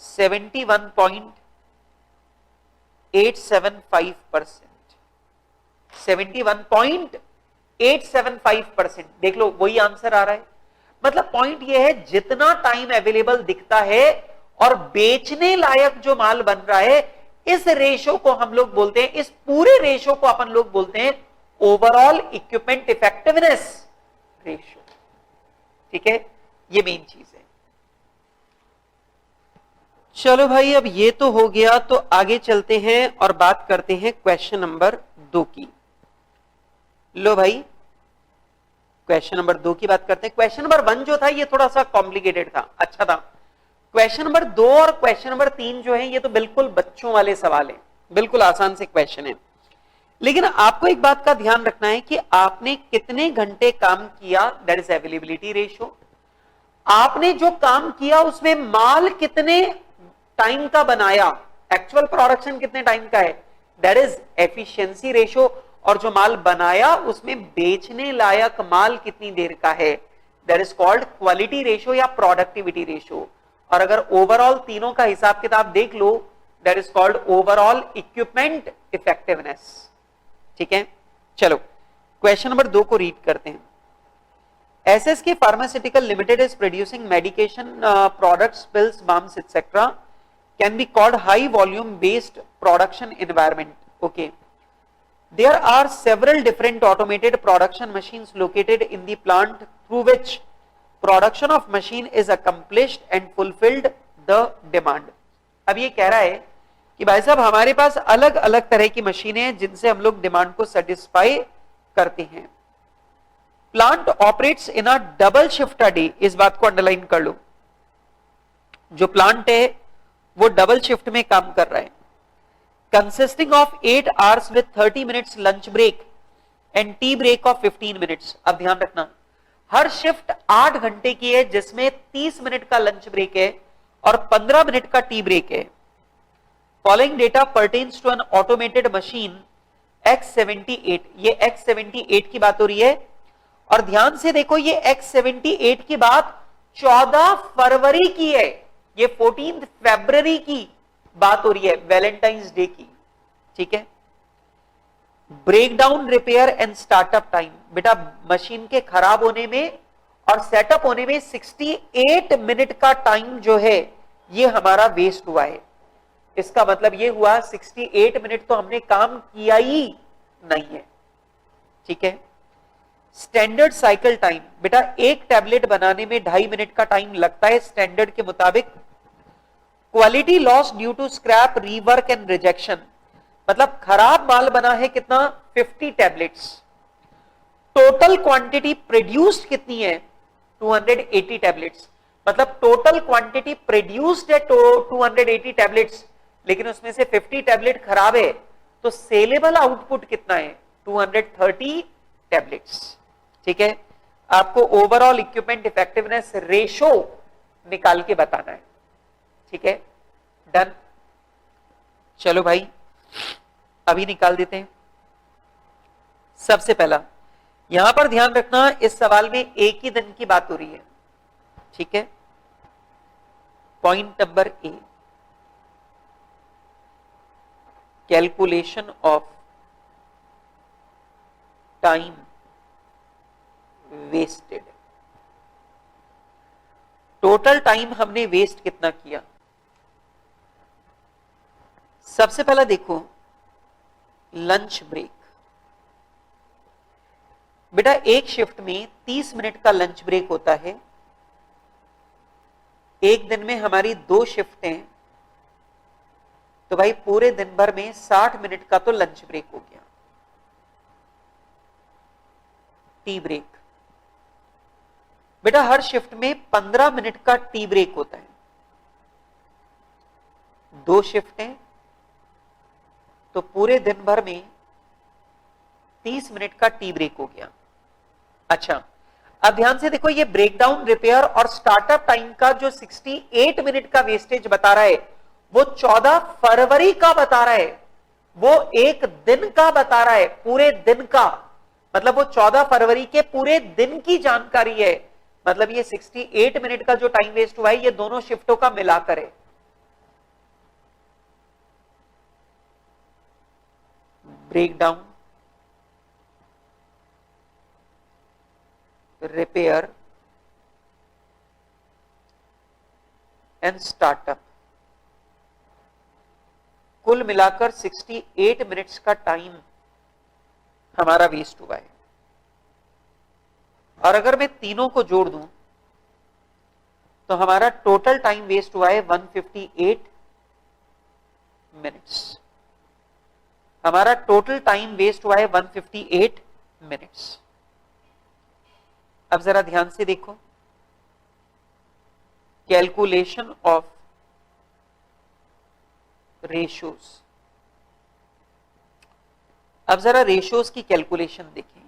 71.875%, 71.875%। देख लो वही आंसर आ रहा है। मतलब पॉइंट ये है जितना टाइम अवेलेबल दिखता है और बेचने लायक जो माल बन रहा है, इस रेशो को हम लोग बोलते हैं, इस पूरे रेशो को अपन लोग बोलते हैं ओवरऑल इक्विपमेंट इफेक्टिवनेस रेशो। ठीक है, ये मेन चीज है। चलो भाई, अब ये तो हो गया, तो आगे चलते हैं और बात करते हैं क्वेश्चन नंबर 2 की। लो भाई, क्वेश्चन नंबर 2 की बात करते हैं। क्वेश्चन नंबर 1 जो था ये थोड़ा सा कॉम्प्लिकेटेड था, अच्छा था। क्वेश्चन नंबर 2 और क्वेश्चन नंबर 3 जो है ये तो बिल्कुल बच्चों वाले सवाल है, बिल्कुल आसान से क्वेश्चन है। लेकिन आपको एक बात का ध्यान रखना है कि आपने कितने घंटे काम किया, दैट इज अवेलेबिलिटी रेशियो। आपने जो काम किया उसमें माल कितने टाइम का बनाया, एक्चुअल प्रोडक्शन कितने टाइम का है, दैट इज एफिशिएंसी रेशियो। और जो माल बनाया उसमें बेचने लायक माल कितनी देर का है, that is called quality ratio या प्रोडक्टिविटी रेशियो। और अगर ओवरऑल तीनों का हिसाब किताब देख लो, that is called overall equipment effectiveness. ठीक है, चलो क्वेश्चन नंबर 2 को रीड करते हैं। SSK Pharmaceutical Limited is producing medication products, pills, balms, etc. Can be called high volume based production environment. Okay. There are several different automated production machines located in the plant through which production of machine is accomplished and fulfilled the demand. अब ये कह रहा है कि भाई साहब हमारे पास अलग अलग तरह की मशीनें हैं जिनसे हम लोग डिमांड को सेटिस्फाई करते हैं। Plant operates in a double shift a day, इस बात को अंडरलाइन कर लो। जो प्लांट है वो डबल शिफ्ट में काम कर रहा है, consisting of 8 hours with 30 minutes lunch break and tea break of 15 minutes. अब ध्यान रखना, हर शिफ्ट 8 घंटे की है जिसमें 30 मिनट का लंच ब्रेक है और 15 मिनट का टी ब्रेक है। Following data pertains to an automated machine X78, ये X78 की बात हो रही है। और ध्यान से देखो, ये X78 की बात 14 फरवरी की है, ये 14 फरवरी की बात हो रही है वैलेंटाइंस डे की, ठीक है। Breakdown, repair and startup time, बेटा मशीन के खराब होने में और सेटअप होने में 68 मिनट का टाइम जो है ये हमारा वेस्ट हुआ है। इसका मतलब ये हुआ 68 मिनट तो हमने काम किया ही नहीं है, ठीक है। स्टैंडर्ड साइकिल टाइम, बेटा एक टैबलेट बनाने में 2.5 मिनट का टाइम लगता है स्टैंडर्ड के मुताबिक। Quality loss due to scrap, rework and rejection, मतलब खराब माल बना है कितना, 50 टैबलेट्स। टोटल क्वांटिटी प्रोड्यूस्ड कितनी है, 280 टैबलेट्स, मतलब टोटल क्वांटिटी प्रोड्यूस्ड है 280 टैबलेट्स, लेकिन उसमें से 50 टैबलेट खराब है, तो सेलेबल आउटपुट कितना है, 230 टैबलेट्स, ठीक है। आपको ओवरऑल इक्विपमेंट इफेक्टिवनेस रेशो निकाल के बताना है, ठीक है। डन, चलो भाई अभी निकाल देते हैं। सबसे पहला यहां पर ध्यान रखना, इस सवाल में एक ही दिन की बात हो रही है, ठीक है। Point number A, calculation of time wasted. Total time हमने वेस्ट कितना किया। सबसे पहला देखो लंच ब्रेक, बेटा एक शिफ्ट में 30 मिनट का लंच ब्रेक होता है। एक दिन में हमारी 2 शिफ्टें, तो भाई पूरे दिन भर में 60 मिनट का तो लंच ब्रेक हो गया। टी ब्रेक, बेटा हर शिफ्ट में 15 मिनट का टी ब्रेक होता है। 2 शिफ्टें, तो पूरे दिन भर में 30 मिनट का टी ब्रेक हो गया। अच्छा, अब ध्यान से देखो, ये ब्रेकडाउन, रिपेयर और स्टार्टअप टाइम का जो 68 मिनट का वेस्टेज बता रहा है वो 14 फरवरी का बता रहा है, वो एक दिन का बता रहा है, पूरे दिन का, मतलब वो 14 फरवरी के पूरे दिन की जानकारी है। मतलब ये 68 मिनट का जो टाइम वेस्ट हुआ है ये दोनों शिफ्टों का मिलाकर है। ब्रेकडाउन, रिपेयर एंड स्टार्टअप, कुल मिलाकर 68 मिनट्स का टाइम हमारा वेस्ट हुआ है। और अगर मैं तीनों को जोड़ दूं तो हमारा टोटल टाइम वेस्ट हुआ है 158 मिनट्स। हमारा टोटल टाइम वेस्ट हुआ है 158 मिनट्स। अब जरा ध्यान से देखो, कैलकुलेशन ऑफ रेशियोज। अब जरा रेशियोज की कैलकुलेशन देखें।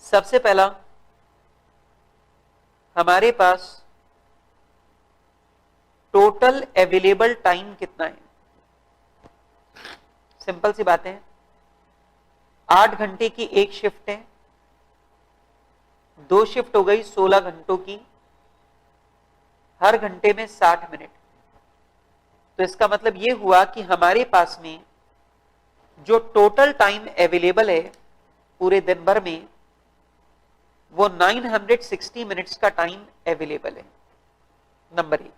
सबसे पहला हमारे पास टोटल अवेलेबल टाइम कितना है। सिंपल सी बात है, 8 घंटे की एक शिफ्ट है, 2 शिफ्ट हो गई 16 घंटों की, हर घंटे में 60 मिनट। तो इसका मतलब यह हुआ कि हमारे पास में जो टोटल टाइम अवेलेबल है पूरे दिन भर में वो 960 मिनट्स का टाइम अवेलेबल है, number 1।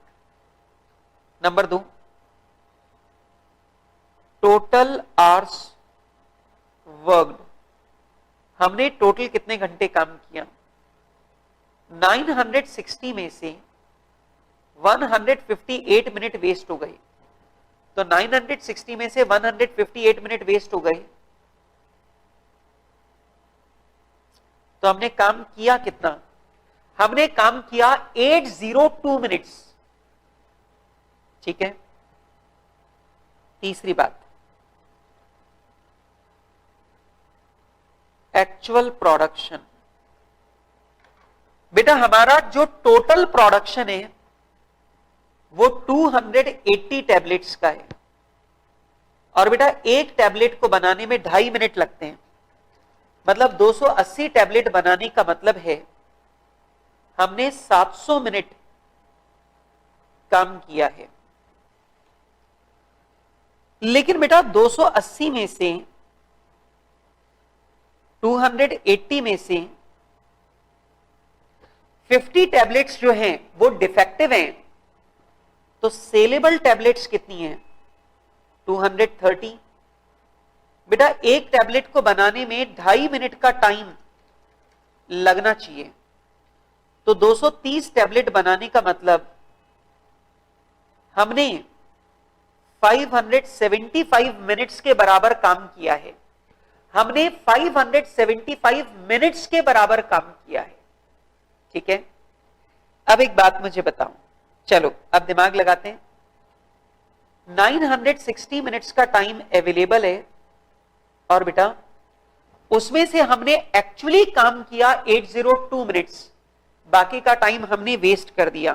Number 2, total hours worked, हमने टोटल कितने घंटे काम किया। 960 में से 158 मिनट वेस्ट हो गए, तो 960 में से 158 मिनट वेस्ट हो गए, तो हमने काम किया कितना, हमने काम किया 802 मिनट्स, ठीक है। तीसरी बात, एक्चुअल प्रोडक्शन। बेटा हमारा जो टोटल प्रोडक्शन है वो 280 टैबलेट्स का है, और बेटा एक टैबलेट को बनाने में 2.5 मिनट लगते हैं, मतलब 280 टैबलेट बनाने का मतलब है हमने 700 मिनट काम किया है। लेकिन बेटा 280 में से 280 में से 50 टैबलेट्स जो हैं वो डिफेक्टिव हैं, तो सेलेबल टैबलेट्स कितनी हैं? 230। बेटा एक टैबलेट को बनाने में 2.5 मिनट का टाइम लगना चाहिए, तो 230 टैबलेट बनाने का मतलब हमने 575 मिनट्स के बराबर काम किया है। हमने 575 मिनट्स के बराबर काम किया है। ठीक है, अब एक बात मुझे बताओ, चलो अब दिमाग लगाते हैं। 960 मिनट्स का टाइम अवेलेबल है और बेटा उसमें से हमने एक्चुअली काम किया 802 मिनट्स, बाकी का टाइम हमने वेस्ट कर दिया।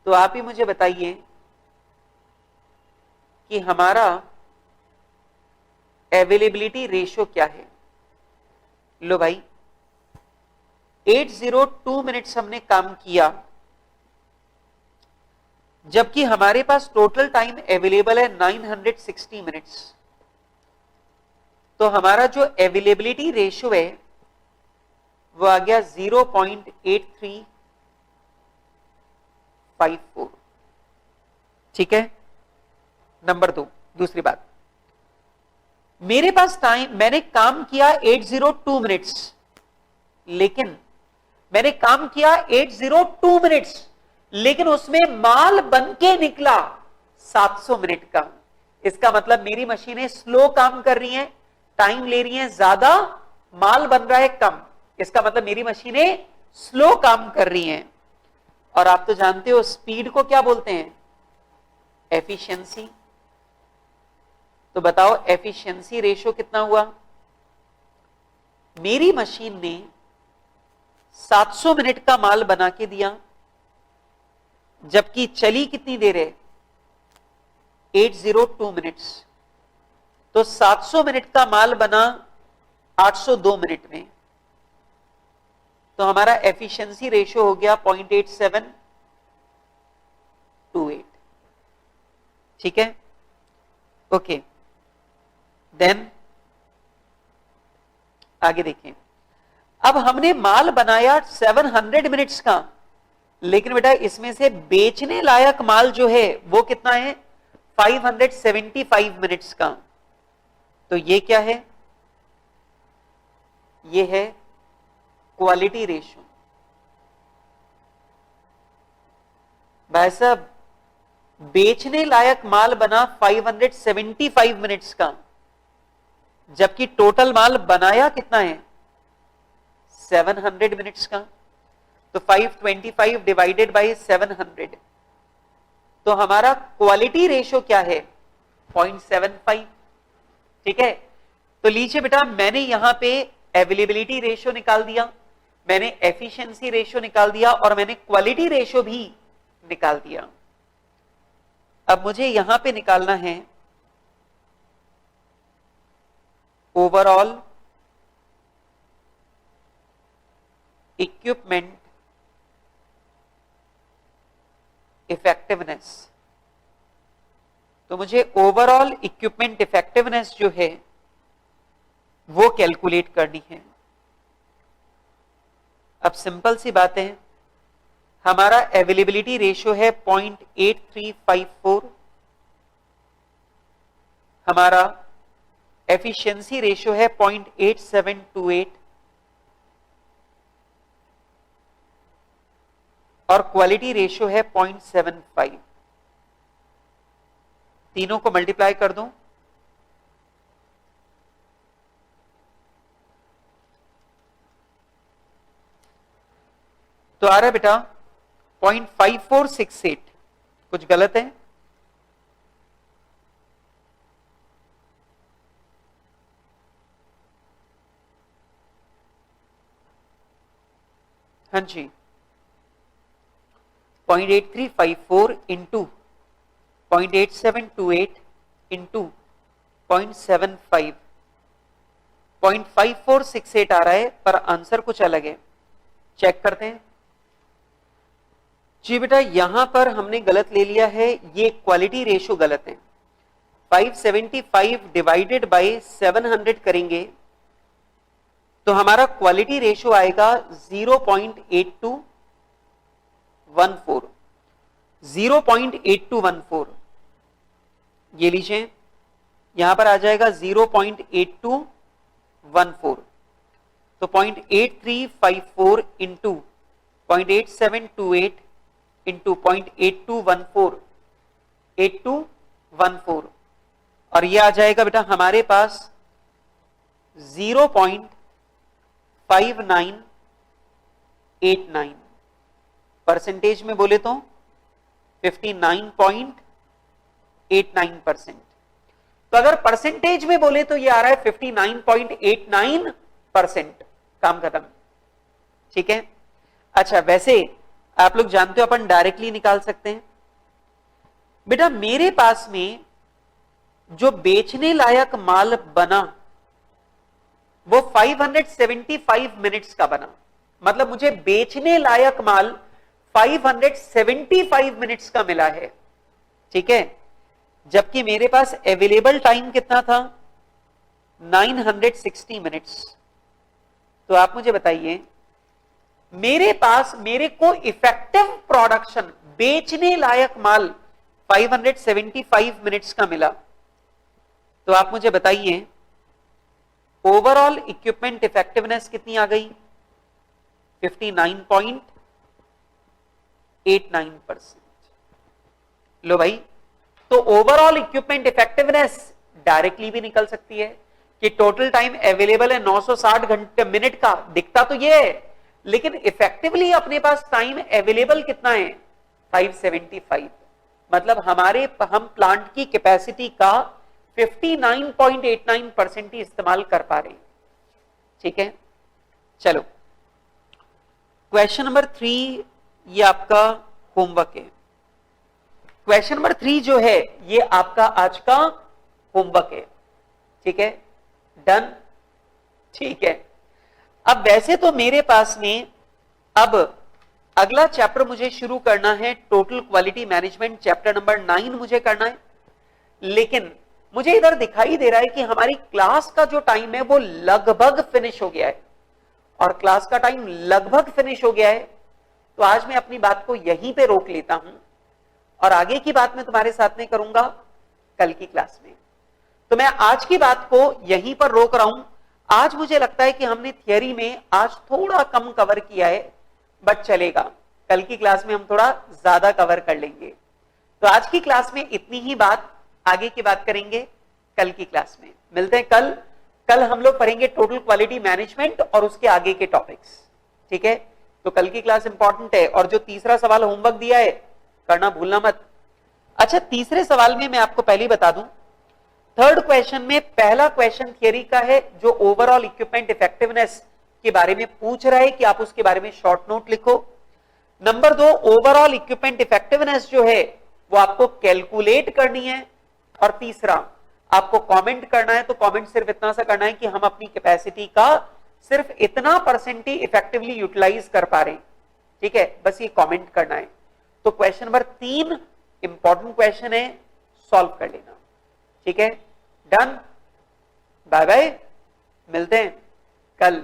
तो आप ही मुझे बताइए कि हमारा अवेलेबिलिटी रेशियो क्या है। लो भाई 802 मिनट्स हमने काम किया, जबकि हमारे पास टोटल टाइम अवेलेबल है 960 मिनट्स। तो हमारा जो अवेलेबिलिटी रेशियो है वो आ गया 0.8354। ठीक है, नंबर 2, दूसरी बात, मेरे पास टाइम, मैंने काम किया 802 मिनट्स, लेकिन मैंने काम किया 802 मिनट्स, लेकिन उसमें माल बनके निकला 700 मिनट का। इसका मतलब मेरी मशीनें स्लो काम कर रही हैं, टाइम ले रही हैं ज्यादा, माल बन रहा है कम। इसका मतलब मेरी मशीनें स्लो काम कर रही हैं। और आप तो जानते हो स्पीड को क्या बोलते हैं? एफिशिएंसी। तो बताओ एफिशिएंसी रेशियो कितना हुआ? मेरी मशीन ने 700 मिनट का माल बना के दिया, जबकि चली कितनी देर है? 802 मिनट्स। तो 700 मिनट का माल बना 802 मिनट में, तो हमारा एफिशिएंसी रेशियो हो गया 0.8728। ठीक है, ओके। देन आगे देखें। अब हमने माल बनाया 700 मिनट्स का, लेकिन बेटा इसमें से बेचने लायक माल जो है वो कितना है? 575 मिनट्स का। तो ये क्या है? ये है क्वालिटी रेशियो। भाई साहब बेचने लायक माल बना 575 मिनट्स का, जबकि टोटल माल बनाया कितना है? 700 मिनट्स का। तो 525 डिवाइडेड बाय 700, तो हमारा क्वालिटी रेशियो क्या है? 0.75। ठीक है, तो लीजिए बेटा मैंने यहां पे अवेलेबिलिटी रेशियो निकाल दिया, मैंने एफिशिएंसी रेशियो निकाल दिया और मैंने क्वालिटी रेशियो भी निकाल दिया। अब मुझे यहां पे निकालना है ओवरऑल इक्विपमेंट इफेक्टिवनेस। तो मुझे ओवरऑल इक्विपमेंट इफेक्टिवनेस जो है वो कैलकुलेट करनी है। अब सिंपल सी बात है, हमारा अवेलेबिलिटी रेशियो है 0.8354, हमारा एफिशिएंसी रेशियो है 0.8728 और क्वालिटी रेशियो है 0.75। तीनों को मल्टीप्लाई कर दूं तो आ रहा है बेटा 0.5468। कुछ गलत है? हाँ जी, 0.8354 इंटू 0.8728 इंटू 0.75, 0.5468 आ रहा है, पर आंसर कुछ अलग है। चेक करते हैं। जी बेटा यहां पर हमने गलत ले लिया है, ये क्वालिटी रेशियो गलत है। 575 डिवाइडेड बाय 700 करेंगे तो हमारा क्वालिटी रेशियो आएगा 0.8214, 0.8214। ये लीजिए यहां पर आ जाएगा 0.8214, तो 0.8354 इंटू 0.8728 इंटू 0.8214, 8214, और ये आ जाएगा बेटा हमारे पास 0.5989, परसेंटेज में बोले तो 59.89%। तो अगर परसेंटेज में बोले तो ये आ रहा है 59.89%। काम खत्म, ठीक है। अच्छा, वैसे आप लोग जानते हो अपन डायरेक्टली निकाल सकते हैं। बेटा मेरे पास में जो बेचने लायक माल बना वो 575 मिनट्स का बना, मतलब मुझे बेचने लायक माल 575 मिनट्स का मिला है, ठीक है। जबकि मेरे पास अवेलेबल टाइम कितना था, 960 मिनट्स। तो आप मुझे बताइए मेरे पास मेरे को इफेक्टिव प्रोडक्शन बेचने लायक माल 575 मिनट्स का मिला, तो आप मुझे बताइए ओवरऑल इक्विपमेंट इफेक्टिवनेस कितनी आ गई, 59.89%। लो भाई, तो ओवरऑल इक्विपमेंट इफेक्टिवनेस डायरेक्टली भी निकल सकती है कि टोटल टाइम अवेलेबल है 960 घंटे मिनट का, दिखता तो ये है, लेकिन इफेक्टिवली अपने पास टाइम अवेलेबल कितना है, 575। मतलब हम प्लांट की कैपेसिटी का 59.89% ही इस्तेमाल कर पा रहे हैं, ठीक है। चलो क्वेश्चन नंबर 3, ये आपका होमवर्क है। क्वेश्चन नंबर 3 जो है ये आपका आज का होमवर्क है, ठीक है। डन, ठीक है। अब वैसे तो मेरे पास में अब अगला चैप्टर मुझे शुरू करना है, total quality management chapter number 9 मुझे करना है, लेकिन मुझे इधर दिखाई दे रहा है कि हमारी क्लास का जो टाइम है वो लगभग फिनिश हो गया है, और क्लास का टाइम लगभग फिनिश हो गया है। तो आज मैं अपनी बात को यहीं पे रोक लेता हूं, और आगे की बात मैं तुम्हारे साथ में करूंगा कल की क्लास में। तो मैं आज की बात को यहीं पर रोक रहा हूं। आज मुझे लगता है कि हमने थियरी में आज थोड़ा कम कवर किया है, बट चलेगा, कल की क्लास में हम थोड़ा ज्यादा कवर कर लेंगे। तो आज की क्लास में इतनी ही बात, आगे की बात करेंगे कल की क्लास में। मिलते हैं कल। कल हम लोग पढ़ेंगे टोटल क्वालिटी मैनेजमेंट और उसके आगे के टॉपिक्स, ठीक है। तो कल की क्लास इंपॉर्टेंट है, और जो तीसरा सवाल होमवर्क दिया है करना भूलना मत। अच्छा, तीसरे सवाल में मैं आपको पहले बता दूं, थर्ड क्वेश्चन में पहला क्वेश्चन थियरी का है जो ओवरऑल इक्विपमेंट इफेक्टिवनेस के बारे में पूछ रहा है कि आप उसके बारे में शॉर्ट नोट लिखो। नंबर 2, ओवरऑल इक्विपमेंट इफेक्टिवनेस जो है वो आपको कैलकुलेट करनी है, और तीसरा आपको कमेंट करना है। तो कमेंट सिर्फ इतना सा करना है कि हम अपनी कैपेसिटी का सिर्फ इतना परसेंट ही इफेक्टिवली यूटिलाइज कर पा रहे हैं, ठीक है, बस ये कमेंट करना है। तो क्वेश्चन नंबर 3 इंपॉर्टेंट क्वेश्चन है, सॉल्व कर लेना, ठीक है। डन, बाय बाय, मिलते हैं कल।